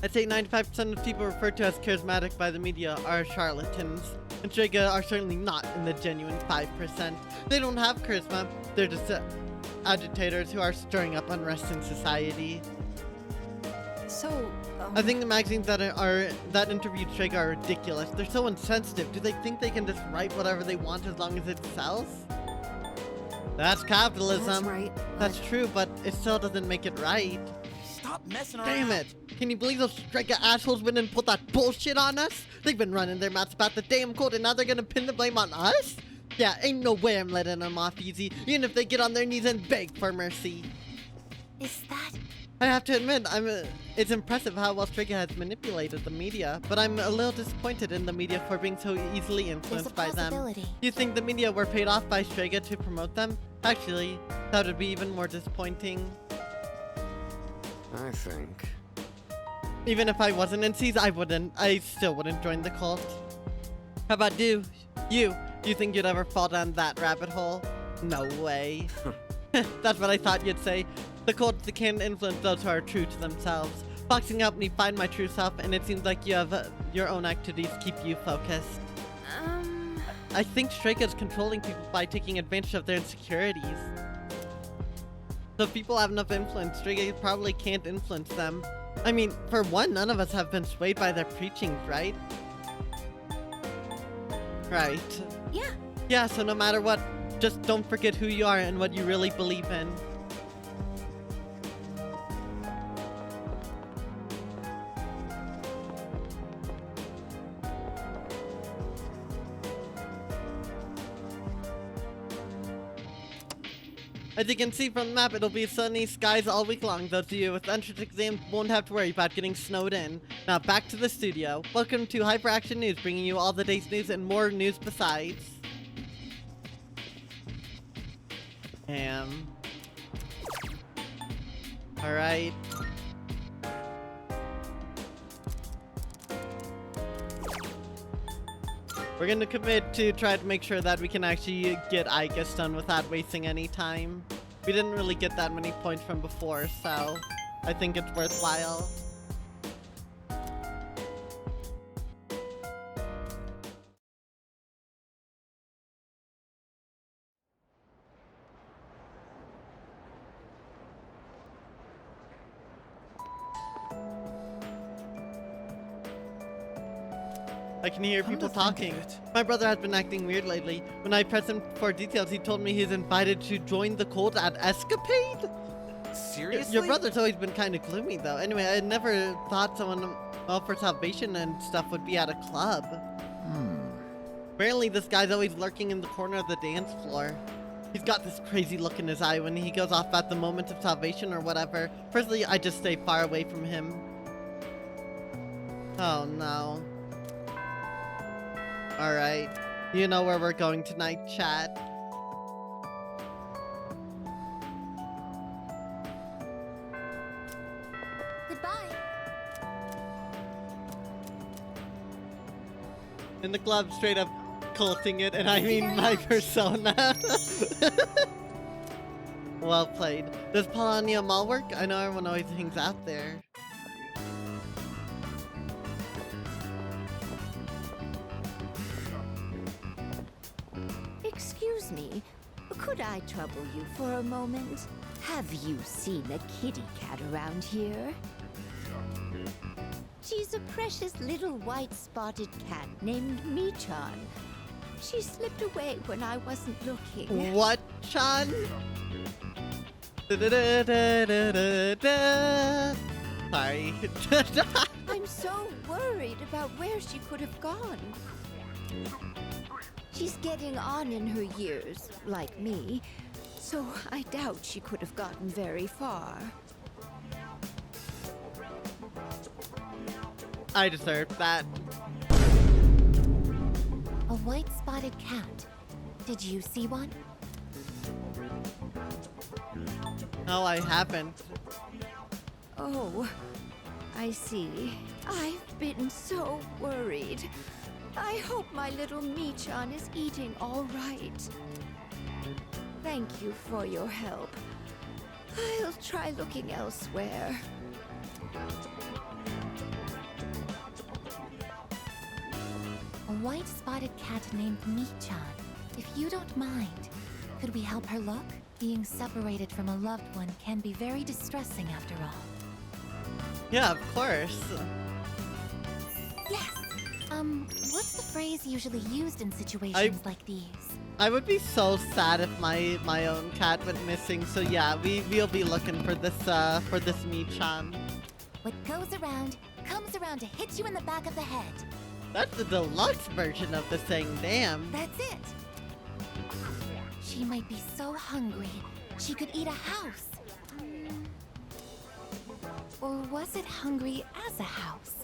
I'd say 95% of people referred to as charismatic by the media are charlatans. And Strega are certainly not in the genuine 5%. They don't have charisma. They're just agitators who are stirring up unrest in society. So, I think the magazines that interviewed Strega are ridiculous. They're so insensitive. Do they think they can just write whatever they want as long as it sells? That's capitalism. That's right. That's true, but it still doesn't make it right. Stop messing around. Damn it! Can you believe those Strega assholes went and put that bullshit on us? They've been running their mouths about the damn code and now they're gonna pin the blame on us? Yeah, ain't no way I'm letting them off easy, even if they get on their knees and beg for mercy. Is that... I have to admit, it's impressive how well Strega has manipulated the media, but I'm a little disappointed in the media for being so easily influenced by them. You think the media were paid off by Strega to promote them? Actually, that would be even more disappointing. I think Even if I wasn't in C's, I still wouldn't join the cult. How about you? Do you think you'd ever fall down that rabbit hole? No way. That's what I thought you'd say. The cults that can influence those who are true to themselves. Boxing helped me find my true self, and it seems like you have your own activities keep you focused. I think Stray is controlling people by taking advantage of their insecurities. So if people have enough influence, Stray probably can't influence them. I mean, for one, none of us have been swayed by their preachings, right? Right. Yeah. Yeah, so no matter what, just don't forget who you are and what you really believe in. As you can see from the map, it'll be sunny skies all week long. Those of you with entrance exams won't have to worry about getting snowed in. Now back to the studio. Welcome to Hyperaction News, bringing you all the day's news and more news besides. Alright. We're gonna commit to try to make sure that we can actually get Igus done without wasting any time. We didn't really get that many points from before, so I think it's worthwhile. I can hear people talking. My brother has been acting weird lately. When I pressed him for details, he told me he's invited to join the cult at Escapade? Seriously? Your brother's always been kind of gloomy, though. Anyway, I never thought someone for salvation and stuff would be at a club. Apparently, this guy's always lurking in the corner of the dance floor. He's got this crazy look in his eye when he goes off at the moment of salvation or whatever. Personally, I just stay far away from him. Oh, no. Alright, you know where we're going tonight, chat. Goodbye. In the club, straight up culting it, and I mean my persona. Well played. Does Paulania Mall work? I know everyone always hangs out there. Excuse me, could I trouble you for a moment? Have you seen a kitty cat around here? She's a precious little white spotted cat named Michan. She slipped away when I wasn't looking. What, Chan? Sorry. I'm so worried about where she could have gone. She's getting on in her years, like me, so I doubt she could have gotten very far. I deserve that. A white spotted cat. Did you see one? No, I haven't. Oh, I see. I've been so worried. I hope my little Michan is eating all right. Thank you for your help. I'll try looking elsewhere. A white spotted cat named Michan. If you don't mind, could we help her look? Being separated from a loved one can be very distressing after all. Yeah, of course. Yes! What's the phrase usually used in situations like these? I would be so sad if my own cat went missing. So yeah, we'll be looking for this Michan. What goes around comes around to hit you in the back of the head. That's the deluxe version of the saying, damn. That's it. She might be so hungry, she could eat a house. Or was it hungry as a house?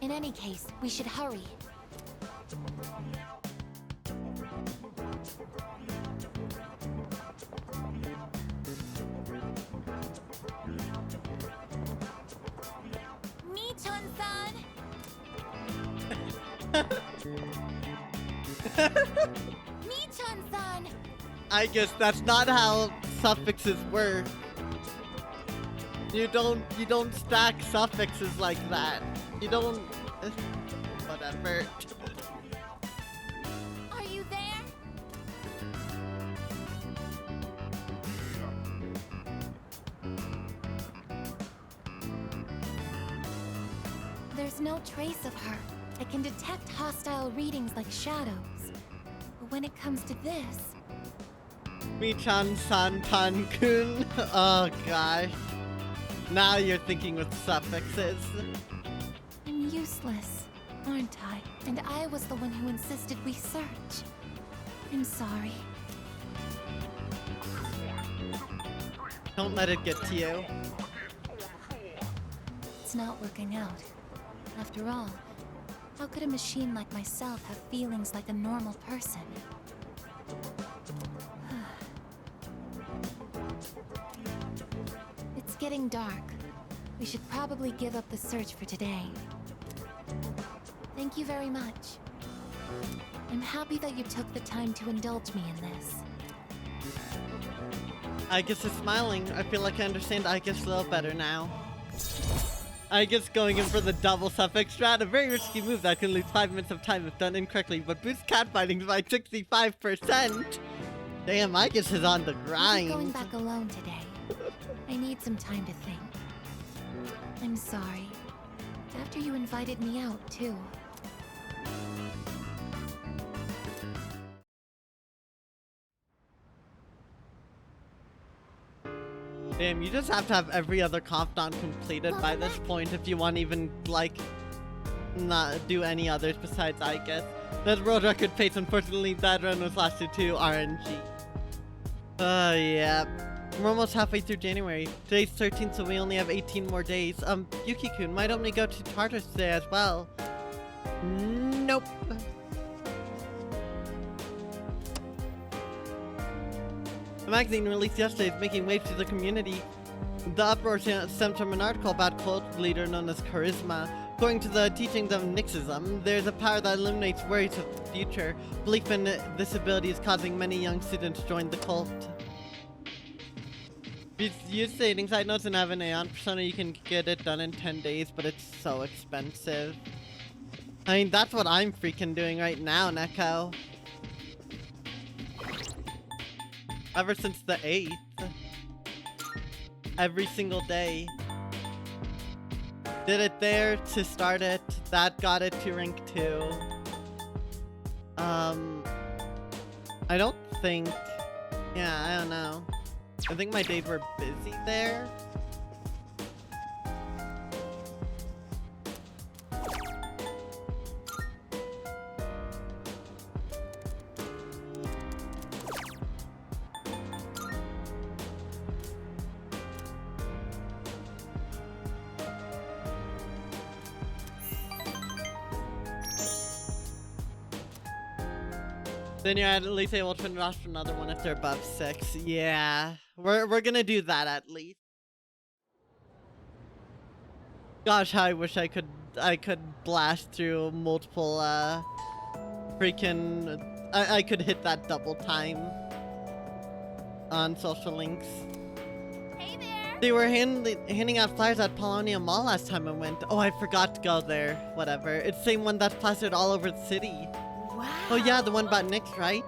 In any case, we should hurry. Michan-san! I guess that's not how suffixes work. You don't stack suffixes like that. You don't whatever. Are you there? There's no trace of her. I can detect hostile readings like shadows. But when it comes to this, Michan-san Pan-kun. Oh gosh. Now you're thinking with suffixes. I'm useless, aren't I? And I was the one who insisted we search. I'm sorry. Don't let it get to you. It's not working out. After all, how could a machine like myself have feelings like a normal person? It's getting dark. We should probably give up the search for today. Thank you very much. I'm happy that you took the time to indulge me in this. I guess is smiling. I feel like I understand I guess a little better now. I guess going in for the double suffix strat, a very risky move that can lose 5 minutes of time if done incorrectly, but boosts catfighting by 65%. Damn, I guess is on the I'm grind. going back alone today. I need some time to think. I'm sorry. After you invited me out, too. Damn, you just have to have every other confidant completed by this point if you want to even, like, not do any others besides I guess. That world record pace, unfortunately, that run was lasted to RNG. Yeah. We're almost halfway through January. Today's 13th, so we only have 18 more days. Yuki-kun, why don't we go to Tartarus today as well? Nope. The magazine released yesterday is making waves to the community. The uproar stems from an article about cult leader known as Charisma. According to the teachings of Nixism, there's a power that eliminates worries of the future. Belief in this ability is causing many young students to join the cult. If you use the dating site notes and have an Aeon persona, you can get it done in 10 days, but it's so expensive. I mean, that's what I'm freaking doing right now, Neko. Ever since the 8th. Every single day. Did it there to start it. That got it to rank 2. I don't think... Yeah, I don't know. I think my days were busy there. Then you're at least able to finish off another one if they're above 6. Yeah, we're gonna do that at least. Gosh, how I wish I could blast through multiple freaking I could hit that double time on social links. Hey there! They were handing out flyers at Polonia Mall last time I went. Oh, I forgot to go there. Whatever. It's the same one that's plastered all over the city. Wow! Oh yeah, the one about Nick's, right?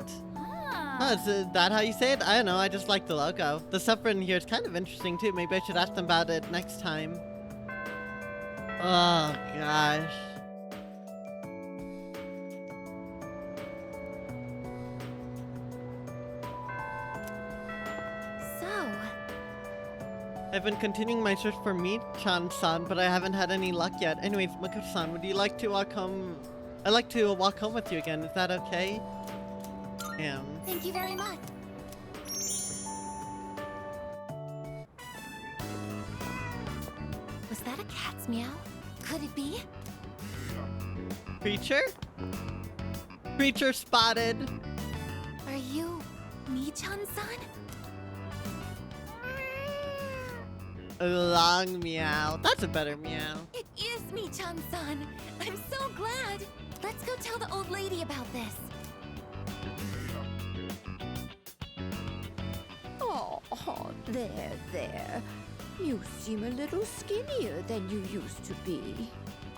Oh, is that how you say it? I don't know, I just like the logo. The stuff written here is kind of interesting too. Maybe I should ask them about it next time. Oh gosh. So, I've been continuing my search for Michan-san, but I haven't had any luck yet. Anyways, Makoto-san, would you like to walk home? I'd like to walk home with you again. Is that okay? thank you very much. Was that a cat's meow? Could it be? Creature? Creature spotted. Are you Michan-san? A long meow. That's a better meow. It is Michan-san. I'm so glad. Let's go tell the old lady about this. Oh, there. You seem a little skinnier than you used to be.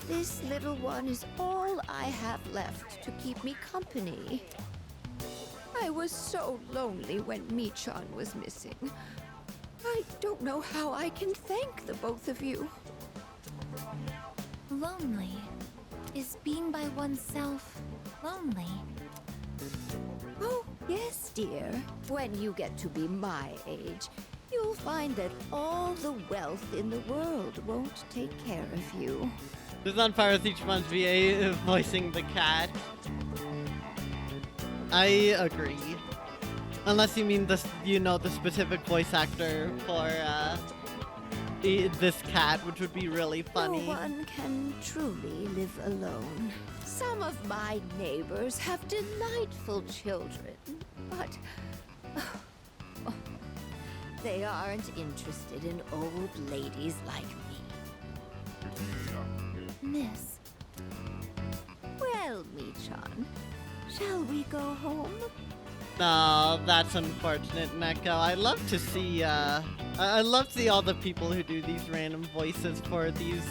This little one is all I have left to keep me company. I was so lonely when Michan was missing. I don't know how I can thank the both of you. Lonely? Is being by oneself lonely? Oh, yes, dear. When you get to be my age, you'll find that all the wealth in the world won't take care of you. This is on par with each one's VA voicing the cat. I agree. Unless you mean this, you know, the specific voice actor for this cat, which would be really funny. No one can truly live alone. Some of my neighbors have delightful children, but they aren't interested in old ladies like me. Miss. Well, Michan, shall we go home? No, that's unfortunate, Neko. I love to see, I love to see all the people who do these random voices for these,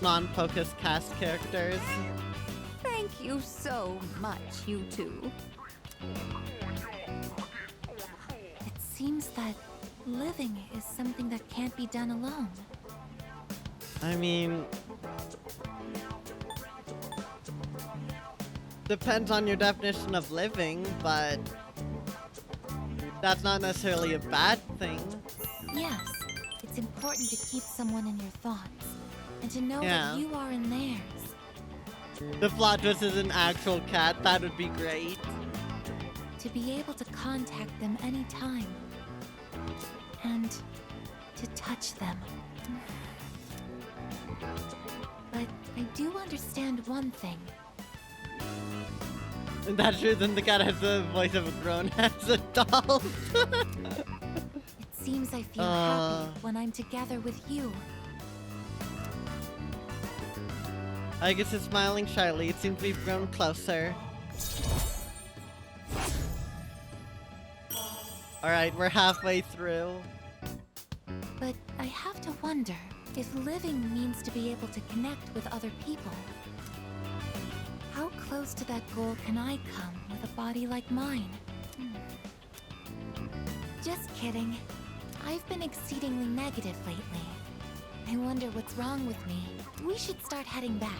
non-focused cast characters. Thank you so much, you two. It seems that living is something that can't be done alone. I mean... depends on your definition of living, but... that's not necessarily a bad thing. Yes, it's important to keep someone in your thoughts, and to know Yeah. that you are in theirs. The plot twist is an actual cat, that would be great. To be able to contact them anytime. And to touch them. But I do understand one thing. And that's true, then the cat has the voice of a grown-ass adult. It seems I feel happy when I'm together with you. I guess it's smiling shyly. It seems we've grown closer. Alright, we're halfway through. But I have to wonder if living means to be able to connect with other people. How close to that goal can I come with a body like mine? Just kidding. I've been exceedingly negative lately. I wonder what's wrong with me. We should start heading back.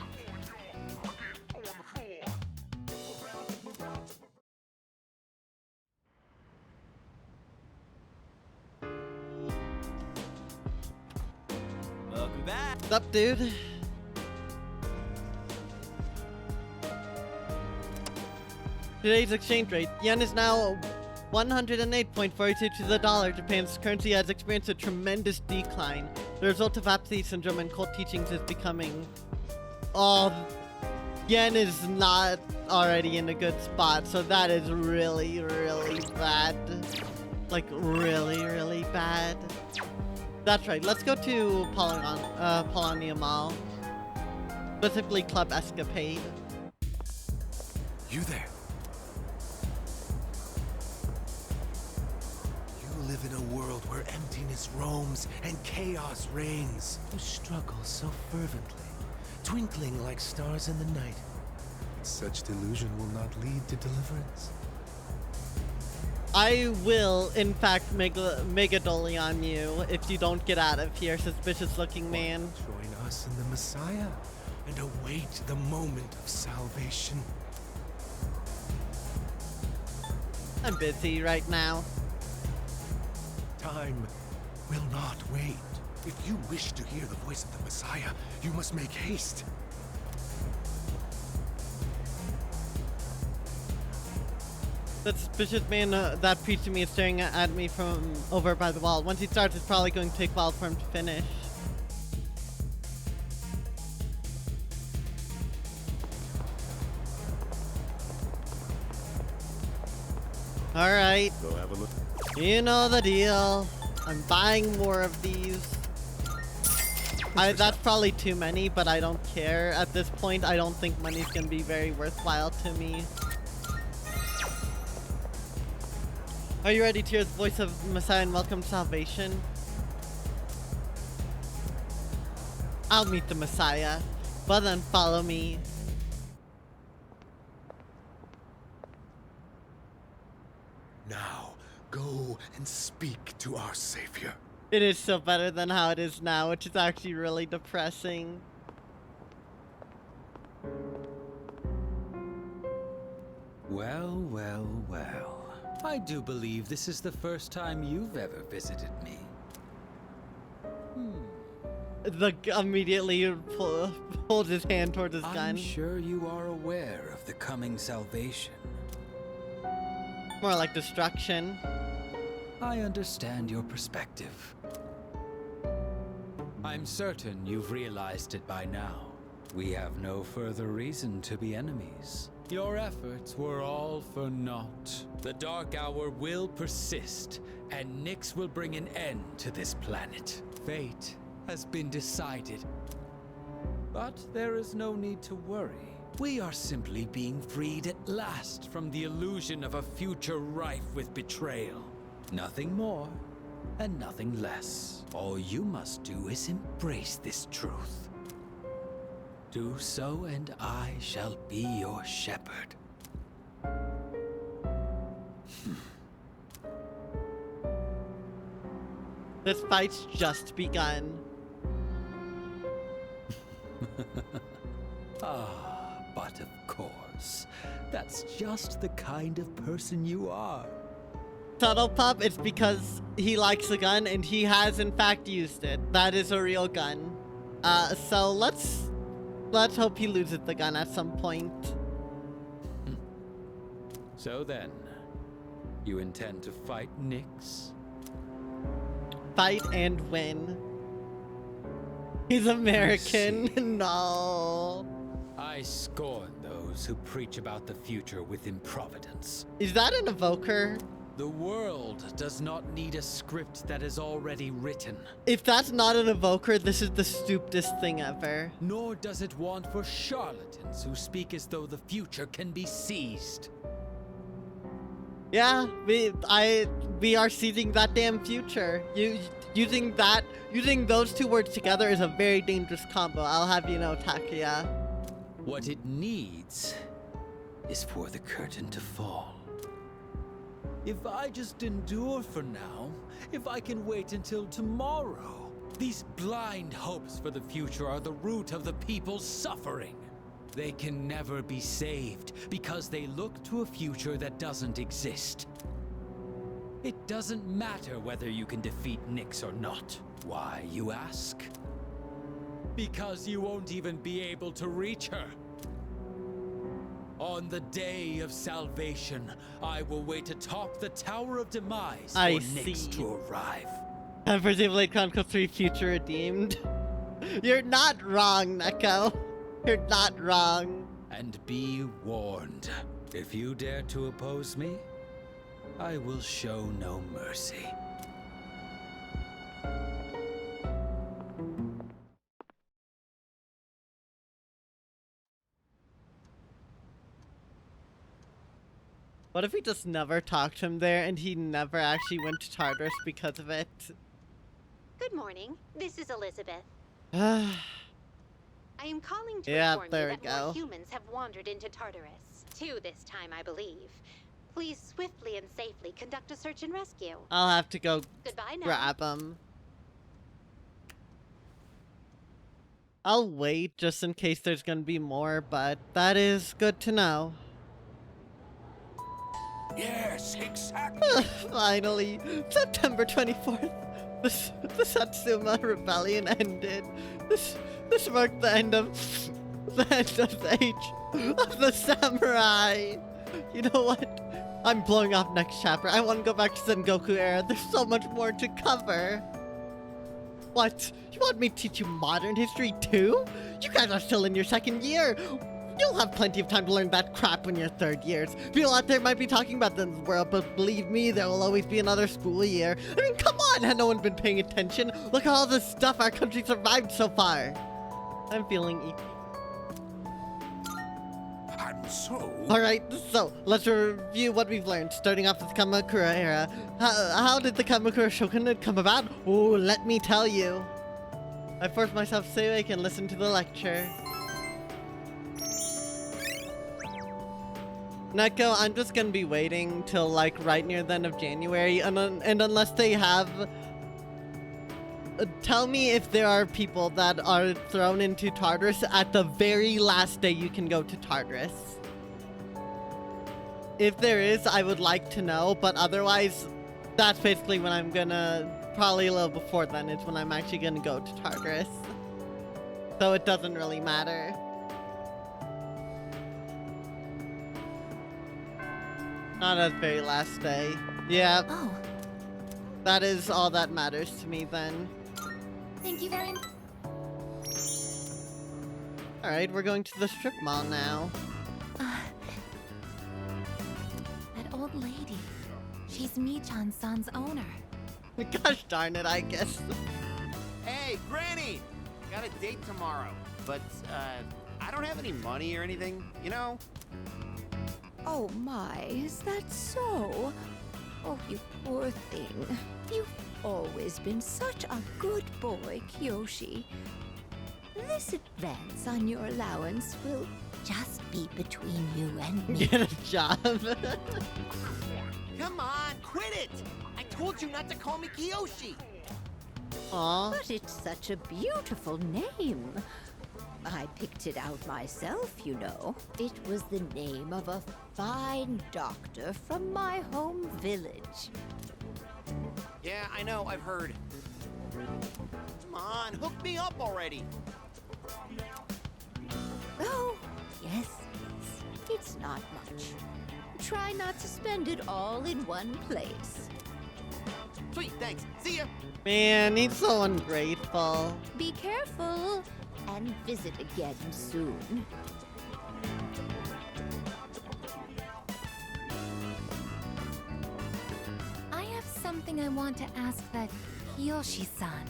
Welcome back. What's up, dude? Today's exchange rate. Yen is now 108.42 to the dollar. Japan's currency has experienced a tremendous decline. The result of apathy syndrome and cult teachings is becoming... oh, yen is not already in a good spot, so that is really, really bad. Like, really, really bad. That's right, let's go to Polonia Mall. Specifically Club Escapade. You there? You live in a world where emptiness roams and chaos reigns. You struggle so fervently, twinkling like stars in the night. Such delusion will not lead to deliverance. I will, in fact, make a dolly on you if you don't get out of here, suspicious looking man. Join us in the Messiah and await the moment of salvation. I'm busy right now. Time will not wait. If you wish to hear the voice of the Messiah, you must make haste. That suspicious man that preached to me is staring at me from over by the wall. Once he starts, it's probably going to take a while for him to finish. Alright. Go have a look. You know the deal. I'm buying more of these. That's probably too many, but I don't care. At this point, I don't think money's gonna be very worthwhile to me. Are you ready to hear the voice of Messiah and welcome to salvation? I'll meet the Messiah, but then follow me. Now, go and speak to our savior. It is so better than how it is now, which is actually really depressing. Well, well, well. I do believe this is the first time you've ever visited me. Immediately holds his hand towards his gun. I'm sure you are aware of the coming salvation. More like destruction. I understand your perspective. I'm certain you've realized it by now. We have no further reason to be enemies. Your efforts were all for naught. The Dark Hour will persist, and Nyx will bring an end to this planet. Fate has been decided. But there is no need to worry. We are simply being freed at last from the illusion of a future rife with betrayal. Nothing more, and nothing less. All you must do is embrace this truth. Do so, and I shall be your shepherd. This fight's just begun. But of course, that's just the kind of person you are. Subtle Pup, it's because he likes a gun and he has in fact used it. That is a real gun. So let's hope he loses the gun at some point. So then, you intend to fight Nyx? Fight and win. He's American. No. I scorn those who preach about the future with improvidence. Is that an evoker? The world does not need a script that is already written. If that's not an evoker, this is the stupidest thing ever. Nor does it want for charlatans who speak as though the future can be seized. Yeah, we are seizing that damn future. Using those two words together is a very dangerous combo. I'll have you know, Takia. What it needs is for the curtain to fall. If I just endure for now, if I can wait until tomorrow, these blind hopes for the future are the root of the people's suffering. They can never be saved because they look to a future that doesn't exist. It doesn't matter whether you can defeat Nyx or not. Why, you ask? Because you won't even be able to reach her. On the day of salvation, I will wait atop the Tower of Demise for Nyx to arrive. And presumably Chronicle 3 Future Redeemed. You're not wrong, Neko. You're not wrong. And be warned, if you dare to oppose me, I will show no mercy. What if we just never talked to him there and he never actually went to Tartarus because of it? Good morning. This is Elizabeth. Yeah, I am calling to inform you there we that go. more humans have wandered into Tartarus. 2 this time, I believe. Please swiftly and safely conduct a search and rescue. I'll have to go Goodbye now. grab him. I'll wait just in case there's gonna be more, but that is good to know. Yes, exactly. Finally, September 24th, the Satsuma Rebellion ended. This marked the end of the age of the samurai. You know what? I'm blowing off next chapter. I want to go back to Sengoku era. There's so much more to cover. What? You want me to teach you modern history too? You guys are still in your 2nd year. You'll have plenty of time to learn that crap when you're 3rd years. People out there might be talking about the world, but believe me, there will always be another school year. I mean, come on, had no one been paying attention? Look at all the stuff our country survived so far. I'm feeling icky. And so... Alright, so let's review what we've learned, starting off with the Kamakura era. How did the Kamakura Shogunate come about? Oh, let me tell you. I forced myself to stay awake and listen to the lecture. Neko, I'm just gonna be waiting till like right near the end of January, and unless they have... tell me if there are people that are thrown into Tartarus at the very last day you can go to Tartarus. If there is, I would like to know, but otherwise, that's basically when I'm gonna... Probably a little before then is when I'm actually gonna go to Tartarus. So it doesn't really matter. Not at the very last day. Yeah. Oh. That is all that matters to me then. Thank you very much. Alright, we're going to the strip mall now. That old lady. She's Michan-san's owner. Gosh darn it, I guess. Hey, Granny! Got a date tomorrow, but, I don't have any money or anything, you know? Oh my, is that so? Oh, you poor thing. You've always been such a good boy, Kyoshi. This advance on your allowance will just be between you and me. Get a job. Come on, quit it! I told you not to call me Kiyoshi! Aw. But it's such a beautiful name. I picked it out myself, you know. It was the name of a fine doctor from my home village. Yeah, I know, I've heard. Come on, hook me up already! Oh, yes, it's not much. Try not to spend it all in one place. Sweet, thanks. See ya! Man, he's so ungrateful. Be careful, and visit again soon. I have something I want to ask that Kiyoshi-san.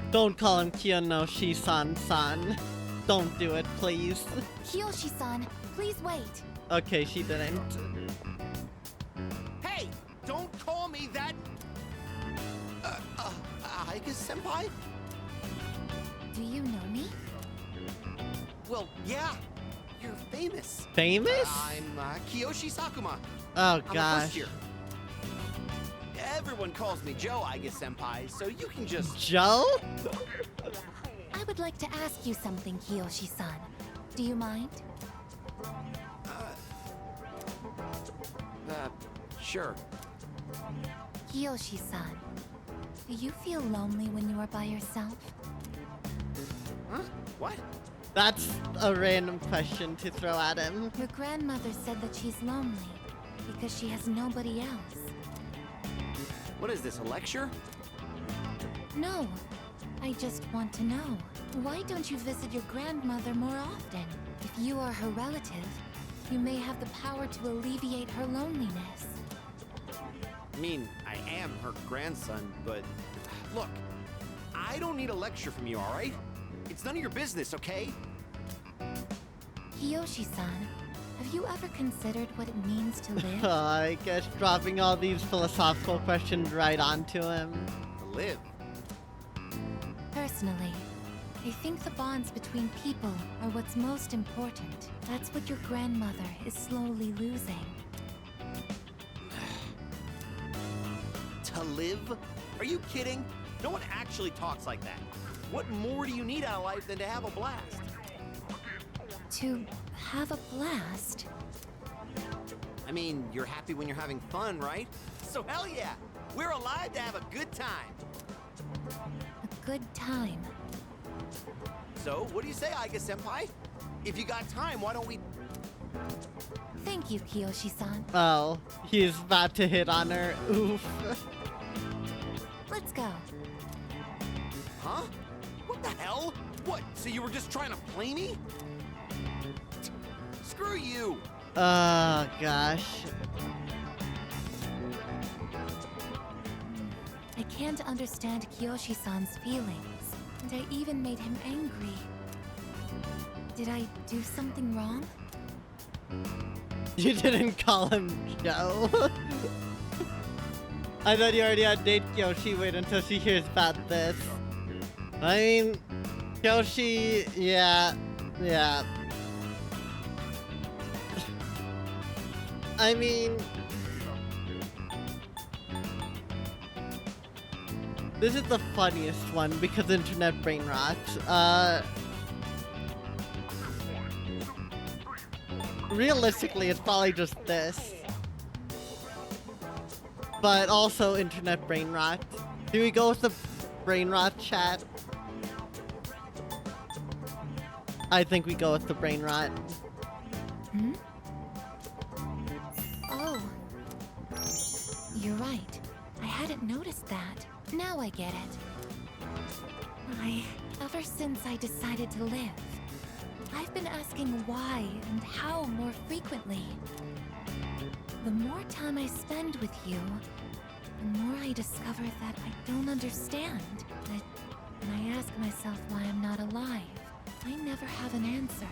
Don't call him Kiyoshi-san. Don't do it, please. Kiyoshi-san, please wait. Okay, she didn't. Hey! Don't call me that... Aika-senpai? Do you know me? Well, yeah. You're famous. Famous? I'm, Kiyoshi Sakuma. Oh, I'm a first gosh. year. Everyone calls me Joe, Senpai, so you can just... Joe? I would like to ask you something, Kiyoshi-san. Do you mind? Sure. Kiyoshi-san, do you feel lonely when you are by yourself? Huh? What? That's a random question to throw at him. Your grandmother said that she's lonely because she has nobody else. What is this, a lecture? No, I just want to know. Why don't you visit your grandmother more often? If you are her relative, you may have the power to alleviate her loneliness. I mean, I am her grandson, but... Look, I don't need a lecture from you, alright? It's none of your business, okay? Kiyoshi-san, have you ever considered what it means to live? I guess dropping all these philosophical questions right onto him. To live? Personally, I think the bonds between people are what's most important. That's what your grandmother is slowly losing. To live? Are you kidding? No one actually talks like that. What more do you need out of life than to have a blast? To have a blast? I mean, you're happy when you're having fun, right? So hell yeah! We're alive to have a good time! A good time. So, what do you say, Aika-senpai? If you got time, why don't we... Thank you, Kiyoshi-san. Oh, he's about to hit on her. Oof. Let's go. Huh? What the hell? What, so you were just trying to play me? Screw you! I Gosh. I can't understand Kiyoshi-san's feelings, and I even made him angry. Did I do something wrong? You didn't call him Joe. I thought you already had date Kyoshi. Wait until she hears about this. I mean, Kyoshi, yeah. I mean, this is the funniest one because internet brain rot. Realistically, it's probably just this. But also internet brain rot. Do we go with the brain rot, chat? I think we go with the brain rot. Hmm? Oh. You're right. I hadn't noticed that. Now I get it. Ever since I decided to live, I've been asking why and how more frequently. The more time I spend with you, the more I discover that I don't understand. That when I ask myself why I'm not alive, I never have an answer.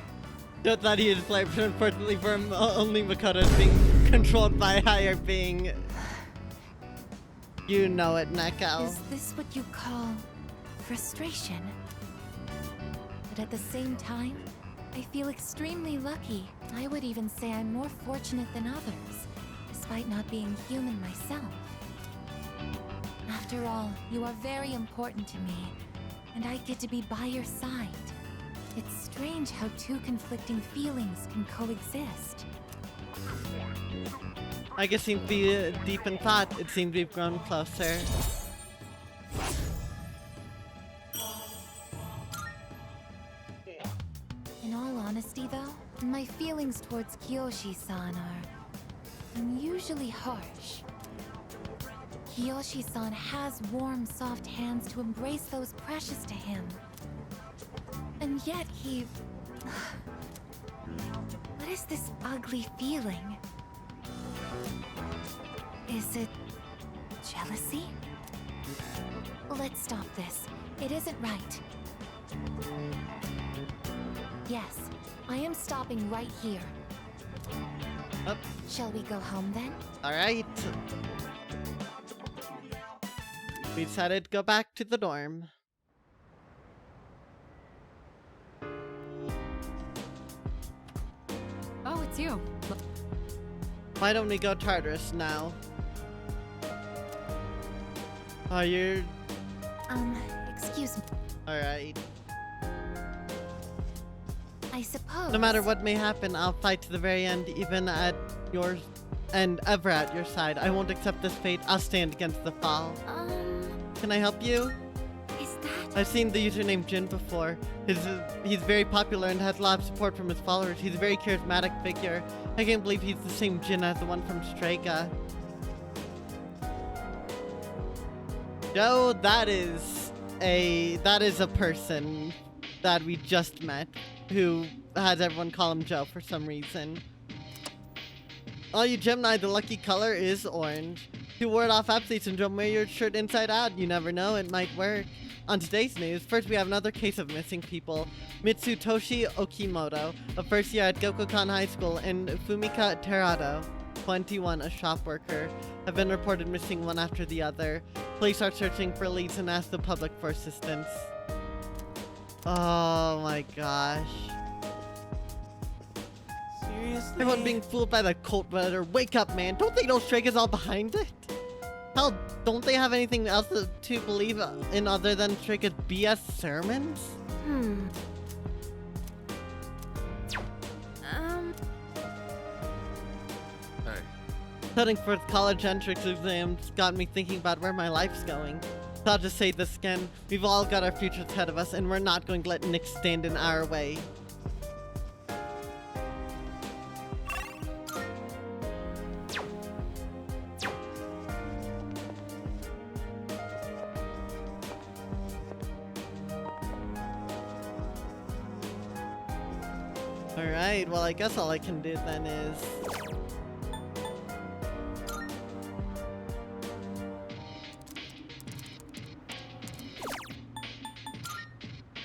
Just thought he is life, but unfortunately for him, only Makoto is being controlled by a higher being. You know it, Neko. Is this what you call frustration? But at the same time, I feel extremely lucky. I would even say I'm more fortunate than others, despite not being human myself. After all, you are very important to me, and I get to be by your side. It's strange how two conflicting feelings can coexist. I guess seemed to be deep in thought. It seemed we've grown closer. In all honesty, though, my feelings towards Kiyoshi-san are unusually harsh. Kiyoshi-san has warm, soft hands to embrace those precious to him. And yet he... What is this ugly feeling? Is it jealousy? Let's stop this. It isn't right. Yes, I am stopping right here. Oh. Shall we go home then? Alright. We decided to go back to the dorm. Oh, it's you. Why don't we go Tartarus now? Oh, you're... Excuse me. Alright. I suppose... No matter what may happen, I'll fight to the very end, even at yours and ever at your side. I won't accept this fate. I'll stand against the fall. Can I help you? Is that... I've seen the username Jin before. He's very popular and has a lot of support from his followers. He's a very charismatic figure. I can't believe he's the same Jin as the one from Strega. Joe, that is a person that we just met who has everyone call him Joe for some reason. Oh, you Gemini, the lucky color is orange. To ward off Apathy Syndrome, wear your shirt inside out. You never know, it might work. On today's news, first we have another case of missing people. Mitsutoshi Okimoto, a first year at Gokukan High School, and Fumika Terado, 21, a shop worker, have been reported missing one after the other. Police are searching for leads and ask the public for assistance. Oh my gosh. Seriously? Everyone being fooled by the cult letter. Wake up, man. Don't they know Strega's all behind it? Hell, don't they have anything else to believe in other than Strega's BS sermons? Hey. Studying for college entrance exams got me thinking about where my life's going. So I'll just say this again. We've all got our futures ahead of us, and we're not going to let Nick stand in our way. Alright, well I guess all I can do then is...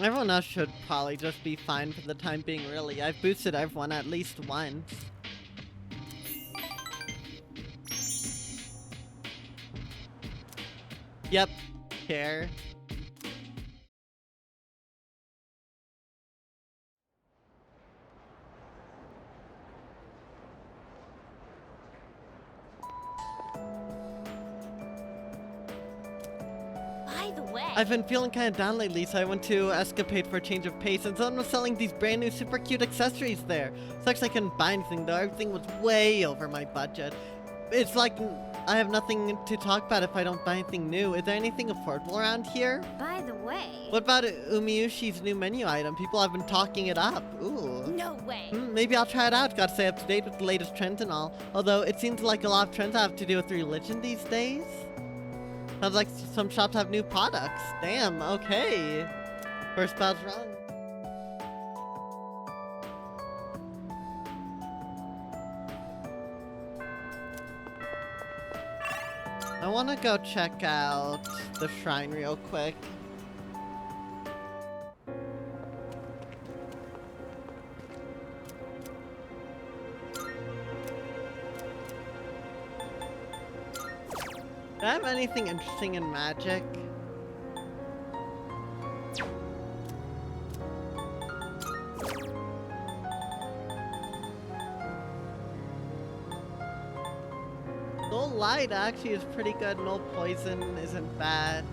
Everyone else should probably just be fine for the time being, really. I've boosted everyone at least once. Yep. Care. By the way, I've been feeling kind of down lately, so I went to Escapade for a change of pace, and someone was selling these brand new super cute accessories there. Sucks I couldn't buy anything though, everything was way over my budget. It's like I have nothing to talk about if I don't buy anything new. Is there anything affordable around here? by the way. What about Umiushi's new menu item? People have been talking it up. Ooh. No way. Maybe I'll try it out. Gotta stay up to date with the latest trends and all. Although it seems like a lot of trends have to do with religion these days. Sounds like some shops have new products. Damn, okay. First spell's wrong. I wanna go check out the shrine real quick. Do I have anything interesting in magic? No light actually is pretty good. No poison isn't bad.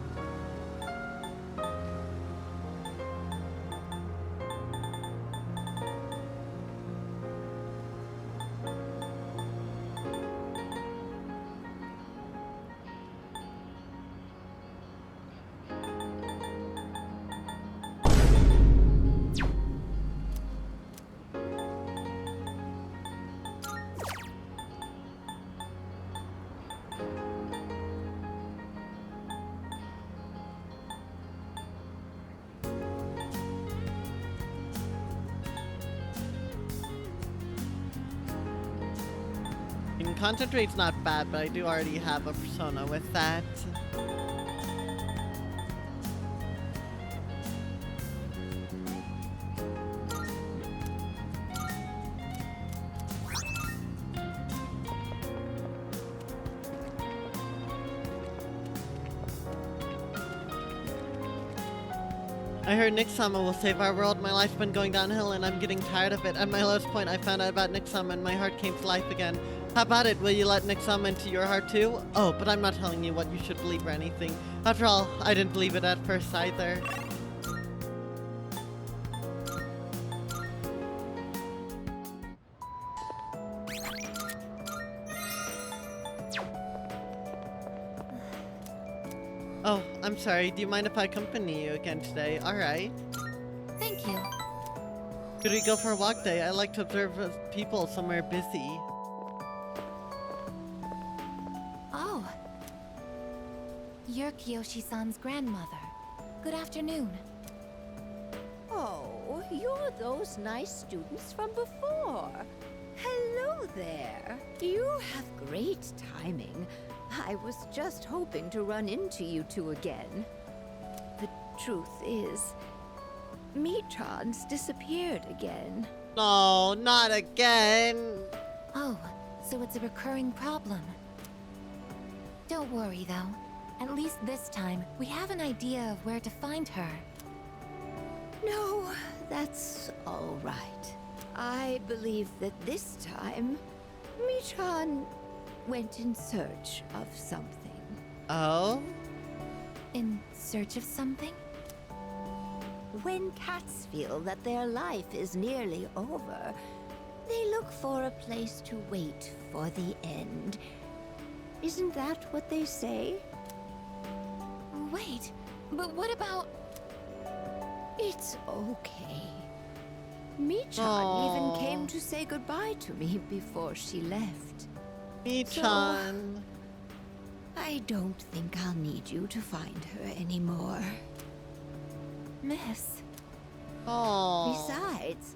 Concentrate's not bad, but I do already have a persona with that. I heard Nick-sama will save our world. My life's been going downhill and I'm getting tired of it. At my lowest point, I found out about Nick-sama and my heart came to life again. How about it? Will you let Nick-sama into your heart too? Oh, but I'm not telling you what you should believe or anything. After all, I didn't believe it at first either. Oh, I'm sorry. Do you mind if I accompany you again today? Alright. Thank you. Could we go for a walk day? I like to observe people somewhere busy. Oh. You're Kiyoshi-san's grandmother. Good afternoon. Oh, you're those nice students from before. Hello there. You have great timing. I was just hoping to run into you two again. The truth is, Michan's disappeared again. No, not again. Oh, so it's a recurring problem. Don't worry, though. At least this time, we have an idea of where to find her. No, that's all right. I believe that this time, Michan went in search of something. Oh? In search of something? When cats feel that their life is nearly over, they look for a place to wait for the end. Isn't that what they say? Wait, but what about... It's okay. Michan even came to say goodbye to me before she left. Michan. So, I don't think I'll need you to find her anymore. Miss. Oh. Besides,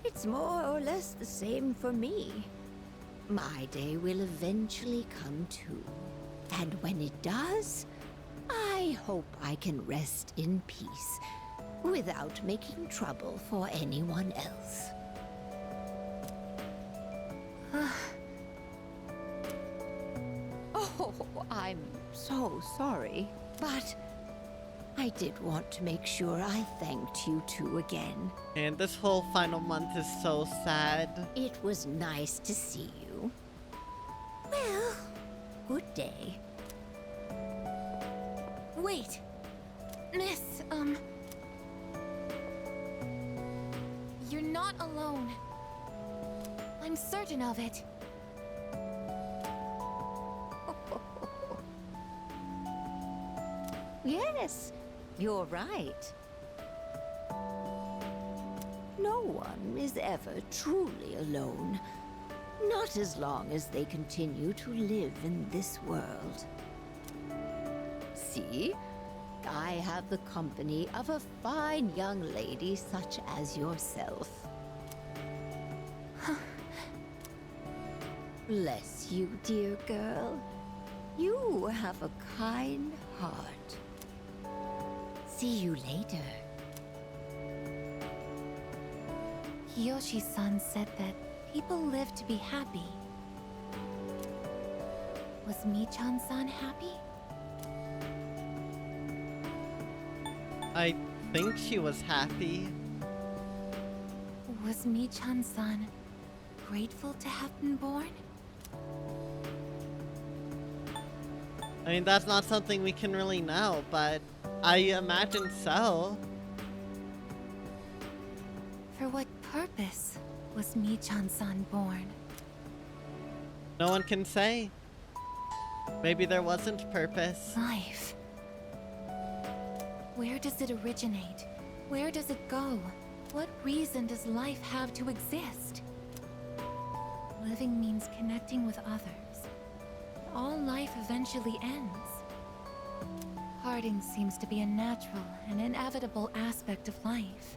it's more or less the same for me. My day will eventually come too. And when it does, I hope I can rest in peace. without making trouble for anyone else. Oh, I'm so sorry, but I did want to make sure I thanked you two again. And this whole final month is so sad. It was nice to see you. Well, good day. Wait. Miss, you're not alone. I'm certain of it. Yes, you're right. No one is ever truly alone. Not as long as they continue to live in this world. See? I have the company of a fine young lady such as yourself. Bless you, dear girl. You have a kind heart. See you later. Kiyoshi-san said that people live to be happy. Was Michan-san happy? I think she was happy. Was Michan-san grateful to have been born? I mean, that's not something we can really know, but I imagine so. For what purpose was Michan-san born? No one can say. Maybe there wasn't purpose. Life. Where does it originate? Where does it go? What reason does life have to exist? Living means connecting with others. All life eventually ends. Parting seems to be a natural and inevitable aspect of life.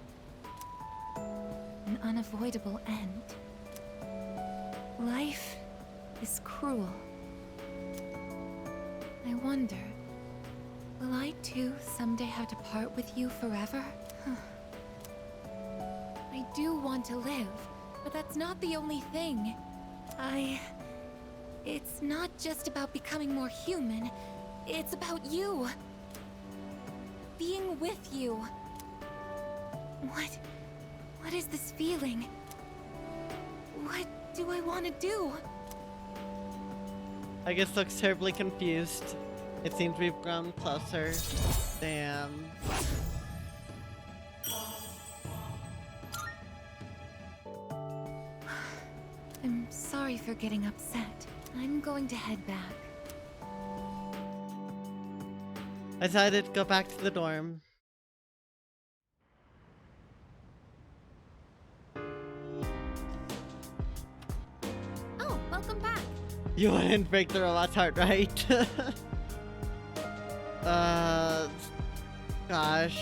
An unavoidable end. Life is cruel. I wonder, will I too someday have to part with you forever? I do want to live, but that's not the only thing. It's not just about becoming more human. It's about you. Being with you. What is this feeling? What do I want to do? I guess looks terribly confused. It seems we've grown closer. Damn. I'm sorry for getting upset. I'm going to head back. I decided to go back to the dorm. Oh, welcome back. You wouldn't break the robot's heart, right? Gosh.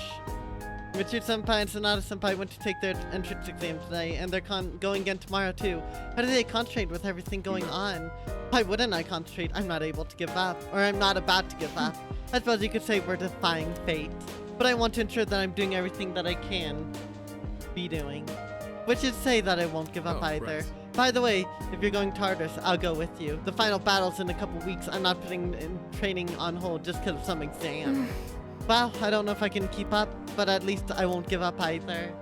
Michiru-senpai and Sonata-senpai went to take their entrance exam today, and they're going again tomorrow too. How do they concentrate with everything going on? Why wouldn't I concentrate? I'm not able to give up, or I'm not about to give up. I suppose you could say we're defying fate, but I want to ensure that I'm doing everything that I can be doing. Which is to say that I won't give up either. Right. By the way, if you're going Tartarus, I'll go with you. The final battle's in a couple weeks. I'm not putting training on hold just because of some exam. Well, I don't know if I can keep up, but at least I won't give up either.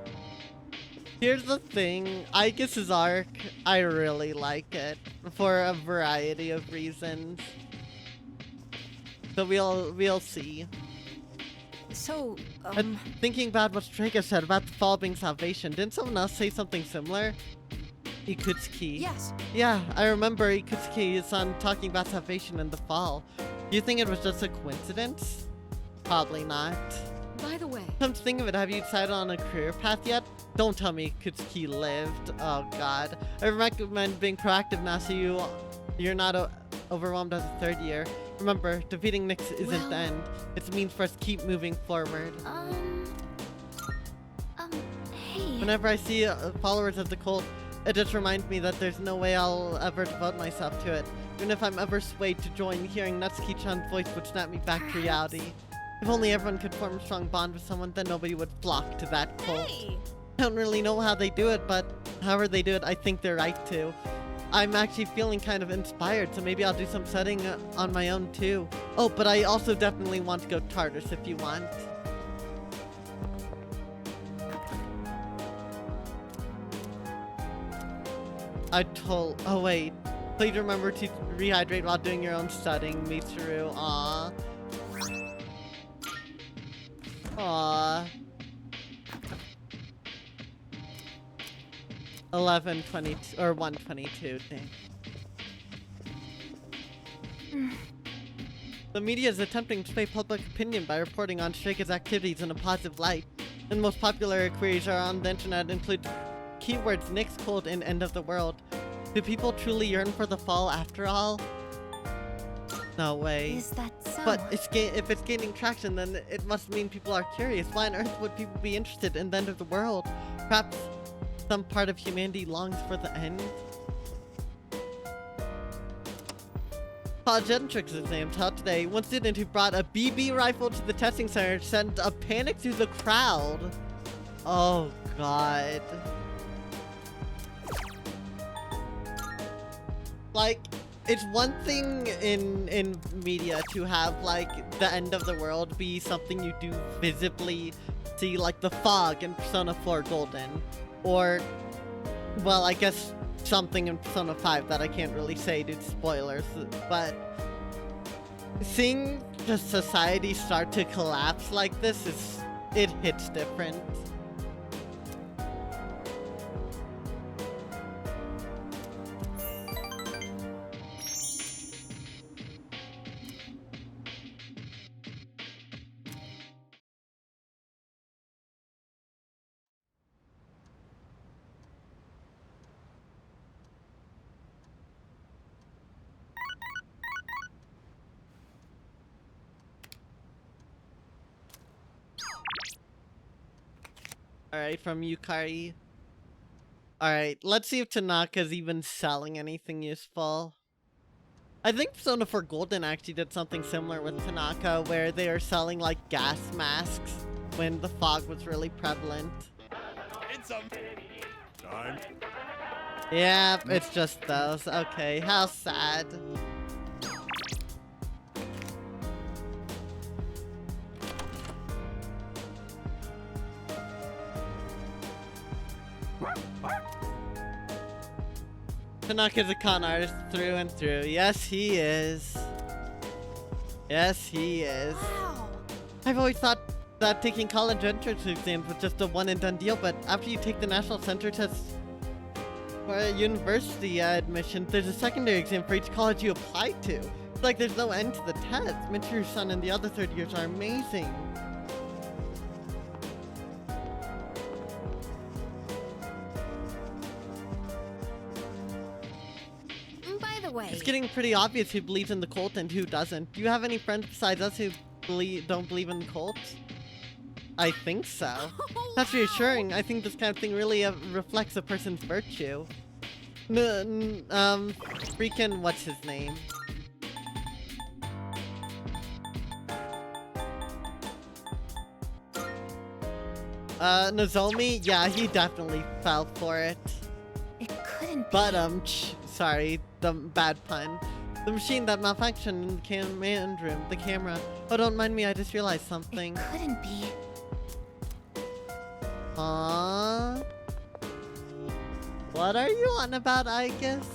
Here's the thing, Aegis' arc, I really like it, for a variety of reasons. So we'll see. So, And thinking about what Strega said about the fall being salvation, didn't someone else say something similar? Ikutsuki. Yes. Yeah, I remember Ikutsuki-san talking about salvation in the fall. Do you think it was just a coincidence? Probably not. By the way, Come to think of it, have you decided on a career path yet? Don't tell me Ikutsuki lived. Oh god. I recommend being proactive now so you're not overwhelmed as a third year. Remember, defeating Nyx isn't the end. It's a means for us to keep moving forward. Hey. Whenever I see followers of the cult, it just reminds me that there's no way I'll ever devote myself to it. Even if I'm ever swayed to join, hearing Natsuki-chan's voice would snap me back to reality. If only everyone could form a strong bond with someone, then nobody would flock to that cult. Hey! I don't really know how they do it, but however they do it, I think they're right to. I'm actually feeling kind of inspired, so maybe I'll do some studying on my own too. Oh, but I also definitely want to go Tartarus if you want. Oh wait. Please remember to rehydrate while doing your own studying, Mitsuru. Aww. Aww. 11:22 or 1:22 thing. The media is attempting to sway public opinion by reporting on Shrika's activities in a positive light. And most popular queries are on the internet include keywords Nick's cold and end of the world. Do people truly yearn for the fall after all? No way. Is that so? But if it's gaining traction, then it must mean people are curious. Why on earth would people be interested in the end of the world? Perhaps some part of humanity longs for the end? College entrance exams held today. One student who brought a BB rifle to the testing center sent a panic through the crowd. Oh god. Like, it's one thing in media to have like the end of the world be something you do visibly see, like the fog in Persona 4 Golden, or, well, I guess something in Persona 5 that I can't really say due to spoilers, but seeing the society start to collapse like this it hits different. Alright, from Yukari. Alright, let's see if Tanaka's even selling anything useful. I think Persona 4 Golden actually did something similar with Tanaka, where they are selling like gas masks when the fog was really prevalent. It's a time. Yeah, it's just those. Okay, how sad. Tanaka's a con artist through and through. Yes, he is. Yes, he is. Wow. I've always thought that taking college entrance exams was just a one and done deal, but after you take the national center test for a university admission, there's a secondary exam for each college you apply to. It's like there's no end to the test. Mitsuru's-san and the other third years are amazing. It's getting pretty obvious who believes in the cult and who doesn't. Do you have any friends besides us who don't believe in the cults? I think so. That's reassuring. I think this kind of thing really reflects a person's virtue. Freaking, what's his name? Nozomi? Yeah, he definitely fell for it. It couldn't be. But, sorry, the bad pun. The machine that malfunctioned in the command room, the camera. Oh, don't mind me, I just realized something. It couldn't be. Aww. What are you on about, I guess?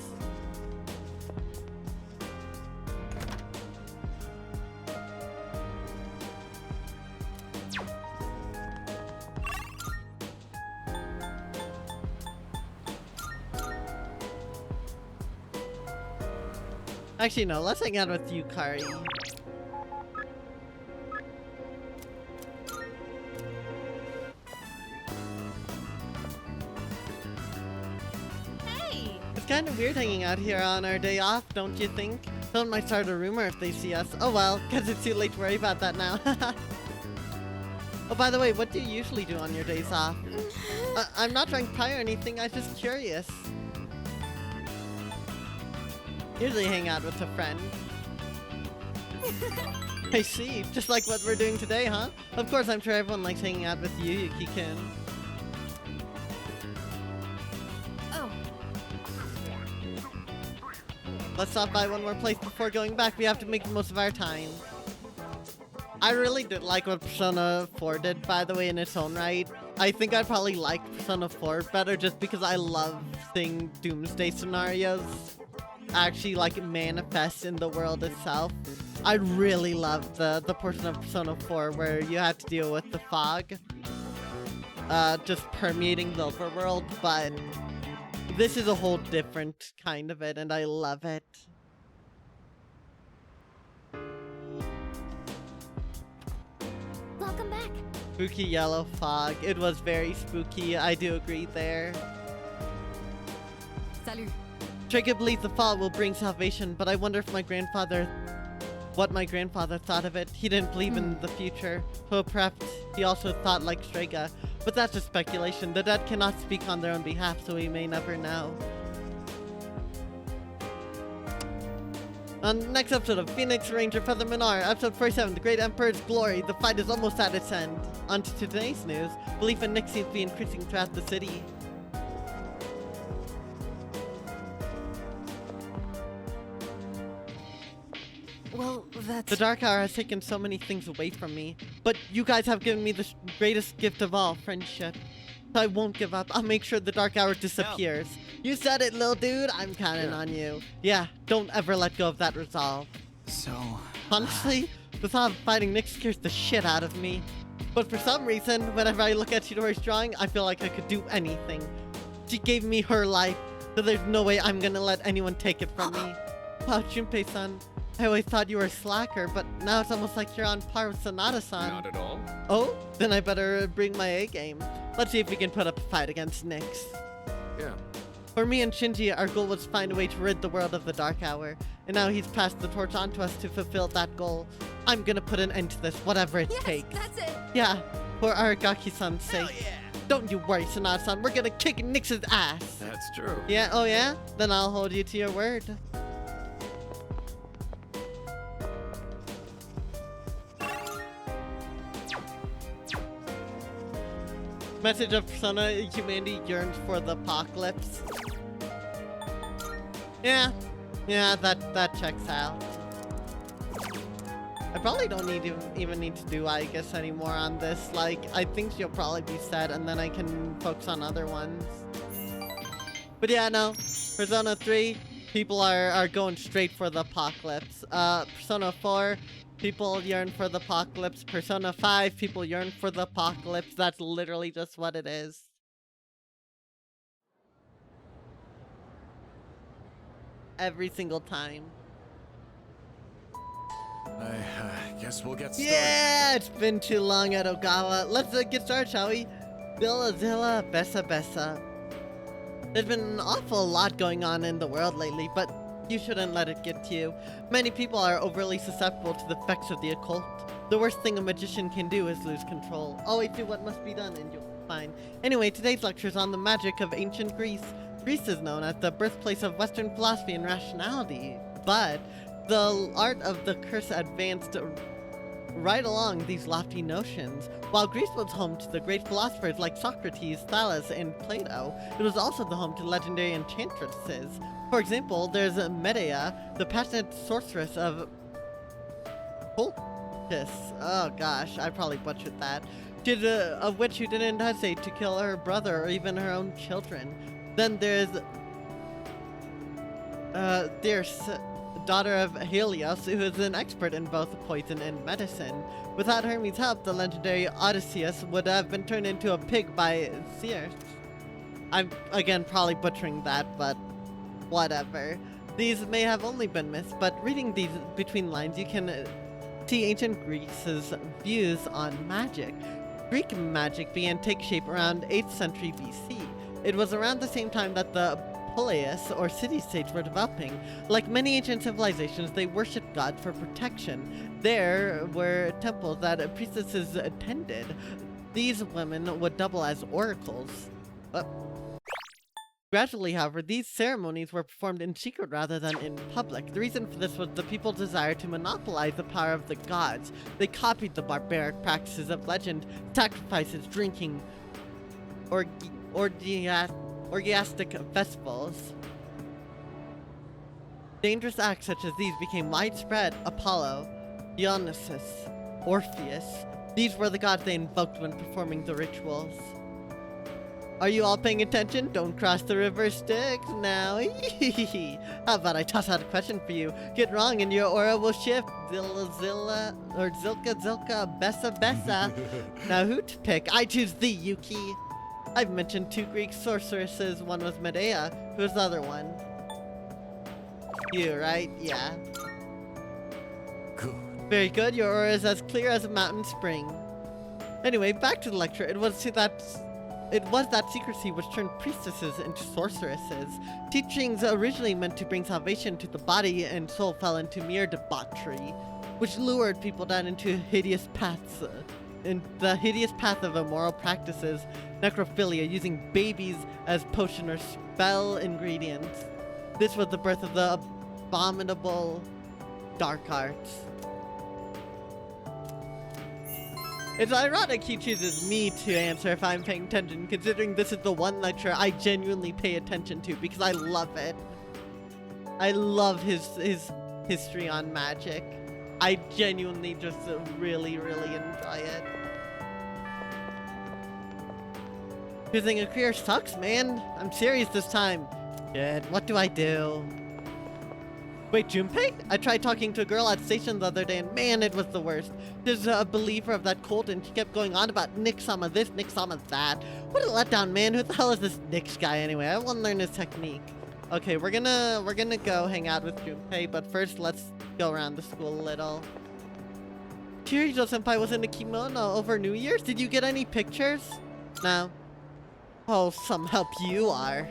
Actually, no, let's hang out with Yukari. Hey! It's kind of weird hanging out here on our day off, don't you think? Someone might start a rumor if they see us. Oh well, because it's too late to worry about that now. Oh, by the way, what do you usually do on your days off? I'm not trying to pry or anything, I'm just curious. Usually hang out with a friend. I see. Just like what we're doing today, huh? Of course, I'm sure everyone likes hanging out with you, Yuki-kun. Oh. Let's stop by one more place before going back. We have to make the most of our time. I really did like what Persona 4 did, by the way, in its own right. I think I probably like Persona 4 better just because I love seeing doomsday scenarios actually like manifest in the world itself. I really love the portion of Persona 4 where you have to deal with the fog just permeating the overworld, but this is a whole different kind of it, and I love it. Welcome back. Spooky yellow fog. It was very spooky. I do agree there. Salut. Jacob believes the fall will bring salvation, but I wonder if what my grandfather thought of it. He didn't believe in the future, so perhaps he also thought like Strega. But that's just speculation. The dead cannot speak on their own behalf, so we may never know. On the next episode of Phoenix Ranger Feather Minar, episode 47, The Great Emperor's Glory, the fight is almost at its end. On to today's news, belief in Nick seems to be increasing throughout the city. Well, that's... The Dark Hour has taken so many things away from me, but you guys have given me the greatest gift of all, friendship. So I won't give up. I'll make sure the Dark Hour disappears. You said it, little dude. I'm counting on you. Yeah, don't ever let go of that resolve. So... honestly, the thought of fighting Nick scares the shit out of me. But for some reason, whenever I look at Chidori's drawing, I feel like I could do anything. She gave me her life, so there's no way I'm gonna let anyone take it from me. Wow, Junpei-san. I always thought you were a slacker, but now it's almost like you're on par with Sonata-san. Not at all. Oh? Then I better bring my A game. Let's see if we can put up a fight against Nyx. Yeah. For me and Shinji, our goal was to find a way to rid the world of the Dark Hour. And now he's passed the torch on to us to fulfill that goal. I'm gonna put an end to this, whatever it takes. That's it. Yeah, for Aragaki-san's sake. Yeah. Don't you worry, Sonata-san. We're gonna kick Nyx's ass. That's true. Yeah, oh yeah? Then I'll hold you to your word. Message of Persona: humanity yearns for the apocalypse. Yeah, that checks out. I probably don't even need to do I guess anymore on this. Like, I think she'll probably be set, and then I can focus on other ones. But yeah, no, Persona 3, people are going straight for the apocalypse. Persona 4. People yearn for the apocalypse. Persona 5, people yearn for the apocalypse. That's literally just what it is. Every single time. I guess we'll get started. Yeah, it's been too long at Ogawa. Let's get started, shall we? Zilla Zilla, Bessa Bessa. There's been an awful lot going on in the world lately, but you shouldn't let it get to you. Many people are overly susceptible to the effects of the occult. The worst thing a magician can do is lose control. Always do what must be done and you'll be fine. Anyway, today's lecture is on the magic of ancient Greece. Greece is known as the birthplace of Western philosophy and rationality, but the art of the curse advanced right along these lofty notions. While Greece was home to the great philosophers like Socrates, Thales, and Plato, it was also the home to legendary enchantresses. For example, there's Medea, the passionate sorceress of Colchis. Oh gosh, I probably butchered that. Of which who didn't hesitate to kill her brother or even her own children. Then there's daughter of Helios, who is an expert in both poison and medicine. Without Hermes' help, the legendary Odysseus would have been turned into a pig by Zeus. I'm, again, probably butchering that, but whatever. These may have only been myths, but reading these between lines, you can see ancient Greece's views on magic. Greek magic began to take shape around 8th century BC. It was around the same time that the polis, or city-states, were developing. Like many ancient civilizations, they worshipped God for protection. There were temples that priestesses attended. These women would double as oracles. Gradually, however, these ceremonies were performed in secret rather than in public. The reason for this was the people's desire to monopolize the power of the gods. They copied the barbaric practices of legend, sacrifices, drinking, orgiastic festivals. Dangerous acts such as these became widespread. Apollo, Dionysus, Orpheus. These were the gods they invoked when performing the rituals. Are you all paying attention? Don't cross the river Styx now. How about I toss out a question for you? Get wrong and your aura will shift. Zilla, or Zilka, Bessa. Now who to pick? I choose thee, Yuki. I've mentioned 2 Greek sorceresses. One was Medea. Who's the other one? You, right? Yeah. Good. Very good. Your aura is as clear as a mountain spring. Anyway, back to the lecture. It was that secrecy which turned priestesses into sorceresses. Teachings originally meant to bring salvation to the body and soul fell into mere debauchery, which lured people down into hideous paths. In the hideous path of immoral practices, necrophilia, using babies as potion or spell ingredients. This was the birth of the abominable dark arts. It's ironic he chooses me to answer if I'm paying attention, considering this is the one lecture I genuinely pay attention to because I love it. I love his history on magic. I genuinely just really enjoy it. Choosing a career sucks, man. I'm serious this time. Shit, what do I do? Wait, Junpei? I tried talking to a girl at station the other day and man, it was the worst. She's a believer of that cult and she kept going on about Nick-sama this, Nick-sama that. What a letdown, man. Who the hell is this Nick guy anyway? I want to learn his technique. Okay, we're gonna go hang out with Junpei, but first let's go around the school a little. Kirijo-senpai was in a kimono over New Year's. Did you get any pictures? No. Oh, some help you are.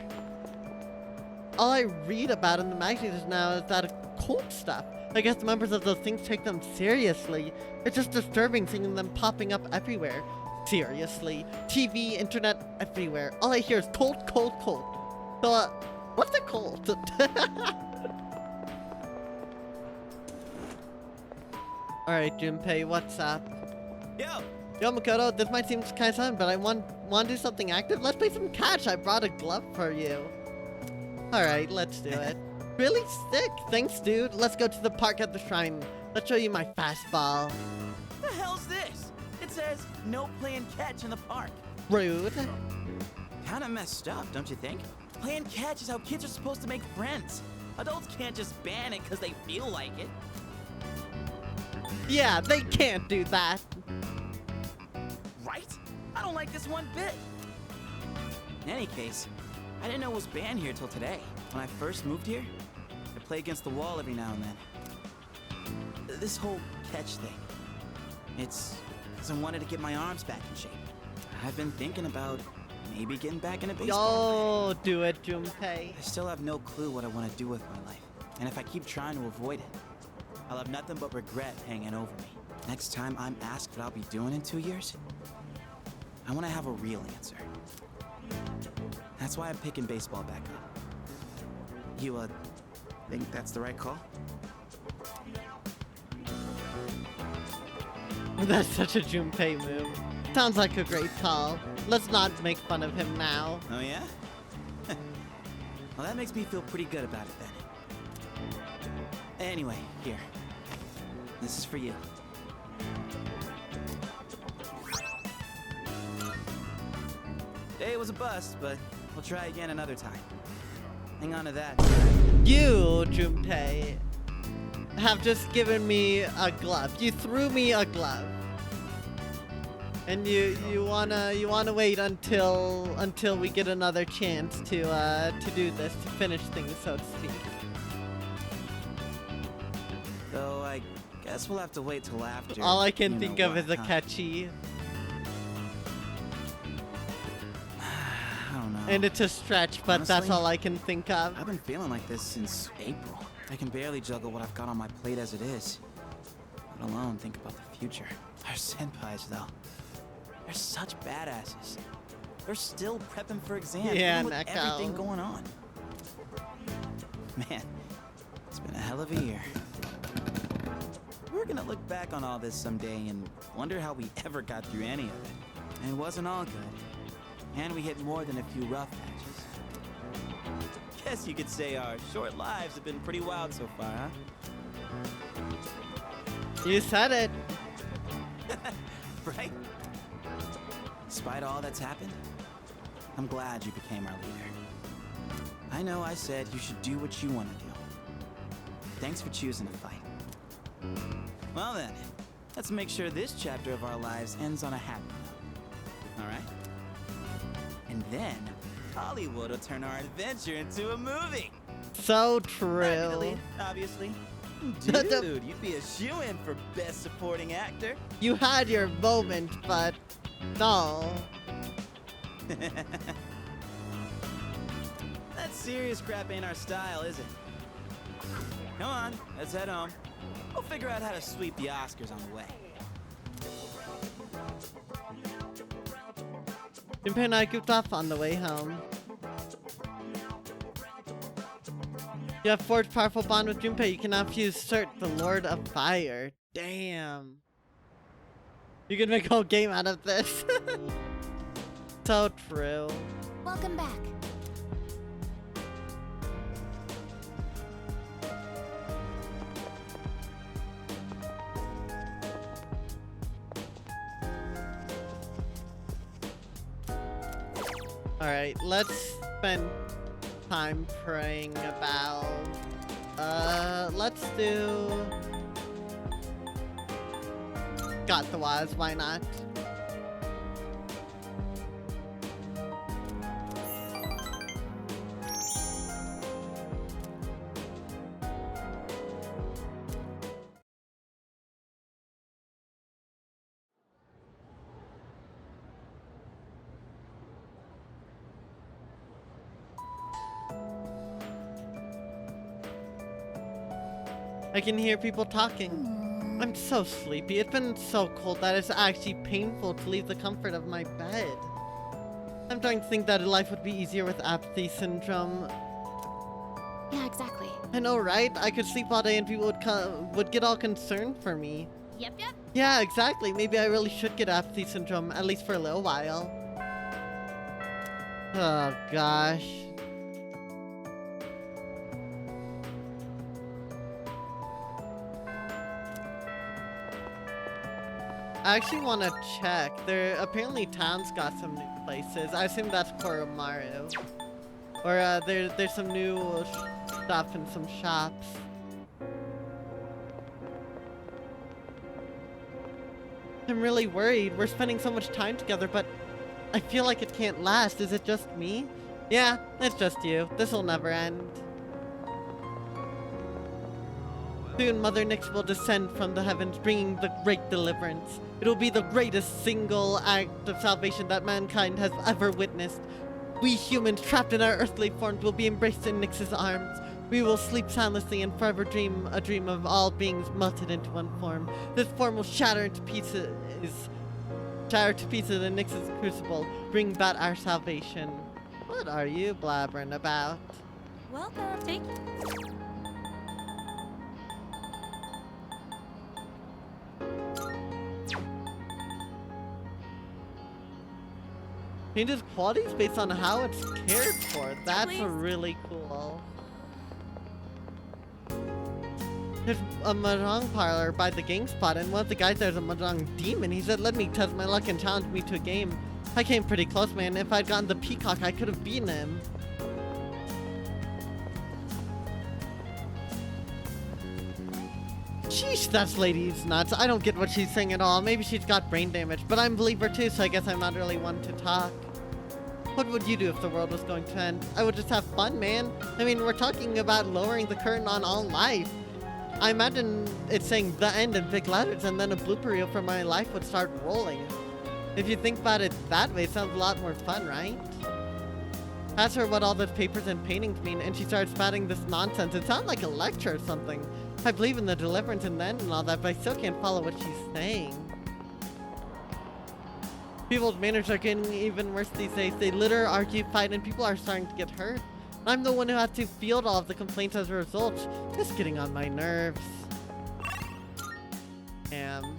All I read about in the magazines now is that cult stuff. I guess the members of those things take them seriously. It's just disturbing seeing them popping up everywhere. Seriously. TV, internet, everywhere. All I hear is cult, cult, cult. So, what's a cult? Alright, Junpei, what's up? Yo, Makoto, this might seem kind of sudden, but I want to do something active. Let's play some catch. I brought a glove for you. Alright, let's do it. Really sick. Thanks, dude. Let's go to the park at the shrine. Let's show you my fastball. The hell's this? It says no playing catch in the park. Rude. Kinda messed up, don't you think? Playing catch is how kids are supposed to make friends. Adults can't just ban it because they feel like it. Yeah, they can't do that. Right? I don't like this one bit. In any case, I didn't know it was banned here till today. When I first moved here, I play against the wall every now and then. This whole catch thing, it's because I wanted to get my arms back in shape. I've been thinking about maybe getting back into baseball. Yo, do it, Junpei. I still have no clue what I want to do with my life. And if I keep trying to avoid it, I'll have nothing but regret hanging over me. Next time I'm asked what I'll be doing in 2 years, I want to have a real answer. That's why I'm picking baseball back up. You, think that's the right call? That's such a Junpei move. Sounds like a great call. Let's not make fun of him now. Oh, yeah? Well, that makes me feel pretty good about it then. Anyway, here. This is for you. Today was a bust, but we'll try again another time. Hang on to that. You, Junpei, have just given me a glove. You threw me a glove. And you wanna wait until we get another chance to do this, to finish things, so to speak. So I guess we'll have to wait till after. All I can think of is a catchy. I don't know. And it's a stretch, but Honestly, that's all I can think of. I've been feeling like this since April. I can barely juggle what I've got on my plate as it is. Let alone think about the future. Our senpais, though. They're such badasses. They're still prepping for exams, Yeah, even with Neko. everything going on. Man, it's been a hell of a year. We're gonna look back on all this someday and wonder how we ever got through any of it. And it wasn't all good. And we hit more than a few rough patches. Guess you could say our short lives have been pretty wild so far, huh? You said it. Right? Despite all that's happened, I'm glad you became our leader. I know I said you should do what you want to do. Thanks for choosing to fight. Well then, let's make sure this chapter of our lives ends on a happy note. Alright? And then, Hollywood will turn our adventure into a movie. So I'd be the true. lead, obviously. Dude, you'd be a shoo-in for Best Supporting Actor. You had your moment, but no. That serious crap ain't our style, is it? Come on, let's head home. We'll figure out how to sweep the Oscars on the way. Junpei and I goofed off on the way home. You have forged powerful bond with Junpei. You can now fuse Cert, the Lord of Fire. Damn. You can make a whole game out of this. So true. Welcome back. Alright, let's spend time praying about... let's do... Got the Waz, why not? I can hear people talking. I'm so sleepy. It's been so cold that it's actually painful to leave the comfort of my bed. I'm starting to think that life would be easier with apathy syndrome. Yeah, exactly. I know, right? I could sleep all day and people would get all concerned for me. Yep. Yeah, exactly. Maybe I really should get apathy syndrome, at least for a little while. Oh, gosh. I actually want to check. Apparently town's got some new places. I assume that's Koromaru. Or there's some new stuff in some shops. I'm really worried. We're spending so much time together, but I feel like it can't last. Is it just me? Yeah, it's just you. This'll never end. Soon Mother Nyx will descend from the heavens, bringing the great deliverance. It will be the greatest single act of salvation that mankind has ever witnessed. We humans, trapped in our earthly forms, will be embraced in Nyx's arms. We will sleep soundlessly and forever dream a dream of all beings melted into one form. This form will shatter to pieces in Nyx's crucible, bring about our salvation. What are you blabbering about? Welcome. Take it. Changes qualities based on how it's cared for. That's really cool. There's a mahjong parlor by the gang spot, and one of the guys there's a mahjong demon. He said, let me test my luck and challenge me to a game. I came pretty close, man. If I'd gotten the peacock, I could have beaten him. Sheesh, that lady's nuts. I don't get what she's saying at all. Maybe she's got brain damage, but I'm a believer too, so I guess I'm not really one to talk. What would you do if the world was going to end? I would just have fun, man. I mean, we're talking about lowering the curtain on all life. I imagine it's saying the end in big letters, and then a blooper reel for my life would start rolling. If you think about it that way, it sounds a lot more fun, right? Asked her what all those papers and paintings mean, and she started spouting this nonsense. It sounded like a lecture or something. I believe in the deliverance and the end and all that, but I still can't follow what she's saying. People's manners are getting even worse these days. They litter, argue, fight, and people are starting to get hurt. I'm the one who has to field all of the complaints as a result. Just getting on my nerves. Damn.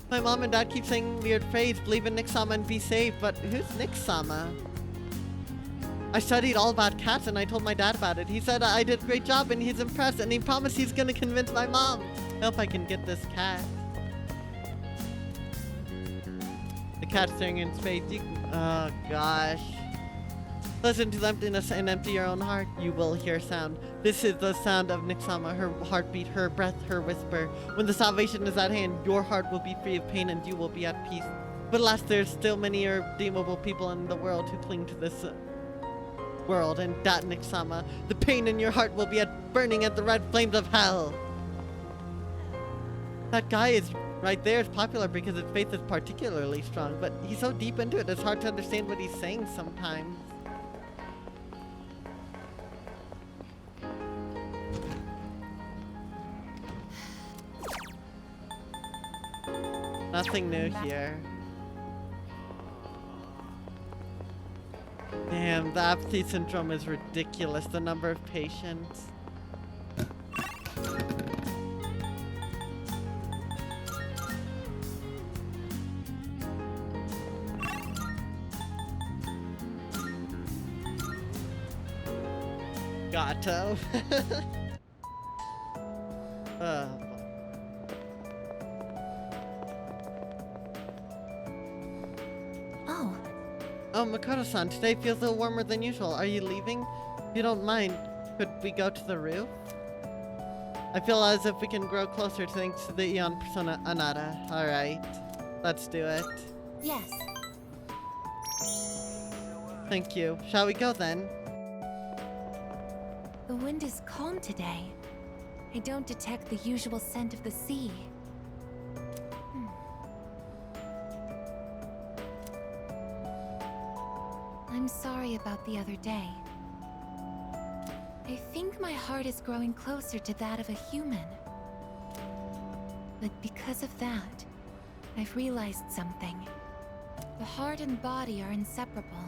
My mom and dad keep saying weird phrase, believe in Nick-sama and be safe, but who's Nick-sama? I studied all about cats and I told my dad about it. He said I did a great job and he's impressed and he promised he's gonna convince my mom. I hope I can get this cat. The cat staring in space. Oh gosh. Listen to the emptiness and empty your own heart. You will hear sound. This is the sound of Nick-sama, her heartbeat, her breath, her whisper. When the salvation is at hand, your heart will be free of pain and you will be at peace. But alas, there's still many irredeemable people in the world who cling to this world, and that Nick-sama, the pain in your heart will be burning at the red flames of hell. That guy is right there is popular because his faith is particularly strong, but he's so deep into it, it's hard to understand what he's saying sometimes. Nothing new here. Damn, the apathy syndrome is ridiculous, the number of patients. Gato. Oh, Makoto-san, today feels a little warmer than usual. Are you leaving? If you don't mind, could we go to the roof? I feel as if we can grow closer thanks to the Eon Persona Anata. Alright, let's do it. Yes. Thank you. Shall we go then? The wind is calm today. I don't detect the usual scent of the sea. I'm sorry about the other day. I think my heart is growing closer to that of a human. But because of that, I've realized something. The heart and body are inseparable.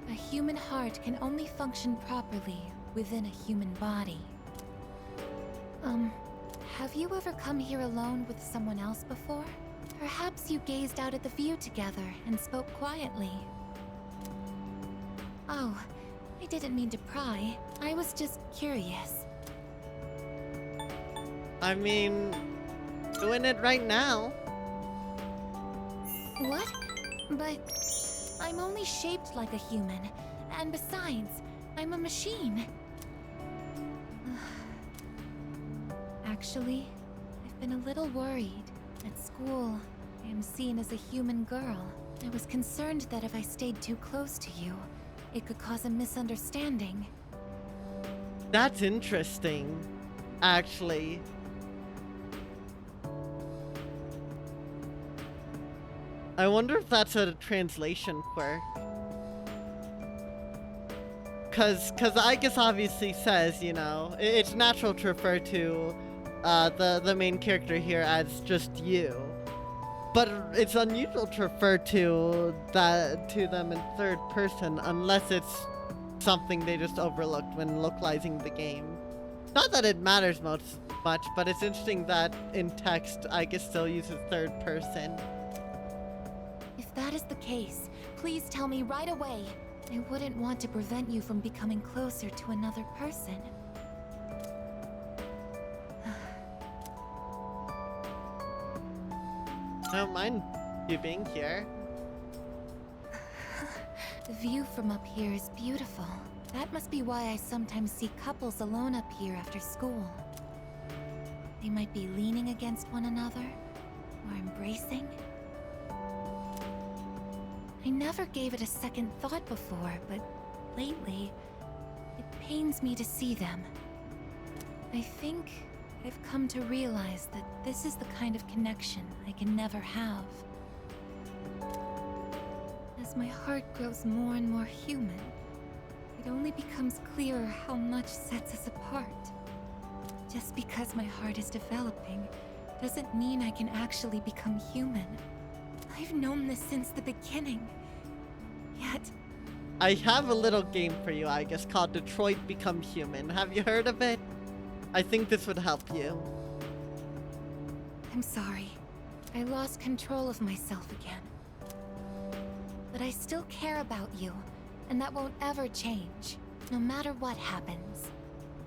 A human heart can only function properly within a human body. Have you ever come here alone with someone else before? Perhaps you gazed out at the view together and spoke quietly. Oh, I didn't mean to pry. I was just curious. I mean, doing it right now. What? But I'm only shaped like a human. And besides, I'm a machine. Actually, I've been a little worried. At school, I am seen as a human girl. I was concerned that if I stayed too close to you, it could cause a misunderstanding. That's interesting, actually. I wonder if that's a translation quirk. Cause I guess obviously says, you know, it's natural to refer to the main character here as just you. But it's unusual to refer to them in third person unless it's something they just overlooked when localizing the game. Not that it matters much, but it's interesting that in text I guess still uses third person. If that is the case, please tell me right away. I wouldn't want to prevent you from becoming closer to another person. I don't mind you being here. The view from up here is beautiful. That must be why I sometimes see couples alone up here after school. They might be leaning against one another, or embracing. I never gave it a second thought before, but lately, it pains me to see them. I think I've come to realize that this is the kind of connection I can never have. As my heart grows more and more human, it only becomes clearer how much sets us apart. Just because my heart is developing doesn't mean I can actually become human. I've known this since the beginning. Yet... I have a little game for you, I guess, called Detroit Become Human. Have you heard of it? I think this would help you. I'm sorry. I lost control of myself again. But I still care about you, and that won't ever change, no matter what happens.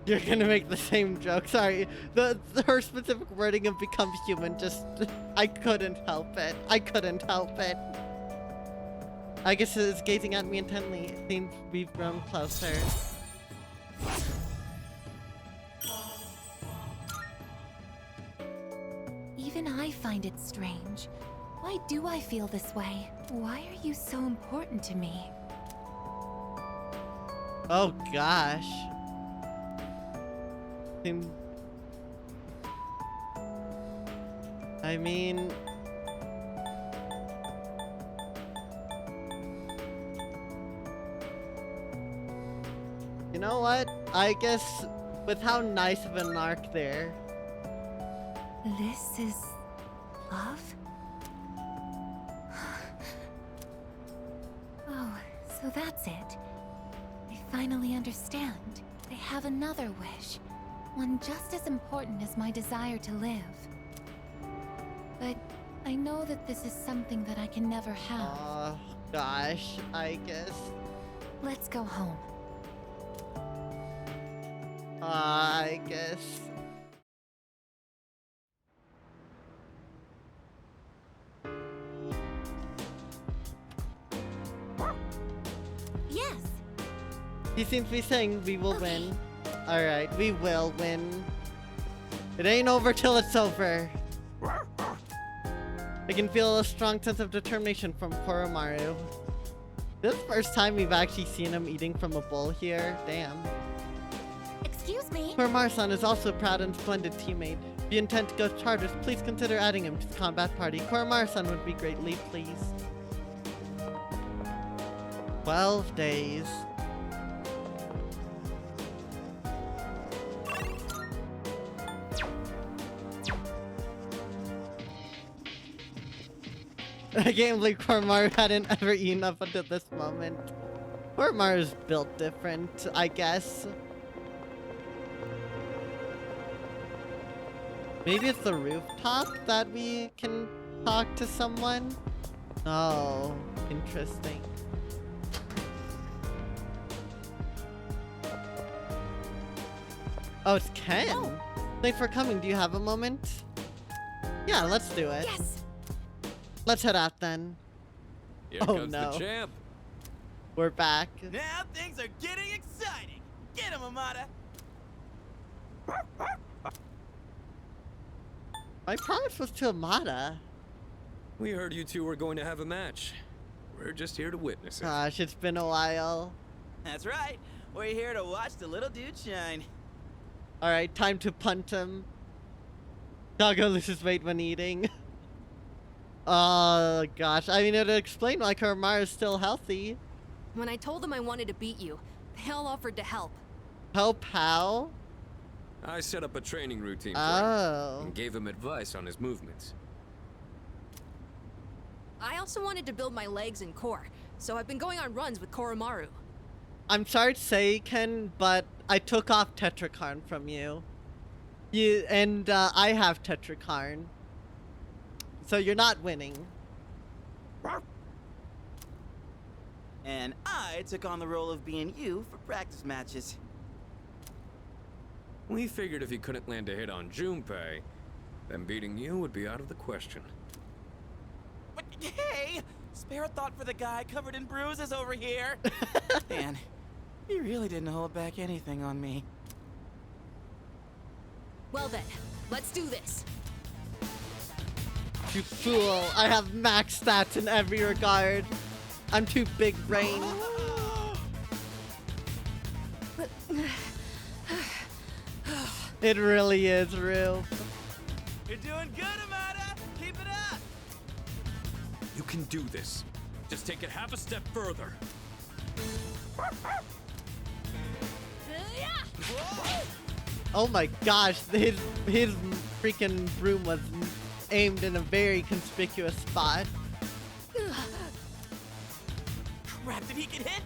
You're gonna make the same joke. Sorry. Her specific wording of become human just... I couldn't help it. I couldn't help it. I guess it's gazing at me intently. It seems we've grown closer. Even I find it strange. Why do I feel this way? Why are you so important to me? Oh gosh. I mean... You know what? I guess with how nice of an arc there. This is... love? Oh, so that's it. I finally understand. I have another wish. One just as important as my desire to live. But I know that this is something that I can never have. Oh, gosh, I guess. Let's go home. I guess. Yes. He seems to be saying we will win. Alright, we will win. It ain't over till it's over. I can feel a strong sense of determination from Koromaru. This is the first time we've actually seen him eating from a bowl here. Damn. Excuse me. Koromaru-san is also a proud and splendid teammate. If you intend to go to Tartarus, please consider adding him to the combat party. Koromaru-san would be greatly pleased. 12 days. I can't believe Koromaru hadn't ever eaten up until this moment. Koromaru's built different, I guess. Maybe it's the rooftop that we can talk to someone? Oh, interesting. Oh, it's Ken. Oh. Thanks for coming. Do you have a moment? Yeah, let's do it. Yes. Let's head out then. Here Oh comes no. the champ. We're back. Now things are getting exciting. Get him, Amada. My promise was to Amada. We heard you two were going to have a match. We're just here to witness it. Gosh, it's been a while. That's right. We're here to watch the little dude shine. Alright, time to punt him. Doggo loses weight when eating. Oh gosh, I mean it would explain why Koromaru is still healthy. When I told them I wanted to beat you, they all offered to help. Help how? I set up a training routine for Oh. him and gave him advice on his movements. I also wanted to build my legs and core, so I've been going on runs with Koromaru. I'm sorry to say, Ken, but I took off Tetrakarn from you. I have Tetrakarn. So you're not winning. And I took on the role of being you for practice matches. We figured if he couldn't land a hit on Junpei, then beating you would be out of the question. But, hey! Spare a thought for the guy covered in bruises over here. Man, he really didn't hold back anything on me. Well then, let's do this. You fool, I have max stats in every regard. I'm too big brain. It really is, Rue. You're doing good, Amada! Keep it up! You can do this. Just take it half a step further. Oh my gosh, his freaking broom was aimed in a very conspicuous spot. Crap, did he get hit?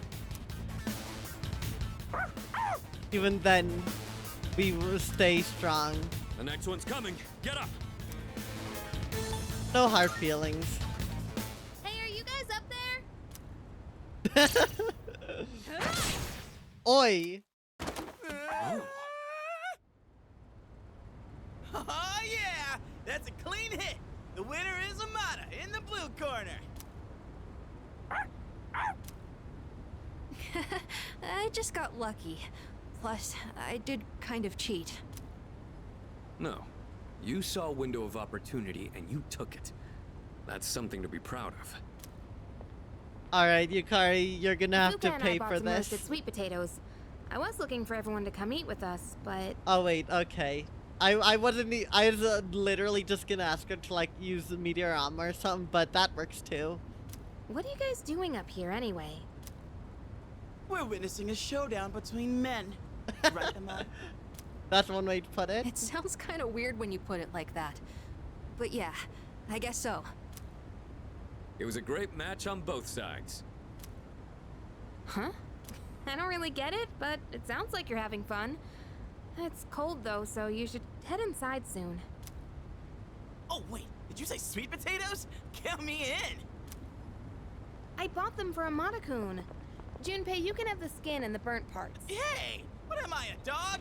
Even then, we will stay strong. The next one's coming. Get up. No hard feelings. Hey, are you guys up there? Oi! Oh yeah, that's a clean hit. The winner is Amada in the blue corner. I just got lucky. Plus, I did kind of cheat. No. You saw a window of opportunity and you took it. That's something to be proud of. Alright, Yukari, you're gonna have to Fuka and I pay bought for some this. roasted sweet potatoes. I was looking for everyone to come eat with us, but Oh wait, okay. I wasn't. I was literally just gonna ask her to like use the meteor armor or something, but that works too. what are you guys doing up here anyway? We're witnessing a showdown between men. Right, Amada? That's one way to put it. It sounds kind of weird when you put it like that. But yeah, I guess so. It was a great match on both sides. Huh? I don't really get it, but it sounds like you're having fun. It's cold though, so you should head inside soon. Oh wait, did you say sweet potatoes? Count me in. I bought them for Amada-kun. Junpei, you can have the skin and the burnt parts. Hey, what am I, a dog?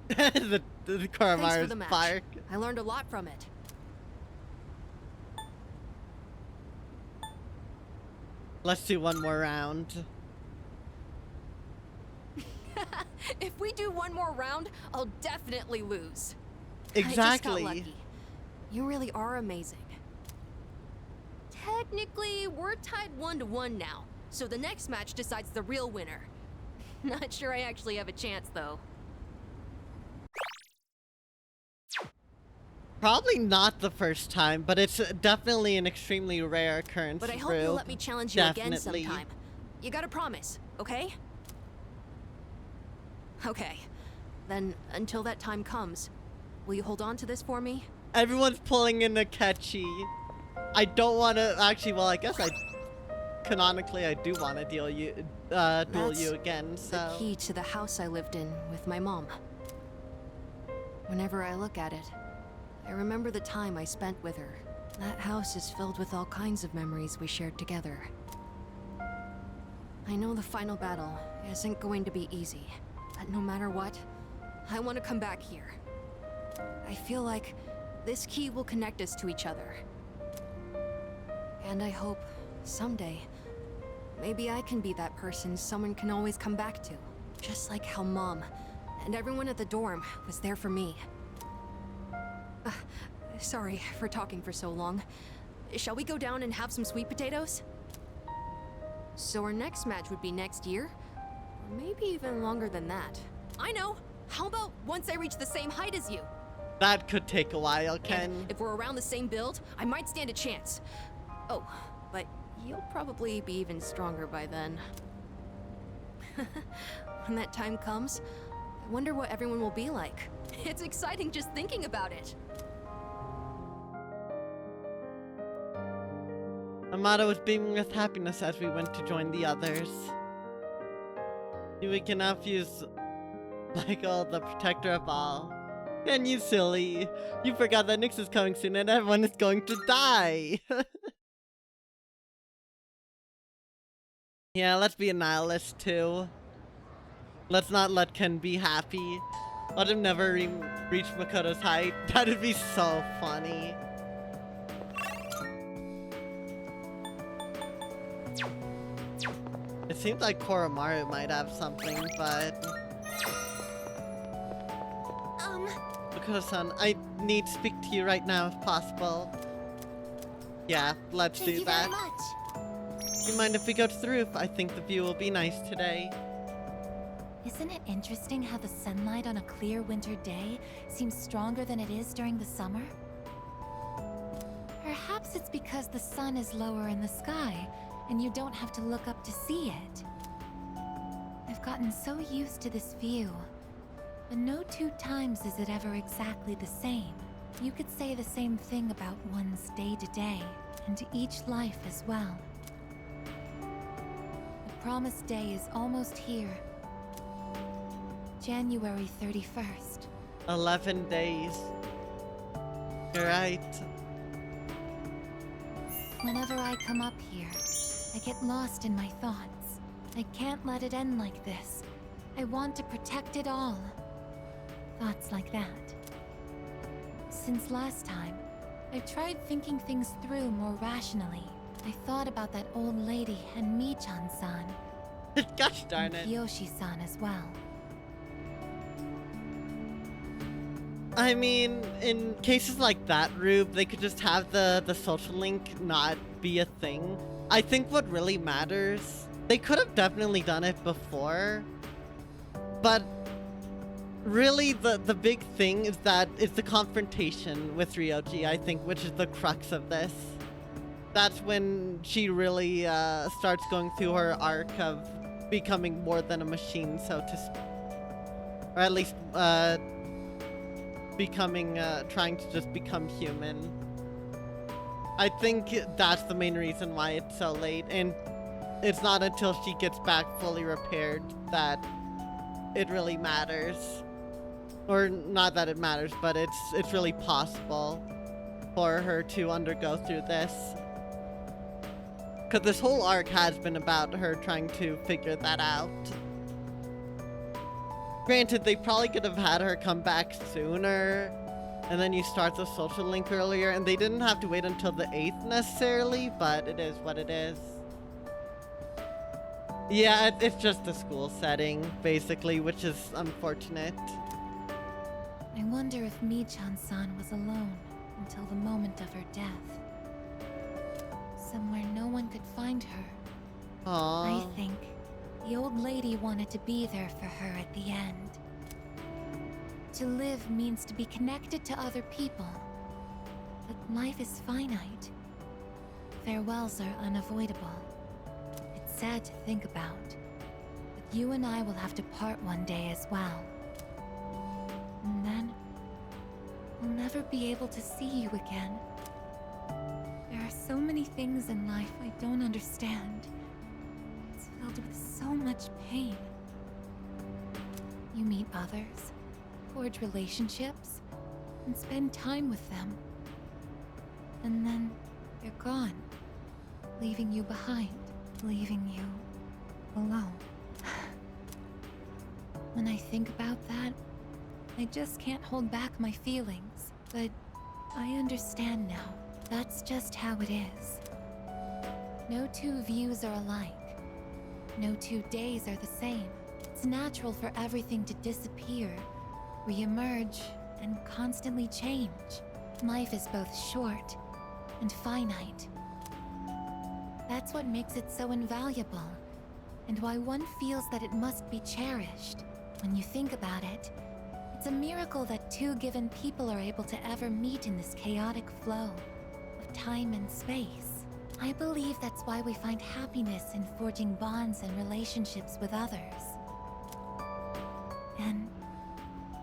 the Thanks for Koromaru's the match. bark. I learned a lot from it. Let's do one more round. If we do one more round, I'll definitely lose. Exactly. I just got lucky. You really are amazing. Technically, we're tied 1-1 now, so the next match decides the real winner. Not sure I actually have a chance, though. Probably not the first time, but it's definitely an extremely rare occurrence. But I hope Rube. you'll let me challenge you again Definitely. sometime. You gotta promise, okay? Okay. Then, until that time comes, will you hold on to this for me? Everyone's pulling in a catchy. I don't want to actually. Well, I guess canonically I do want to duel you again. So The key to the house I lived in with my mom. Whenever I look at it, I remember the time I spent with her. That house is filled with all kinds of memories we shared together. I know the final battle isn't going to be easy, but no matter what, I want to come back here. I feel like this key will connect us to each other. And I hope, someday, maybe I can be that person someone can always come back to. Just like how Mom and everyone at the dorm was there for me. Sorry for talking for so long. Shall we go down and have some sweet potatoes? So our next match would be next year? Or maybe even longer than that. I know! How about once I reach the same height as you? that could take a while, Ken. And if we're around the same build, I might stand a chance. Oh, but you'll probably be even stronger by then. When that time comes, I wonder what everyone will be like. It's exciting just thinking about it. Amada was beaming with happiness as we went to join the others. We can now fuse Michael, the protector of all. And you silly. You forgot that Nyx is coming soon and everyone is going to die. Yeah, let's be a nihilist too. Let's not let Ken be happy. Let him never reach Makoto's height. That'd be so funny. It seems like Koromaru might have something, but... Makoto-san, I need to speak to you right now if possible. Yeah, let's do that. Thank you very much. Do you mind if we go to the roof? I think the view will be nice today. Isn't it interesting how the sunlight on a clear winter day seems stronger than it is during the summer? Perhaps it's because the sun is lower in the sky, and you don't have to look up to see it. I've gotten so used to this view. But no two times is it ever exactly the same. You could say the same thing about one's day-to-day, and to each life as well. The promised day is almost here. January 31st. 11 days. You're right. Whenever I come up here, I get lost in my thoughts. I can't let it end like this. I want to protect it all. Thoughts like that. Since last time, I've tried thinking things through more rationally. I thought about that old lady and Michan-san. Gosh darn it. And Kiyoshi-san as well. I mean, in cases like that, Rube, they could just have the social link not be a thing. I think what really matters, they could have definitely done it before, but really the big thing is that it's the confrontation with Ryoji, I think, which is the crux of this. That's when she really starts going through her arc of becoming more than a machine, so to speak. Or at least, becoming, trying to just become human. I think that's the main reason why it's so late, and it's not until she gets back fully repaired that it really matters. Or not that it matters, but it's really possible for her to undergo through this. Because this whole arc has been about her trying to figure that out. Granted, they probably could have had her come back sooner, and then you start the social link earlier, and they didn't have to wait until the 8th necessarily, but it is what it is. Yeah, it's just the school setting, basically, which is unfortunate. I wonder if Michan-san was alone until the moment of her death. Somewhere no one could find her. Aww. I think the old lady wanted to be there for her at the end. To live means to be connected to other people. But life is finite. Farewells are unavoidable. It's sad to think about. But you and I will have to part one day as well. And then, we'll never be able to see you again. There are so many things in life I don't understand. It's filled with so much pain. You meet others, forge relationships, and spend time with them. And then, they're gone, leaving you behind, leaving you alone. When I think about that, I just can't hold back my feelings, but I understand now. That's just how it is. No two views are alike. No 2 days are the same. It's natural for everything to disappear, re-emerge, and constantly change. Life is both short and finite. That's what makes it so invaluable, and why one feels that it must be cherished. When you think about it, it's a miracle that 2 given people are able to ever meet in this chaotic flow of time and space. I believe that's why we find happiness in forging bonds and relationships with others. And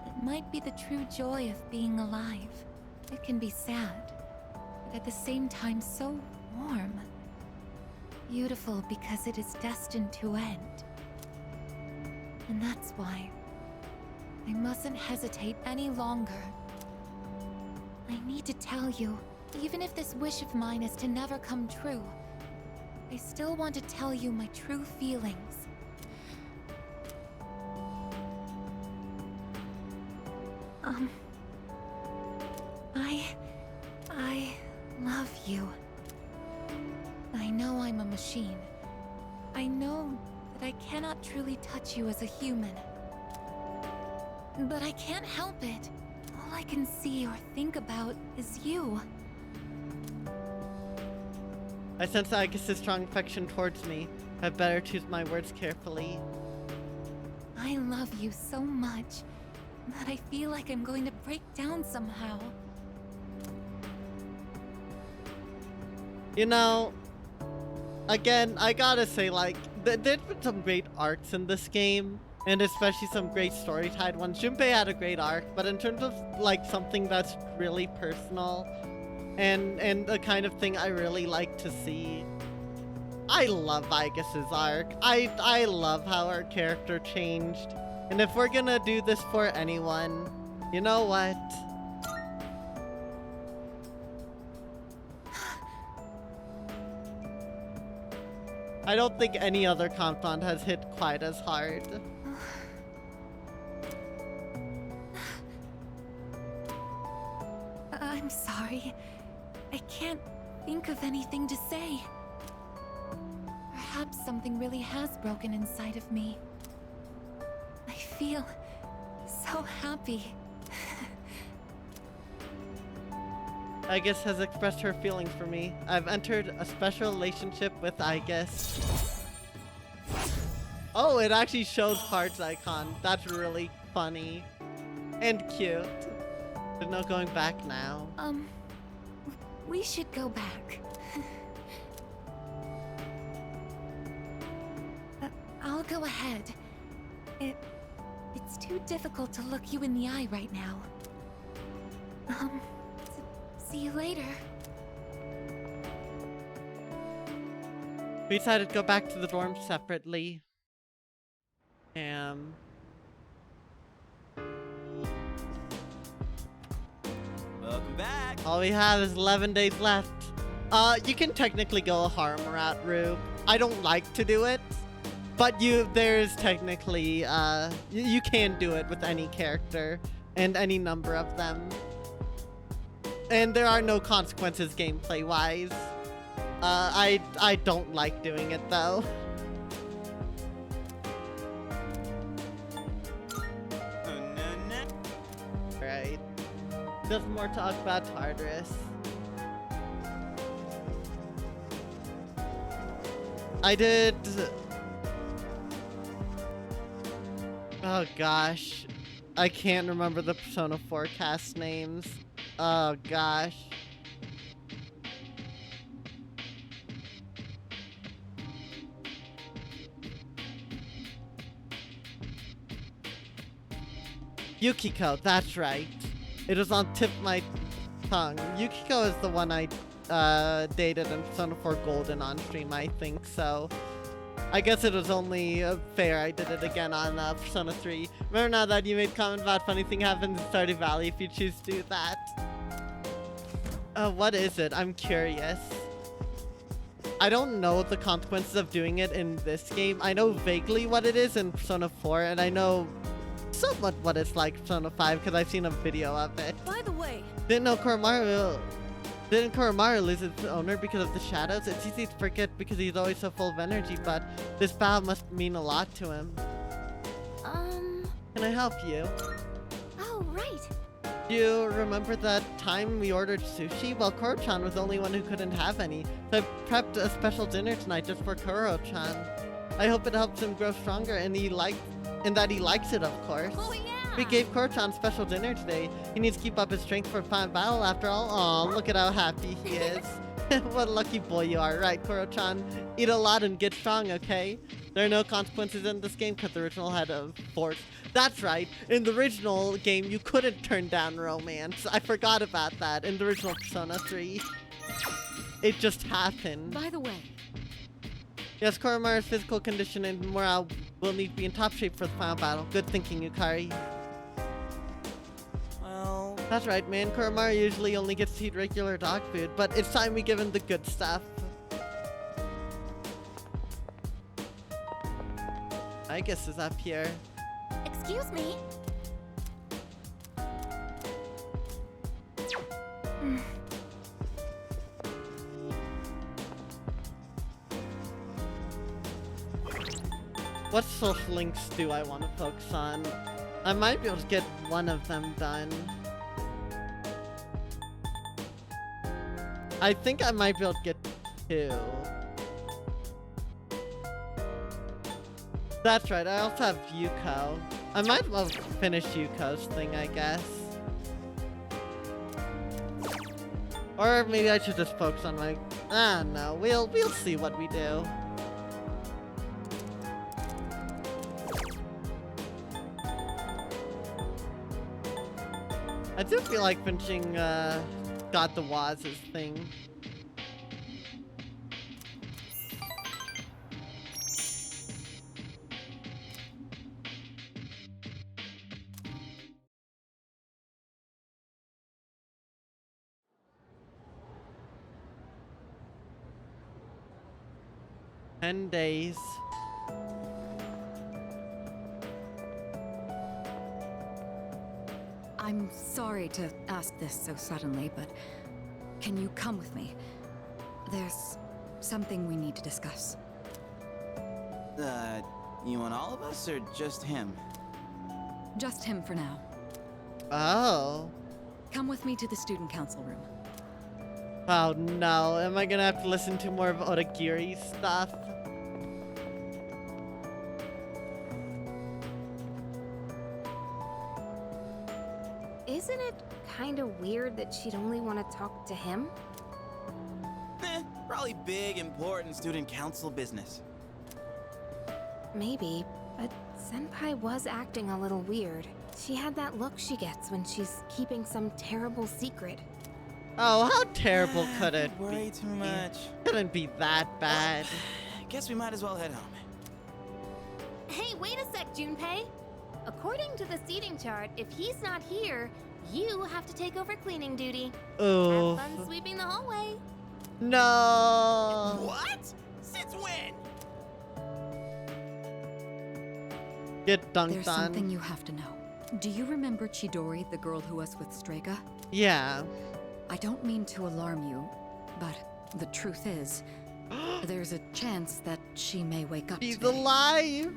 it might be the true joy of being alive. It can be sad, but at the same time so warm. Beautiful because it is destined to end. And that's why I mustn't hesitate any longer. I need to tell you, even if this wish of mine is to never come true, I still want to tell you my true feelings. I love you. I know I'm a machine. I know that I cannot truly touch you as a human. But I can't help it. All I can see or think about is you. I sense Agus's strong affection towards me. I'd better choose my words carefully. I love you so much that I feel like I'm going to break down somehow. You know, again, I gotta say, like, there's been some great arcs in this game. and especially some great story-tied ones. Junpei had a great arc, but in terms of like something that's really personal and the kind of thing I really like to see, I love Vigus's arc. I love how her character changed. And if we're gonna do this for anyone, you know what? I don't think any other confidant has hit quite as hard. I'm sorry. I can't think of anything to say. Perhaps something really has broken inside of me. I feel so happy. Aigis has expressed her feelings for me. I've entered a special relationship with Aigis. Oh, it actually shows hearts icon. That's really funny. And cute. There's no going back now. We should go back. I'll go ahead. It's too difficult to look you in the eye right now. See you later. We decided to go back to the dorms separately. Welcome back. All we have is 11 days left. You can technically go a harem route, Rube. I don't like to do it, but there's technically, you can do it with any character and any number of them. And there are no consequences gameplay-wise. I don't like doing it, though. Right. There's more talk about Tartarus. I did... Oh gosh. I can't remember the Persona 4 cast names. Oh gosh. Yukiko, that's right. It was on tip of my tongue. Yukiko is the one I dated in Persona 4 Golden on stream, I think, so I guess it was only fair I did it again on Persona 3. Remember now that you made comment about funny thing happens in Stardew Valley if you choose to do that. What is it? I'm curious. I don't know the consequences of doing it in this game. I know vaguely what it is in Persona 4, and I know somewhat what it's like in Persona 5 because I've seen a video of it. By the way, Didn't Koromaru lose its owner because of the shadows? It's easy to forget because he's always so full of energy, but this bow must mean a lot to him. Can I help you? Oh, right. Do you remember that time we ordered sushi? Well, Koro-chan was the only one who couldn't have any, so I prepped a special dinner tonight just for Koro-chan. I hope it helps him grow stronger and that he likes it, of course. Oh, yeah. We gave Koro-chan special dinner today. He needs to keep up his strength for final battle after all. Aw, look at how happy he is. What a lucky boy you are. Right, Koro-chan? Eat a lot and get strong, okay? There are no consequences in this game because the original had a force. That's right. In the original game, you couldn't turn down romance. I forgot about that in the original Persona 3. It just happened. by the way, Yes, Koromaru's physical condition and morale will need to be in top shape for the final battle. Good thinking, Yukari. Well... That's right, man. Koromaru usually only gets to eat regular dog food, but it's time we give him the good stuff. I guess is up here. Excuse me. What social links do I want to focus on? I might be able to get one of them done. I think I might be able to get 2. That's right, I also have Yuko. I might as well finish Yuko's thing, I guess. Or maybe I should just focus on my... I don't know, we'll see what we do. do feel like finishing Got the Waz's thing. Days. I'm sorry to ask this so suddenly, but can you come with me? There's something we need to discuss. You want all of us or just him? Just him for now. Oh. Come with me to the student council room. Oh no, am I gonna have to listen to more of Odagiri's stuff? Isn't it kind of weird that she'd only want to talk to him? Probably big, important student council business. Maybe, but Senpai was acting a little weird. She had that look she gets when she's keeping some terrible secret. Oh, how terrible could it Worry be? too much. Couldn't be that bad. Guess we might as well head home. Hey, wait a sec, Junpei! According to the seating chart, if he's not here, you have to take over cleaning duty. Oh. Have fun sweeping the hallway. No. What? Since when? Get dunked There's on. something you have to know. Do you remember Chidori, the girl who was with Strega? Yeah. I don't mean to alarm you, but the truth is, there's a chance that she may wake up She's today. alive.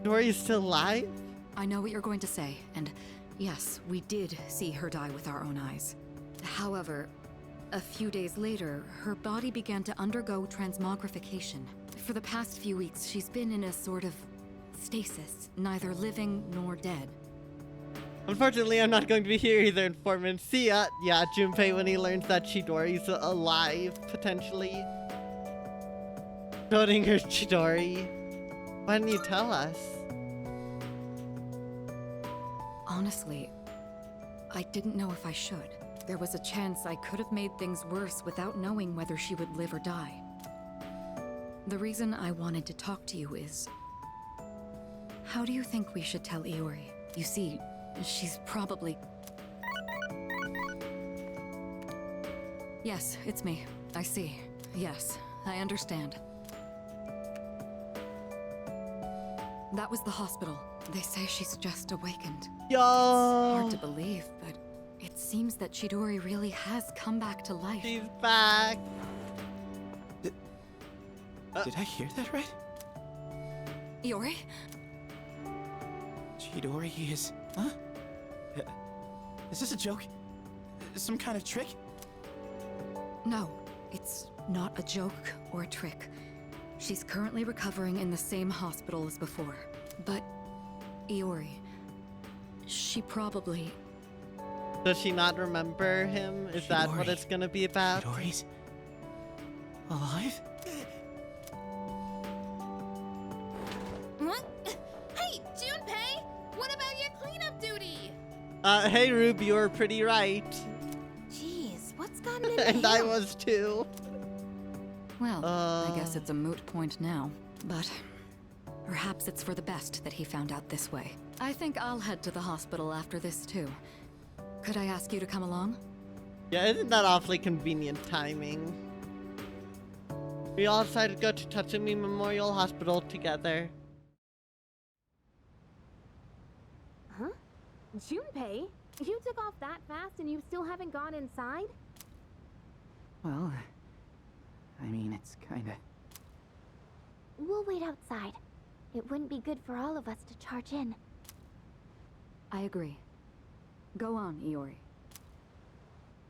Dory's still alive? I know what you're going to say, and yes, we did see her die with our own eyes. However, a few days later, her body began to undergo transmogrification. For the past few weeks, she's been in a sort of stasis, neither living nor dead. Unfortunately, I'm not going to be here either, informant. See ya. Yeah, Junpei when he learns that Chidori's alive, potentially. Schrodinger Chidori. Why didn't you tell us? Honestly, I didn't know if I should. There was a chance I could have made things worse without knowing whether she would live or die. The reason I wanted to talk to you is... How do you think we should tell Iori? You see, she's probably... Yes, it's me. I see. Yes, I understand. That was the hospital. They say she's just awakened. Yo! It's hard to believe, but it seems that Chidori really has come back to life. She's back. Did I hear that right? Iori? Chidori is... Huh? Is this a joke? Some kind of trick? No, it's not a joke or a trick. She's currently recovering in the same hospital as before. But, Iori, she probably... Does she not remember him? Is that what it's gonna be about? Chidori's alive? What? Hey, Junpei! What about your cleanup duty? Hey Ruby, you were pretty right. Jeez, what's gotten into And I him? was too. Well, I guess it's a moot point now. But perhaps it's for the best that he found out this way. I think I'll head to the hospital after this too. Could I ask you to come along? Yeah, isn't that awfully convenient timing? We all decided to go to Tatsumi Memorial Hospital together. Huh? Junpei? You took off that fast and you still haven't gone inside? Well, I mean, it's kinda... We'll wait outside. It wouldn't be good for all of us to charge in. I agree. Go on, Iori.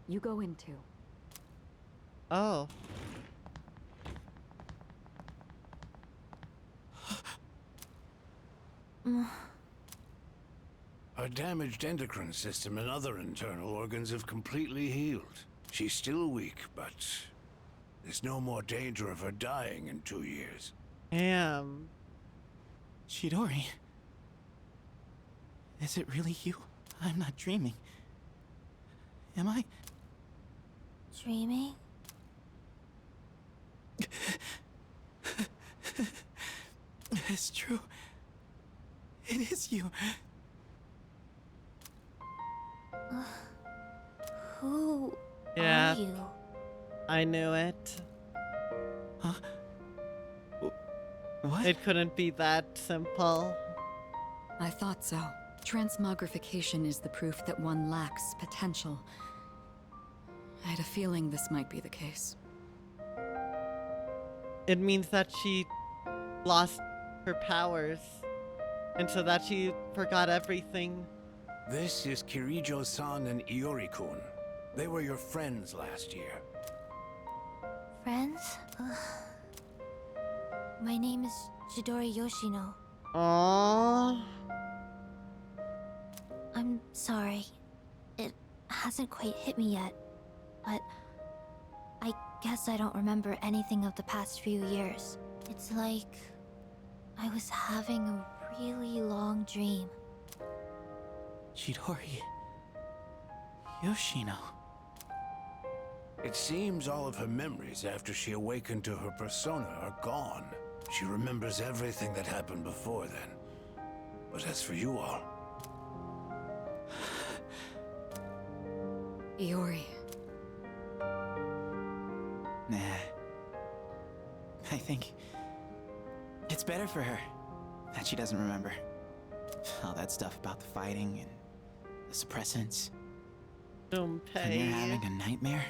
You go in too. Oh. Her damaged endocrine system and other internal organs have completely healed. She's still weak, but there's no more danger of her dying in 2 years. Damn. Chidori? Is it really you? I'm not dreaming. Am I? Dreaming? It's true. It is you. Who Yeah. are you? I knew it. Huh? What? It couldn't be that simple. I thought so. Transmogrification is the proof that one lacks potential. I had a feeling this might be the case. It means that she lost her powers. And so that she forgot everything. This is Kirijo-san and Iori-kun. They were your friends last year. Friends? My name is Chidori Yoshino. Aww. I'm sorry. It hasn't quite hit me yet. But I guess I don't remember anything of the past few years. It's like I was having a really long dream. Chidori. Yoshino. It seems all of her memories after she awakened to her persona are gone. She remembers everything that happened before then. But as for you all... Iori. Nah. I think it's better for her that she doesn't remember. All that stuff about the fighting and the suppressants. When you're having a nightmare,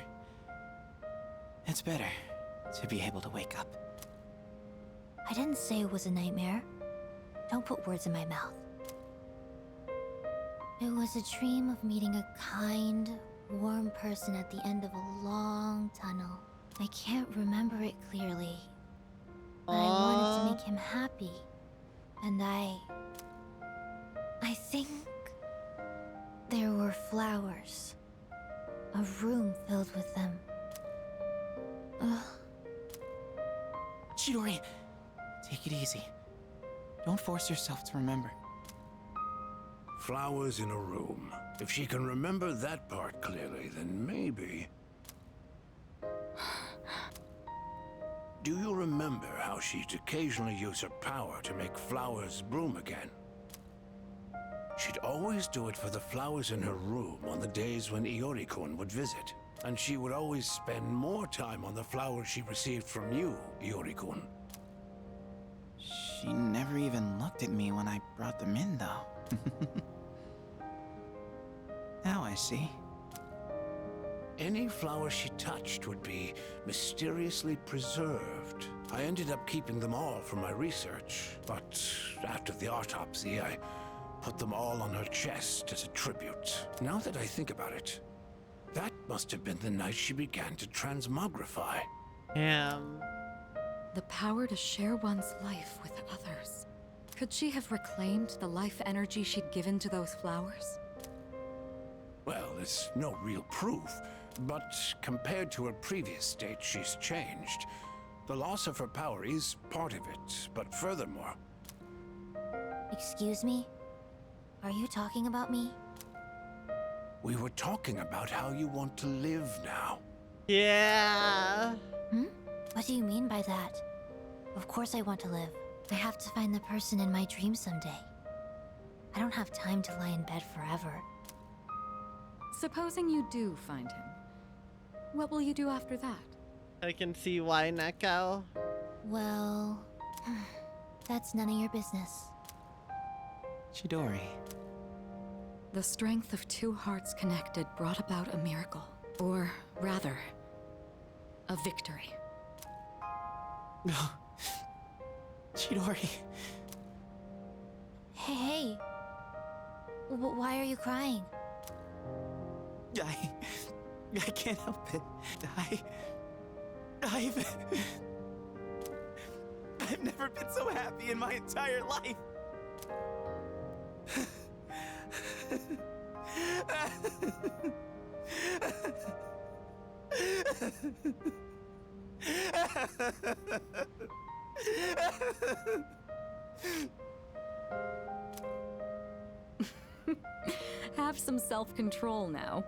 it's better to be able to wake up. I didn't say it was a nightmare. Don't put words in my mouth. It was a dream of meeting a kind, warm person at the end of a long tunnel. I can't remember it clearly. But I wanted to make him happy. And I think there were flowers. A room filled with them. Chidori, take it easy. Don't force yourself to remember. Flowers in a room. If she can remember that part clearly, then maybe... Do you remember how she'd occasionally use her power to make flowers bloom again? She'd always do it for the flowers in her room on the days when Iori-kun would visit. And she would always spend more time on the flowers she received from you, Iori-kun. She never even looked at me when I brought them in, though. Now I see. Any flower she touched would be mysteriously preserved. I ended up keeping them all for my research, but after the autopsy, I put them all on her chest as a tribute. Now that I think about it, that must have been the night she began to transmogrify. The power to share one's life with others. Could she have reclaimed the life energy she'd given to those flowers? Well, there's no real proof, but compared to her previous state, she's changed. The loss of her power is part of it, but furthermore... Excuse me? Are you talking about me? We were talking about how you want to live now. Yeah. What do you mean by that? Of course I want to live. I have to find the person in my dream someday. I don't have time to lie in bed forever. Supposing you do find him, what will you do after that? I can see why, Neko. Well, that's none of your business. Chidori. The strength of two hearts connected brought about a miracle. Or rather, a victory. Chidori. Hey. Why are you crying? I can't help it. I've never been so happy in my entire life. Have some self-control now.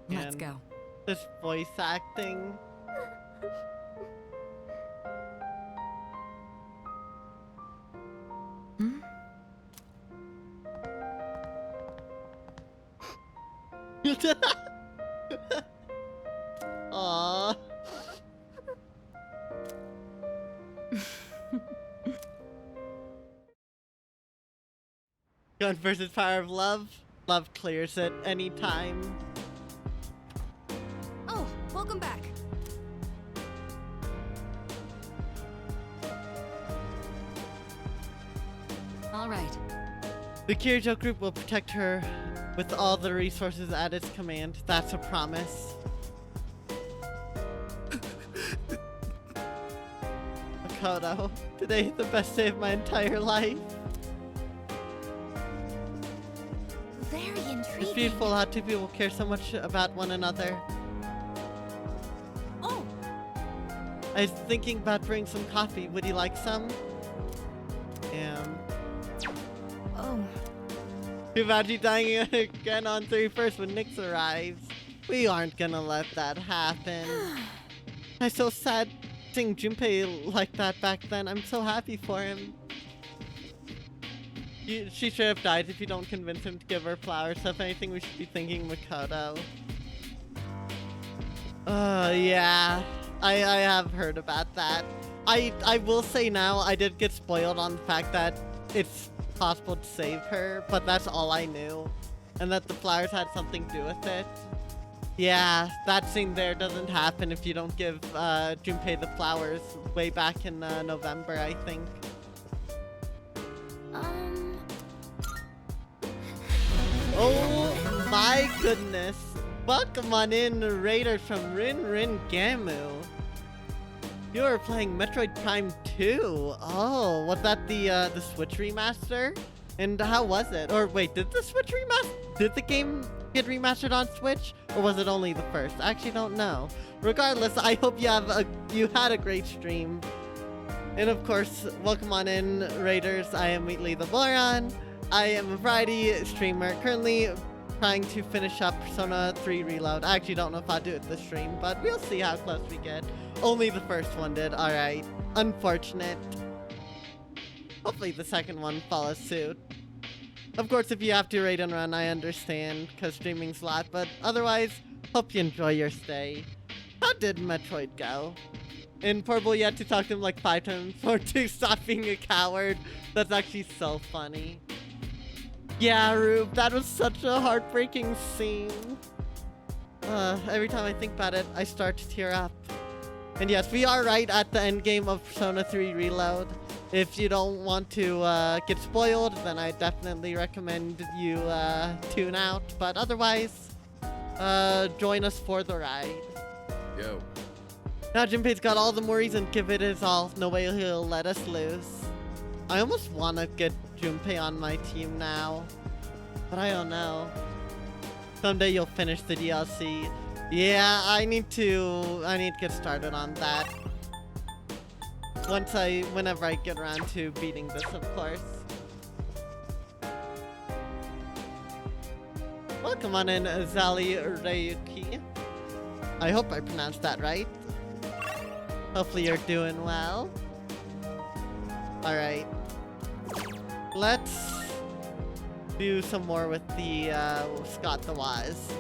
Let's And go. this voice acting. Hmm? Aww. Gun versus power of love. Love clears it anytime. Oh, welcome back. All right. The Kirjo group will protect her with all the resources at its command. That's a promise. Makoto, today is the best day of my entire life. Very intriguing. It's beautiful how two people care so much about one another. Oh! I was thinking about bringing some coffee. Would you like some? Oh. Too bad you dying again on 31st when Nyx arrives. We aren't gonna let that happen. I'm so sad seeing Junpei like that back then. I'm so happy for him. She should have died if you don't convince him to give her flowers. So if anything, we should be thinking Makoto. Yeah. I have heard about that. I will say now, I did get spoiled on the fact that it's possible to save her, but that's all I knew. And that the flowers had something to do with it. Yeah, that scene there doesn't happen if you don't give Junpei the flowers way back in November, I think. Oh my goodness. Welcome on in, Raiders from Rin Rin Gamu. You are playing Metroid Prime 2. Oh, was that the Switch remaster? And how was it? Or wait, did the Switch remaster? Did the game get remastered on Switch? Or was it only the first? I actually don't know. Regardless, I hope you had a great stream. And of course, welcome on in, Raiders. I am Wheatley the Boron. I am a variety streamer, currently trying to finish up Persona 3 Reload. I actually don't know if I'll do it this stream, but we'll see how close we get. Only the first one did, alright. Unfortunate. Hopefully the second one follows suit. Of course, if you have to raid and run, I understand, because streaming's a lot, but otherwise, hope you enjoy your stay. How did Metroid go? And Purple, you had to talk to him like 5 times for to stop being a coward. That's actually so funny. Yeah, Rube, that was such a heartbreaking scene. Every time I think about it, I start to tear up. And yes, we are right at the end game of Persona 3 Reload. If you don't want to get spoiled, then I definitely recommend you tune out. But otherwise, join us for the ride. Yo. Now Junpei's got all the more reason to give it his all. No way he'll let us lose. I almost want to get Junpei on my team now, but I don't know. Someday you'll finish the DLC. Yeah, I need to get started on that. Whenever I get around to beating this, of course. Welcome on in, Zali Ryuki. I hope I pronounced that right. Hopefully you're doing well. Alright. Let's do some more with the Scott the Wise.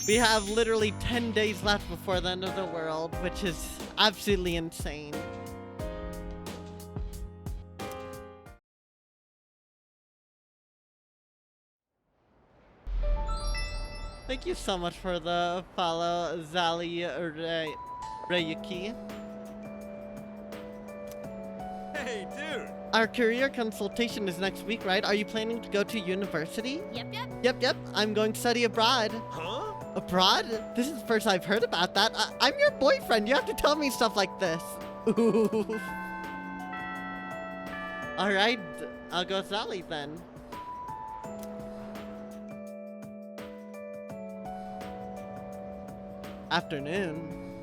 We have literally 10 days left before the end of the world, which is absolutely insane. Thank you so much for the follow, Zali Ryuki. Hey, dude! Our career consultation is next week, right? Are you planning to go to university? Yep. Yep. I'm going to study abroad. Huh? Abroad? This is the first I've heard about that. I'm your boyfriend. You have to tell me stuff like this. Ooh. Alright, I'll go Sally then. Afternoon.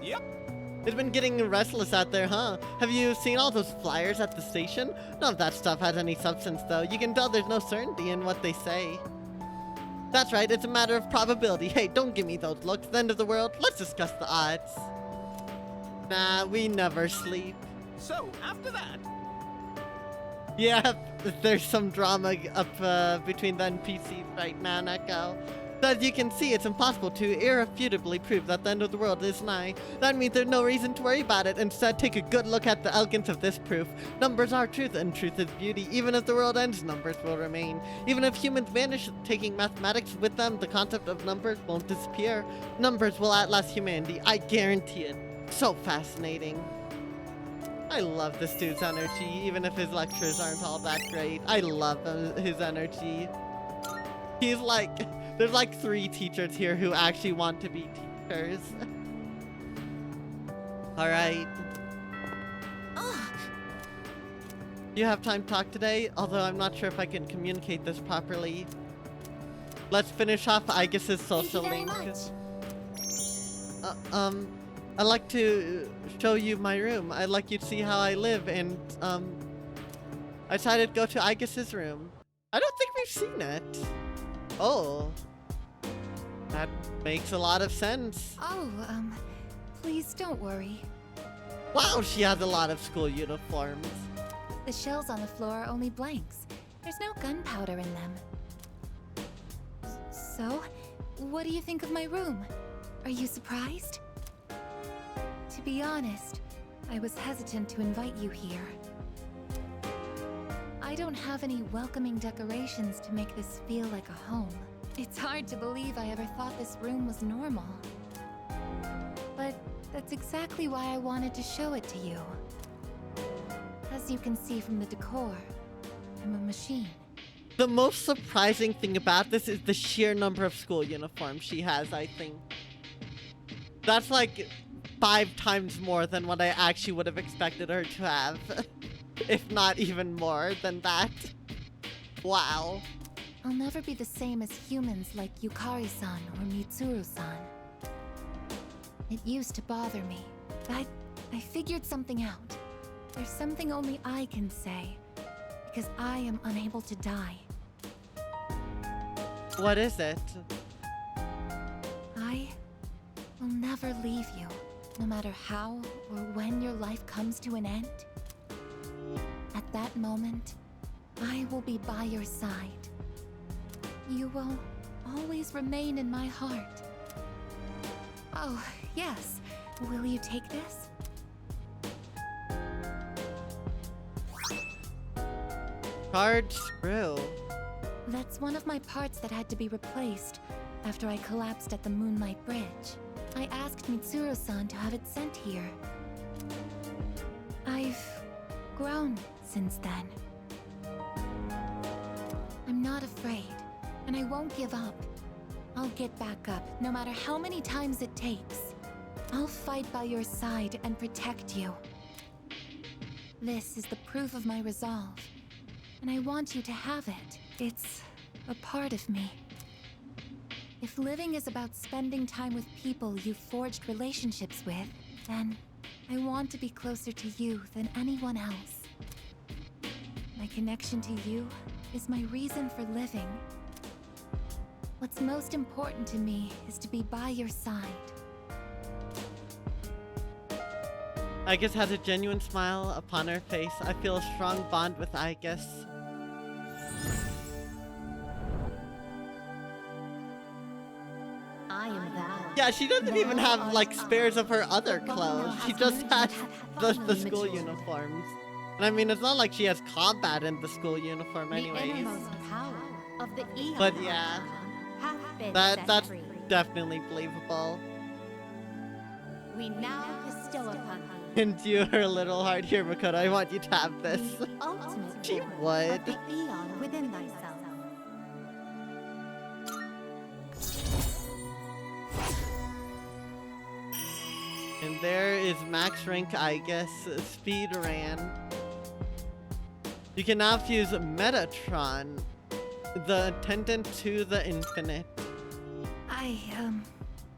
Yep. It's been getting restless out there, huh? Have you seen all those flyers at the station? None of that stuff has any substance, though. You can tell there's no certainty in what they say. That's right, it's a matter of probability. Hey, don't give me those looks. The end of the world. Let's discuss the odds. Nah, we never sleep. So, after that... Yeah, there's some drama up between the NPCs right now, Neko. As you can see, it's impossible to irrefutably prove that the end of the world is nigh. That means there's no reason to worry about it. Instead, take a good look at the elegance of this proof. Numbers are truth, and truth is beauty. Even if the world ends, numbers will remain. Even if humans vanish, taking mathematics with them, the concept of numbers won't disappear. Numbers will outlast humanity, I guarantee it. So fascinating. I love this dude's energy, even if his lectures aren't all that great. I love his energy. He's like... There's like 3 teachers here who actually want to be teachers. Alright. You have time to talk today? Although I'm not sure if I can communicate this properly. Let's finish off Aegis' social link. I'd like to show you my room. I'd like you to see how I live, and I decided to go to Aegis' room. I don't think we've seen it. Oh. That makes a lot of sense. Oh, please don't worry. Wow, she has a lot of school uniforms. The shells on the floor are only blanks. There's no gunpowder in them. So, what do you think of my room? Are you surprised? To be honest, I was hesitant to invite you here. I don't have any welcoming decorations to make this feel like a home. It's hard to believe I ever thought this room was normal. But that's exactly why I wanted to show it to you. As you can see from the decor, I'm a machine. The most surprising thing about this is the sheer number of school uniforms she has, I think. That's like 5 times more than what I actually would have expected her to have. If not even more than that. Wow. I'll never be the same as humans like Yukari-san or Mitsuru-san. It used to bother me, but I figured something out. There's something only I can say, because I am unable to die. What is it? I will never leave you, no matter how or when your life comes to an end. At that moment, I will be by your side. You will always remain in my heart. Oh, yes. Will you take this? Charged screw. That's one of my parts that had to be replaced after I collapsed at the Moonlight Bridge. I asked Mitsuru-san to have it sent here. I've grown since then. I'm not afraid, and I won't give up. I'll get back up, no matter how many times it takes. I'll fight by your side and protect you. This is the proof of my resolve, and I want you to have it. It's a part of me. If living is about spending time with people you've forged relationships with, then I want to be closer to you than anyone else. My connection to you is my reason for living. What's most important to me is to be by your side. Aegis has a genuine smile upon her face. I feel a strong bond with Aegis. I am Val. Yeah, she doesn't even have like spares of her other clothes. She just has the school uniforms. And I mean, it's not like she has combat in the school uniform anyways. The innermost power of the Eon But yeah, hath been that's set free. definitely believable. We now bestow upon thee Into your little heart here, Makoto, I want you to have this. the ultimate She form would. of the Eon within thyself. And there is max rank, I guess, speed ran. You can now fuse Metatron, the attendant to the infinite. I,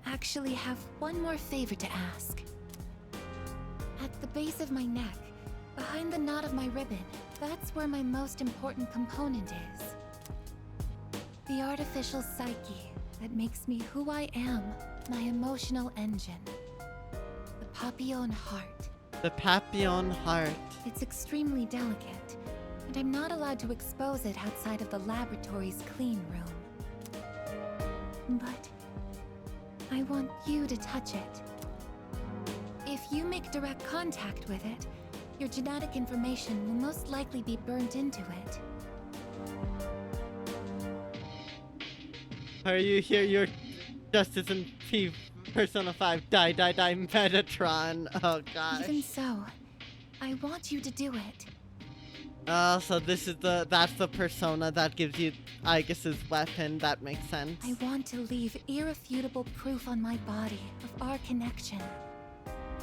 actually have one more favor to ask. At the base of my neck, behind the knot of my ribbon, that's where my most important component is. The artificial psyche that makes me who I am, my emotional engine. The Papillon heart. The Papillon heart. It's extremely delicate, and I'm not allowed to expose it outside of the laboratory's clean room. But I want you to touch it. If you make direct contact with it, your genetic information will most likely be burnt into it. Are you here? Your Justice and P Persona 5 die Metatron. Oh gosh. Even so, I want you to do it. So this is that's the persona that gives you Aegis's weapon. That makes sense. I want to leave irrefutable proof on my body of our connection.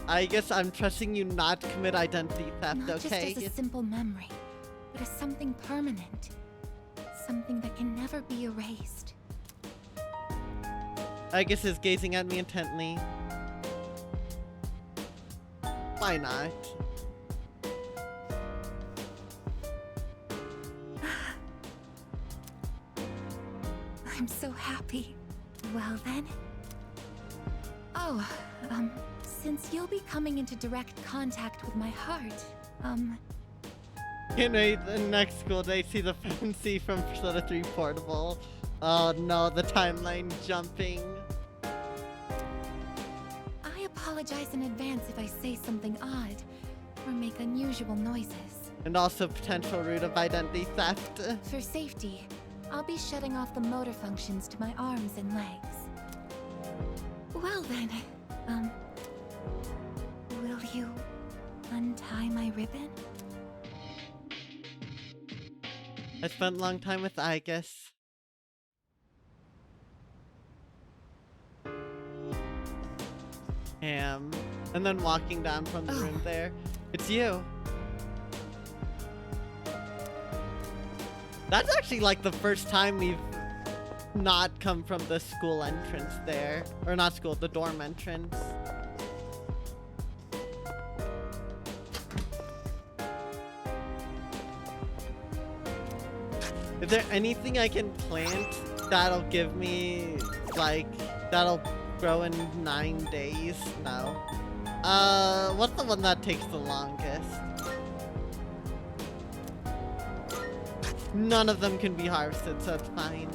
I guess I'm trusting you not to commit identity theft, Not okay? just as a simple memory, but as something permanent. Something that can never be erased. Aegis is gazing at me intently. Why not? I'm so happy. Well then. Oh, since you'll be coming into direct contact with my heart, Can't wait the next school day, see the fancy from Persona 3 Portable. Oh no, the timeline jumping. I apologize in advance if I say something odd, or make unusual noises. And also potential root of identity theft. For safety, I'll be shutting off the motor functions to my arms and legs. Well then, will you untie my ribbon? I spent a long time with Aegis. And then walking down from the room there. It's you. That's actually like the first time we've not come from the school entrance there. Or not school, the dorm entrance. Is there anything I can plant that'll give me, like, that'll grow in 9 days? No. What's the one that takes the longest? None of them can be harvested, so it's fine.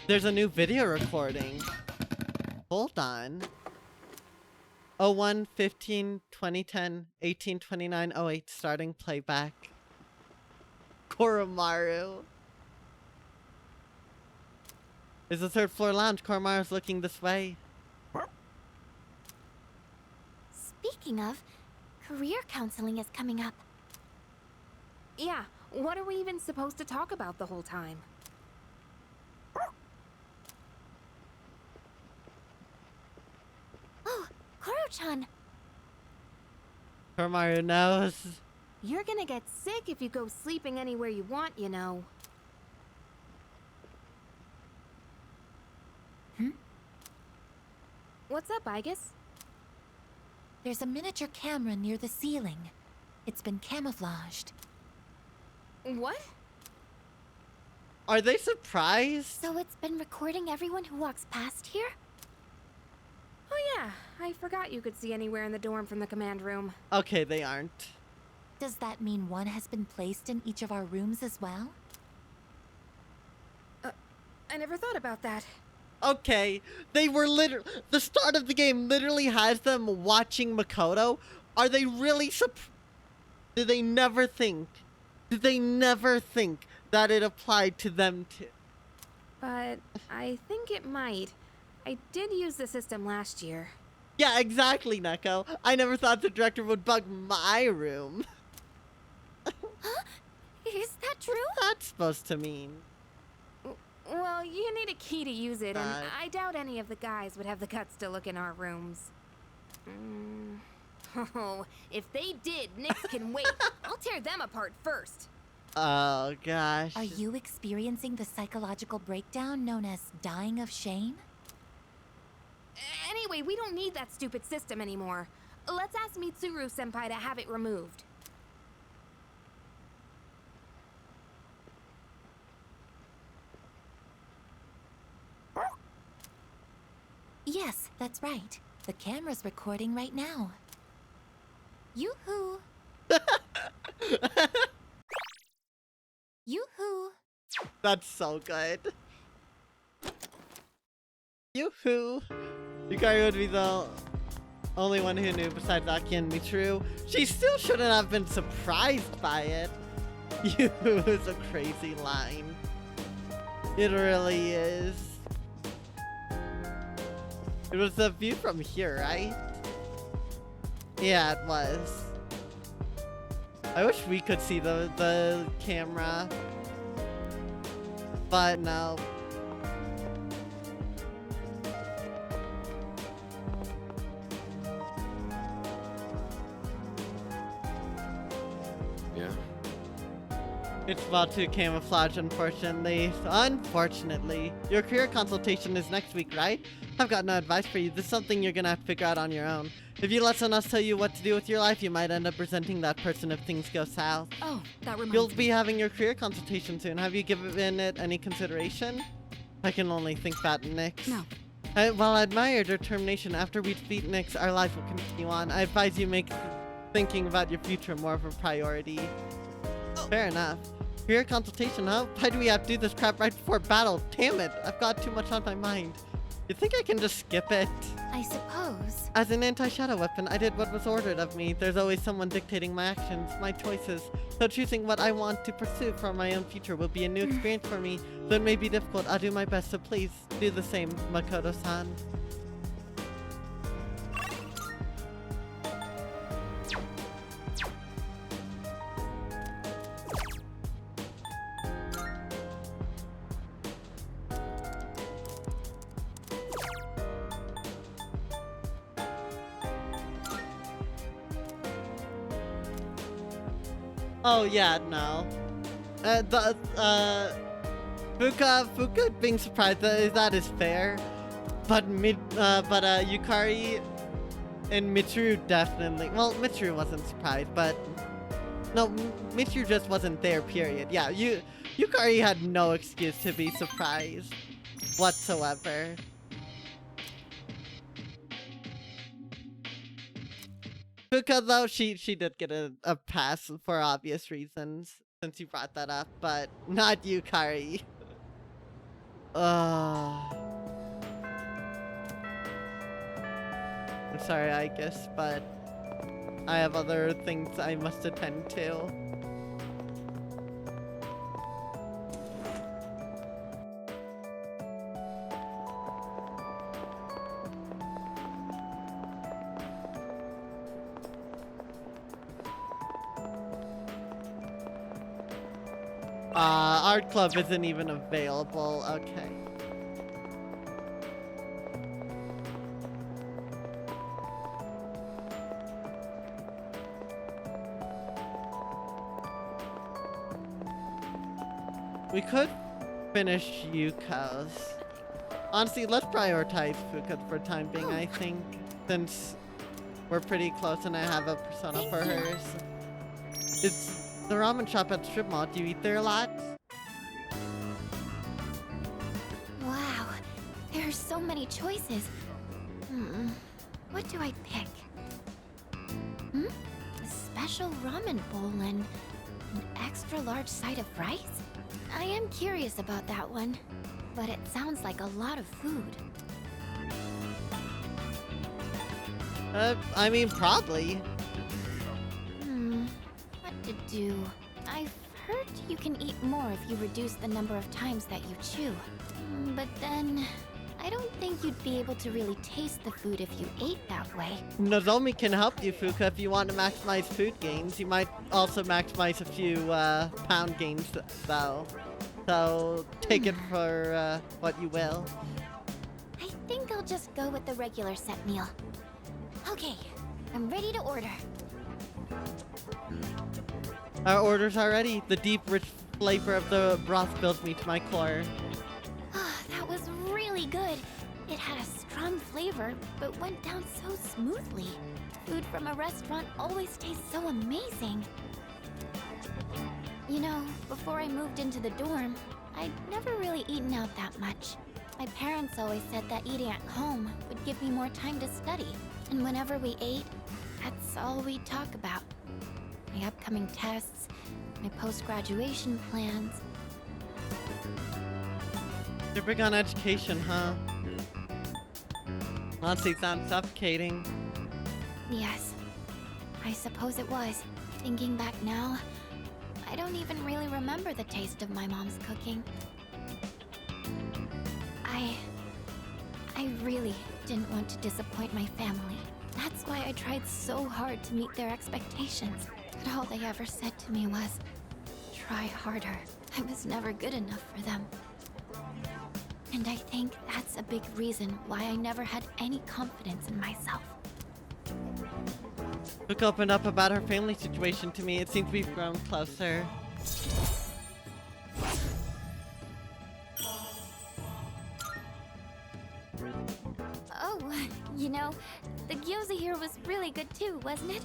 There's a new video recording. Hold on. 01, 15, 2010, 18, 29, 08, starting playback. Koromaru. Is the third floor lounge. Koromaru's looking this way. Speaking of, career counseling is coming up. Yeah, what are we even supposed to talk about the whole time? Oh, Koro-chan! Koromaru knows. You're gonna get sick if you go sleeping anywhere you want, you know. What's up, Aegis? There's a miniature camera near the ceiling. It's been camouflaged. What? Are they surprised? So it's been recording everyone who walks past here? Oh yeah, I forgot you could see anywhere in the dorm from the command room. Okay, they aren't. Does that mean one has been placed in each of our rooms as well? I never thought about that. Okay, they were the start of the game literally has them watching Makoto. Are they really did they never think that it applied to them too? But I think it might. I did use the system last year. Yeah, exactly, Neko. I never thought the director would bug my room. Huh? Is that true? What's that supposed to mean? Well, you need a key to use it, and I doubt any of the guys would have the guts to look in our rooms. Oh, if they did, Nyx can wait. I'll tear them apart first. Oh, gosh. Are you experiencing the psychological breakdown known as dying of shame? Anyway, we don't need that stupid system anymore. Let's ask Mitsuru-senpai to have it removed. Yes, that's right. The camera's recording right now. Yoo-hoo! Yoo-hoo! That's so good. Yoo-hoo! Yukari would be the only one who knew besides Aki and Mitsuru. She still shouldn't have been surprised by it. Yoo-hoo is a crazy line. It really is. It was the view from here, right? Yeah, it was. I wish we could see the camera. But no. Yeah? It's about to camouflage, unfortunately. Unfortunately. Your career consultation is next week, right? I've got no advice for you. This is something you're gonna have to figure out on your own. If you let someone else tell you what to do with your life, you might end up resenting that person if things go south. Oh, that reminds You'll me. be having your career consultation soon. Have you given it any consideration? I can only think about Nyx. No. While I admire your determination, after we defeat Nyx, our life will continue on. I advise you make thinking about your future more of a priority. Fair enough. Career consultation, huh? Why do we have to do this crap right before battle? Damn it, I've got too much on my mind. You think I can just skip it? I suppose. As an anti-shadow weapon, I did what was ordered of me. There's always someone dictating my actions, my choices. So choosing what I want to pursue for my own future will be a new experience for me. Though it may be difficult, I'll do my best, so please do the same, Makoto-san. Oh yeah, no. Fuka being surprised that is fair, but Yukari and Mitsuru definitely. Well, Mitsuru wasn't surprised, but no, Mitsuru just wasn't there. Period. Yeah, Yukari had no excuse to be surprised whatsoever. Fuka, though, she did get a pass for obvious reasons, since you brought that up, but not Yukari. I'm sorry, I guess, but I have other things I must attend to. Art club isn't even available. Okay. We could finish Yuko's. Honestly, let's prioritize Fuka for time being, I think, since we're pretty close and I have a persona for hers. It's the ramen shop at Strip Mall. Do you eat there a lot? Wow, there are so many choices. What do I pick? A special ramen bowl and an extra large side of rice? I am curious about that one, but it sounds like a lot of food. I mean, probably. What to do? I've heard you can eat more if you reduce the number of times that you chew. But then, I don't think you'd be able to really taste the food if you ate that way. Nozomi can help you, Fuka, if you want to maximize food gains. You might also maximize a few pound gains, though. So take it for what you will. I think I'll just go with the regular set meal. Okay, I'm ready to order. Our orders are ready. The deep, rich flavor of the broth fills me to my core. That was really good. It had a strong flavor, but went down so smoothly. Food from a restaurant always tastes so amazing. You know, before I moved into the dorm, I'd never really eaten out that much. My parents always said that eating at home would give me more time to study. And whenever we ate, that's all we'd talk about. My upcoming tests, my post-graduation plans. You're big on education, huh? Honestly, sounds suffocating. Yes, I suppose it was. Thinking back now, I don't even really remember the taste of my mom's cooking. I really didn't want to disappoint my family. That's why I tried so hard to meet their expectations. But all they ever said to me was, try harder. I was never good enough for them. And I think that's a big reason why I never had any confidence in myself. Brooke opened up about her family situation to me. It seems we've grown closer. Oh, you know, the gyoza here was really good too, wasn't it?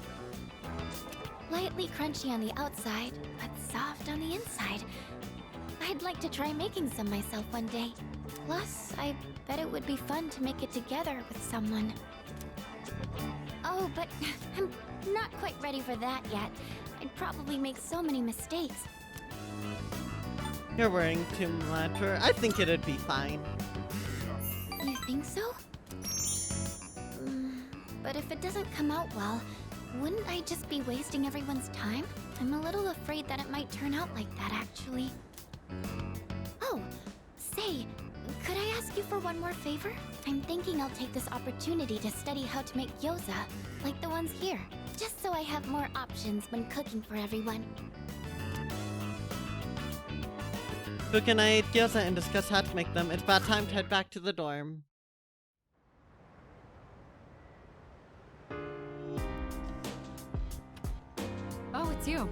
Lightly crunchy on the outside, but soft on the inside. I'd like to try making some myself one day. Plus, I bet it would be fun to make it together with someone. Oh, but I'm not quite ready for that yet. I'd probably make so many mistakes. You're worrying too much, or I think it'd be fine. You think so? But if it doesn't come out well, wouldn't I just be wasting everyone's time? I'm a little afraid that it might turn out like that, actually. Oh, say, could I ask you for one more favor? I'm thinking I'll take this opportunity to study how to make gyoza, like the ones here, just so I have more options when cooking for everyone. Brooke and I ate gyoza and discussed how to make them. It's about time to head back to the dorm. Oh, it's you.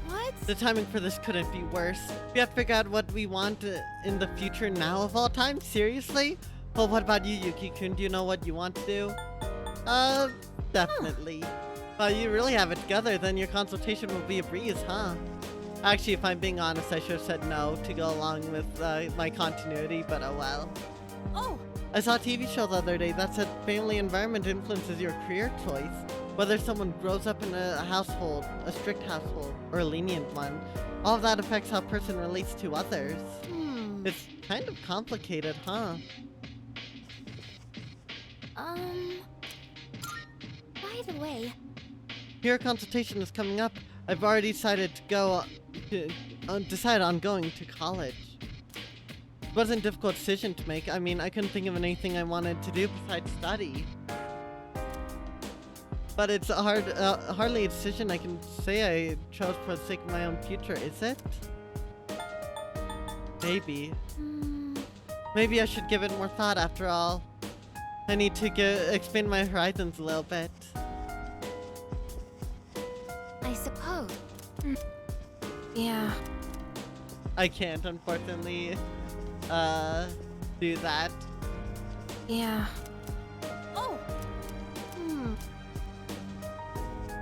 What? The timing for this couldn't be worse. We have to figure out what we want in the future now of all time? Seriously? Well, what about you, Yuki-kun? Do you know what you want to do? Definitely. Well, you really have it together, then your consultation will be a breeze, huh? Actually, if I'm being honest, I should have said no to go along with my continuity, but oh well. Oh! I saw a TV show the other day that said family environment influences your career choice. Whether someone grows up in a household, a strict household, or a lenient one, all of that affects how a person relates to others. It's kind of complicated, huh? By the way... Your consultation is coming up. I've already decided to go... decide on going to college. It wasn't a difficult decision to make. I mean, I couldn't think of anything I wanted to do besides study. But it's hardly a decision I can say I chose for the sake of my own future, is it? Maybe. Maybe I should give it more thought after all. I need to expand my horizons a little bit. I suppose. Yeah. I can't, unfortunately, do that. Yeah. Oh!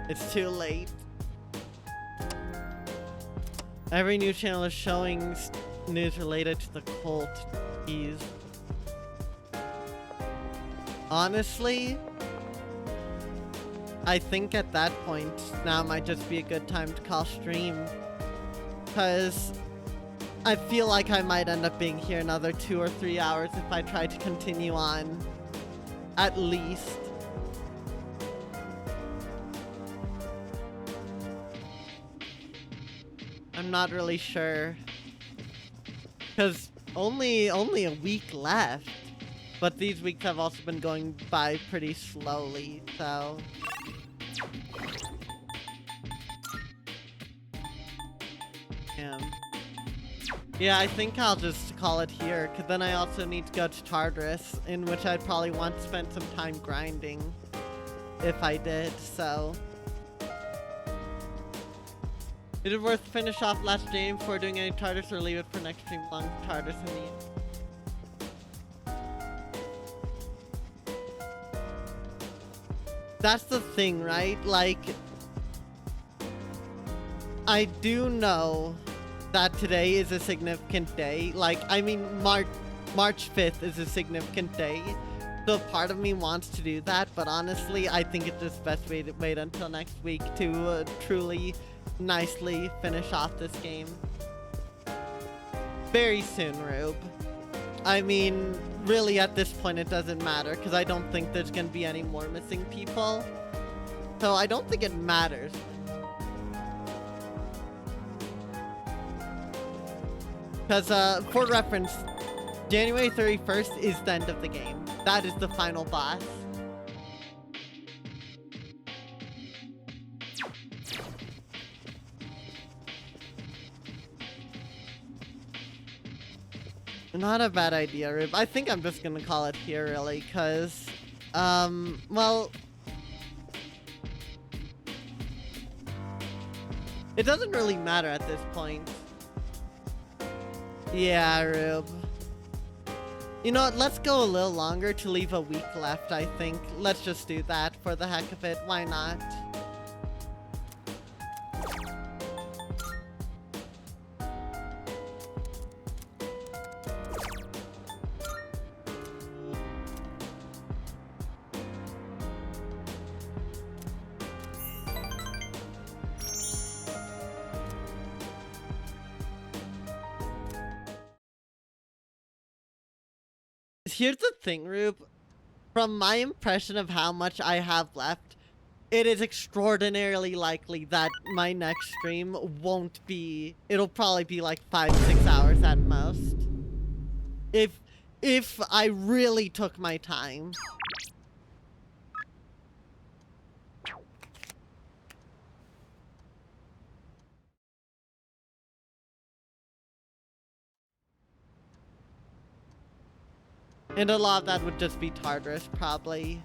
It's too late. Every news channel is showing news related to the cult. Jeez. Honestly, I think at that point, now might just be a good time to call stream. Because I feel like I might end up being here another 2 or 3 hours if I try to continue on. At least. I'm not really sure. Because only a week left. But these weeks have also been going by pretty slowly, so... Yeah, I think I'll just call it here, because then I also need to go to Tartarus, in which I'd probably want to spend some time grinding if I did, so. Is it worth to finish off last stream before doing any Tartarus, or leave it for next stream long Tartarus in the end? That's the thing, right? Like, I do know that today is a significant day. Like, I mean, March 5th is a significant day. So part of me wants to do that, but honestly, I think it's just best way to wait until next week to truly, nicely finish off this game. Very soon, Rube. I mean, really at this point it doesn't matter, because I don't think there's going to be any more missing people. So I don't think it matters. Because, for reference, January 31st is the end of the game. That is the final boss. Not a bad idea, Rib. I think I'm just gonna call it here, really, because, well, it doesn't really matter at this point. Yeah, Rube. You know what, let's go a little longer to leave a week left, I think. Let's just do that for the heck of it. Why not? Here's the thing, Rube. From my impression of how much I have left, it is extraordinarily likely that my next stream won't be... It'll probably be like 5-6 hours at most. If I really took my time. And a lot of that would just be Tartarus, probably.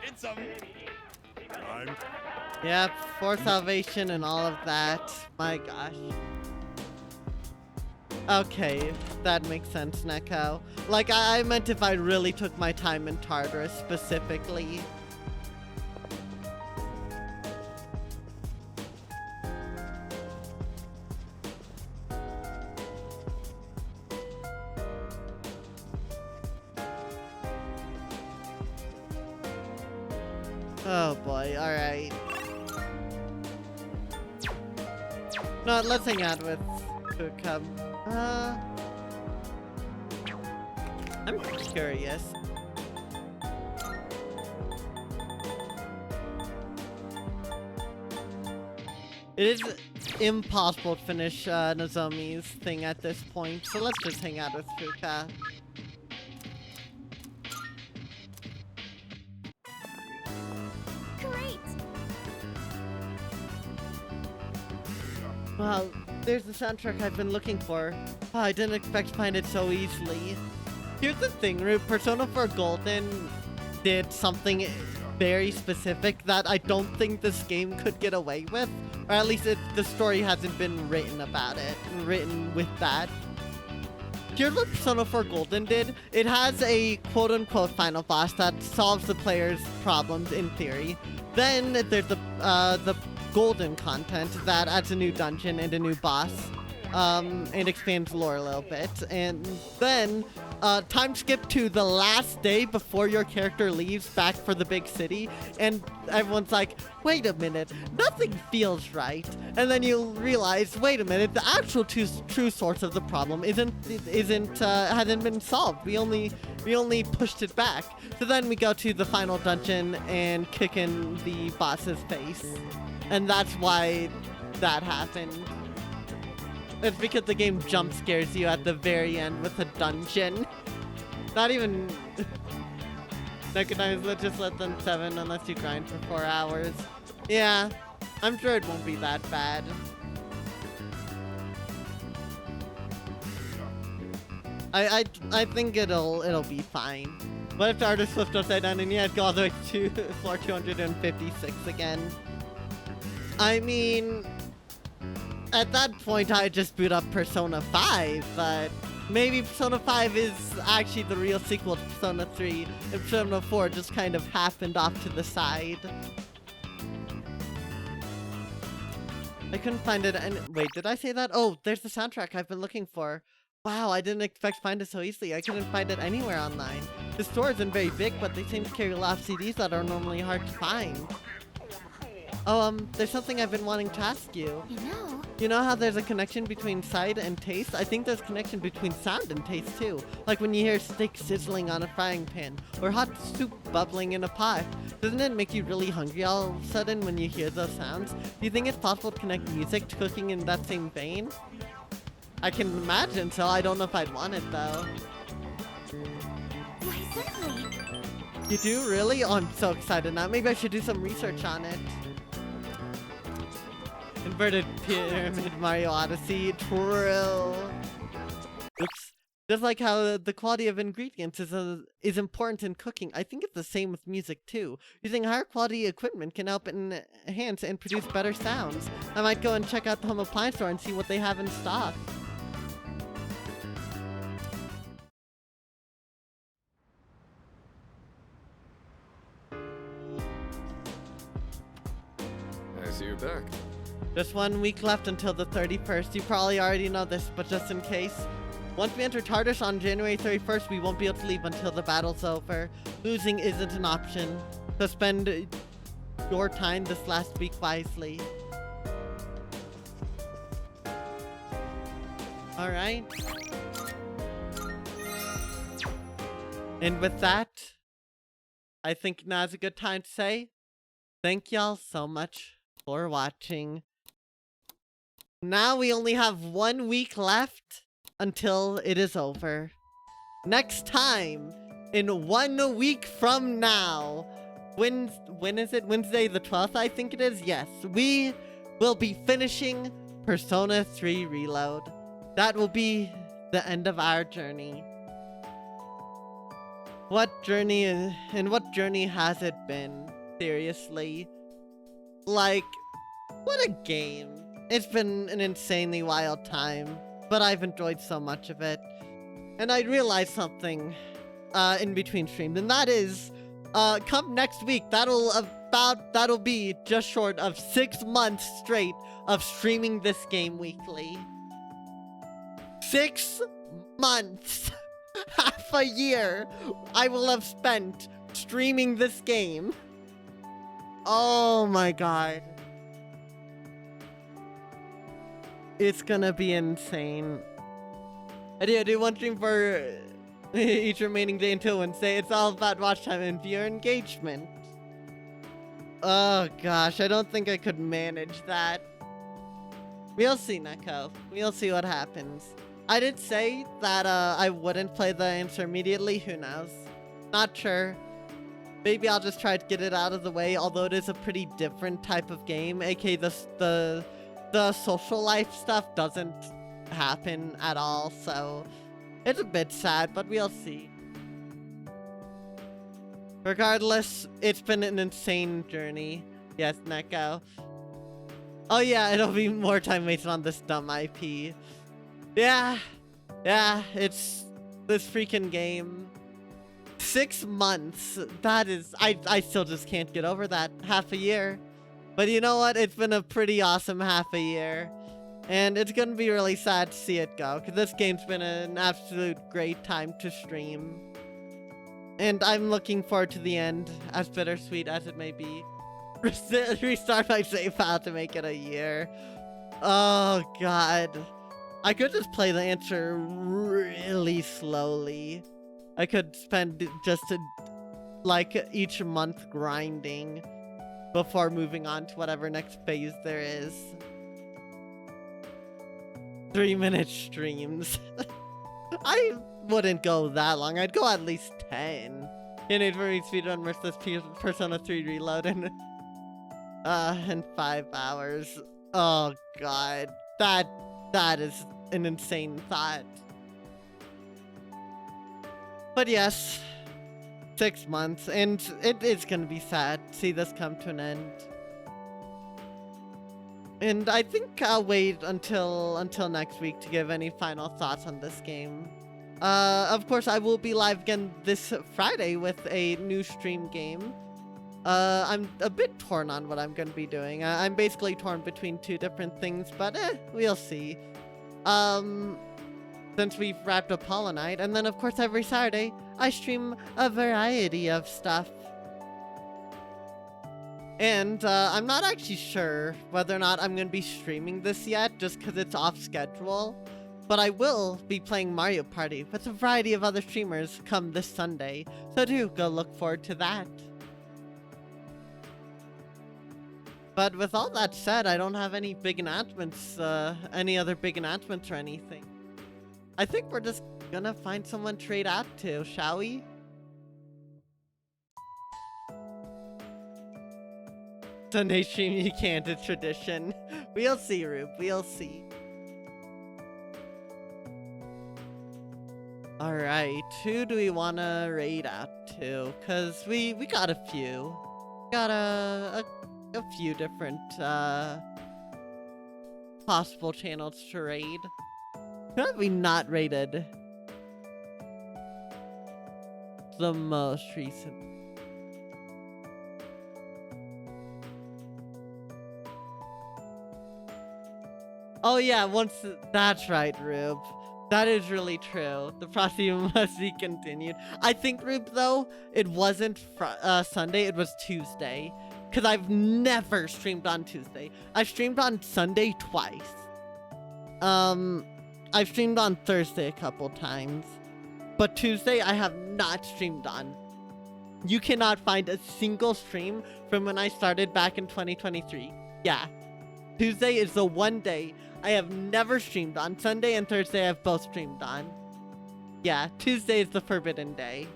It's a time. Yep, for salvation and all of that. My gosh. Okay, that makes sense, Neko. Like, I meant if I really took my time in Tartarus specifically. Oh boy, alright. No, let's hang out with Fukum. I'm curious. It is impossible to finish Nozomi's thing at this point, so let's just hang out with Fuka. Wow, there's the soundtrack I've been looking for. Oh, I didn't expect to find it so easily. Here's the thing, Rube. Persona 4 Golden did something very specific that I don't think this game could get away with. Or at least the story hasn't been written about it. Written with that. Here's what Persona 4 Golden did. It has a quote-unquote final boss that solves the player's problems in theory. Then there's the Golden content that adds a new dungeon and a new boss, and expands lore a little bit. And then, time skip to the last day before your character leaves back for the big city, and everyone's like, wait a minute, nothing feels right. And then you realize, wait a minute, the actual true source of the problem hasn't been solved. We only pushed it back. So then we go to the final dungeon and kick in the boss's face. And that's why that happened. It's because the game jump scares you at the very end with a dungeon. Not even... Recognize, let's just let them 7 unless you grind for 4 hours. Yeah, I'm sure it won't be that bad. I think it'll be fine. What if Tartarus flipped upside down and you had to go all the way to floor 256 again? I mean, at that point I'd just boot up Persona 5, but maybe Persona 5 is actually the real sequel to Persona 3, and Persona 4 just kind of happened off to the side. I couldn't find it and wait, did I say that? Oh, there's the soundtrack I've been looking for. Wow, I didn't expect to find it so easily. I couldn't find it anywhere online. The store isn't very big, but they seem to carry a lot of CDs that are normally hard to find. Oh, there's something I've been wanting to ask you. You know how there's a connection between sight and taste? I think there's a connection between sound and taste too. Like when you hear steak sizzling on a frying pan, or hot soup bubbling in a pot. Doesn't it make you really hungry all of a sudden when you hear those sounds? Do you think it's possible to connect music to cooking in that same vein? I can imagine so. I don't know if I'd want it though. Why, certainly. You do? Really? Oh, I'm so excited now. Maybe I should do some research on it. Inverted Pyramid Mario Odyssey. True. Oops. Just like how the quality of ingredients is important in cooking, I think it's the same with music too. Using higher quality equipment can help enhance and produce better sounds. I might go and check out the home appliance store and see what they have in stock. I see you're back. Just 1 week left until the 31st. You probably already know this, but just in case. Once we enter Tartarus on January 31st, we won't be able to leave until the battle's over. Losing isn't an option. So spend your time this last week wisely. Alright. And with that, I think now's a good time to say thank y'all so much for watching. Now we only have 1 week left until it is over. Next time, in 1 week from now, when is it? Wednesday the 12th, I think it is? Yes, we will be finishing Persona 3 Reload. That will be the end of our journey. What journey has it been? Seriously. Like, what a game. It's been an insanely wild time, but I've enjoyed so much of it. And I realized something in between streams, and that is, come next week, that'll be just short of 6 months straight of streaming this game weekly. 6 months! Half a year I will have spent streaming this game. Oh my god. It's gonna be insane. I do one stream for each remaining day until Wednesday. It's all about watch time and viewer engagement. Oh gosh, I don't think I could manage that. We'll see, Neko. We'll see what happens. I did say that I wouldn't play the answer immediately. Who knows? Not sure. Maybe I'll just try to get it out of the way, although it is a pretty different type of game. aka the social life stuff doesn't happen at all, so it's a bit sad, but we'll see. Regardless, it's been an insane journey. Yes, Neko. Oh yeah, it'll be more time wasted on this dumb IP. Yeah, it's this freaking game. 6 months, that is, I still just can't get over that. Half a year. But you know what? It's been a pretty awesome half a year. And it's gonna be really sad to see it go, because this game's been an absolute great time to stream. And I'm looking forward to the end, as bittersweet as it may be. Restart my save file to make it a year. Oh god. I could just play the answer really slowly. I could spend just like each month grinding before moving on to whatever next phase there is. 3-minute streams. I wouldn't go that long. I'd go at least 10. Can't wait for me to speedrun Merciless Persona 3 Reload and In 5 hours. Oh god. That is an insane thought. But yes, 6 months, and it's gonna be sad to see this come to an end. And I think I'll wait until next week to give any final thoughts on this game. Of course, I will be live again this Friday with a new stream game. I'm a bit torn on what I'm going to be doing. I'm basically torn between 2 different things, but we'll see. Since we've wrapped up Hollow Knight, and then of course every Saturday, I stream a variety of stuff. And I'm not actually sure whether or not I'm going to be streaming this yet, just because it's off schedule. But I will be playing Mario Party with a variety of other streamers come this Sunday, so do go look forward to that. But with all that said, I don't have any big announcements, any other big announcements or anything. I think we're just gonna find someone to trade out to, shall we? Sunday stream you can't, it's tradition. We'll see, Rube, we'll see. Alright, who do we wanna raid out to? Cause we got a few. Got a few different possible channels to raid. Who have we not raided the most recent? Oh yeah, that's right, Rube. That is really true. The process must be continued. I think, Rube, though, it wasn't Sunday, it was Tuesday. Because I've never streamed on Tuesday. I've streamed on Sunday twice. I've streamed on Thursday a couple times. But Tuesday, I have not streamed on. You cannot find a single stream from when I started back in 2023. Yeah. Tuesday is the one day I have never streamed on. Sunday and Thursday I've both streamed on. Yeah, Tuesday is the forbidden day.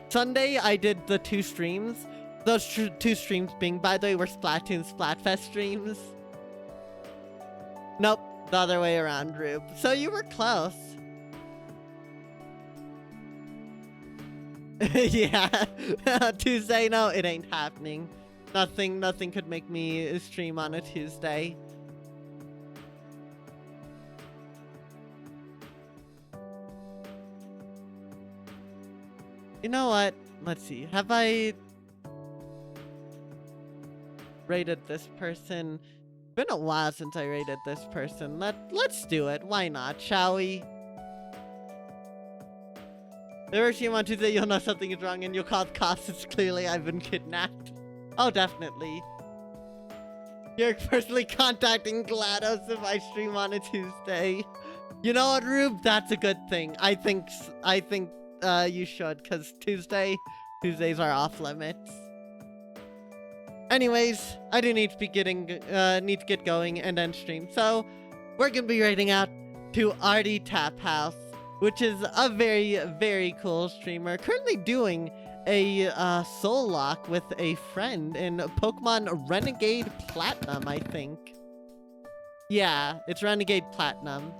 Sunday I did the 2 streams. Those 2 streams being, by the way, were Splatoon Splatfest streams. Nope, the other way around, Rube. So you were close. Yeah, Tuesday, no, it ain't happening. Nothing could make me stream on a Tuesday. You know what? Let's see. Have I rated this person? It's been a while since I rated this person. Let's do it. Why not? Shall we? If you want to say you'll know something is wrong and you'll call the cops, it's clearly I've been kidnapped. Oh, definitely. You're personally contacting GLaDOS if I stream on a Tuesday. You know what, Rube? That's a good thing. I think you should, because Tuesdays are off limits. Anyways, I do need to be need to get going and end stream, so we're gonna be raiding out to Artie Tap House, which is a very, very cool streamer currently doing a soul lock with a friend in Pokemon Renegade Platinum, I think. Yeah, it's Renegade Platinum.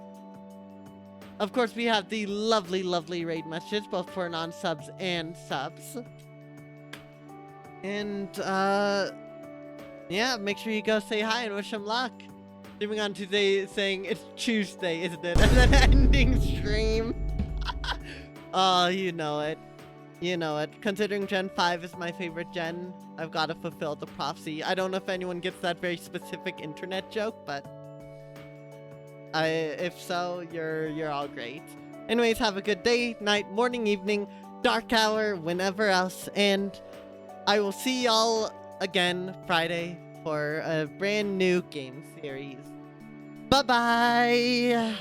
Of course, we have the lovely, lovely raid messages, both for non-subs and subs. And, yeah, make sure you go say hi and wish them luck. Streaming on Tuesday saying it's Tuesday, isn't it? And then ending stream. Oh, you know it. You know it. Considering Gen 5 is my favorite gen, I've got to fulfill the prophecy. I don't know if anyone gets that very specific internet joke, but if so, you're all great. Anyways, have a good day, night, morning, evening, dark hour, whenever else, and I will see y'all again Friday for a brand new game series. Bye-bye!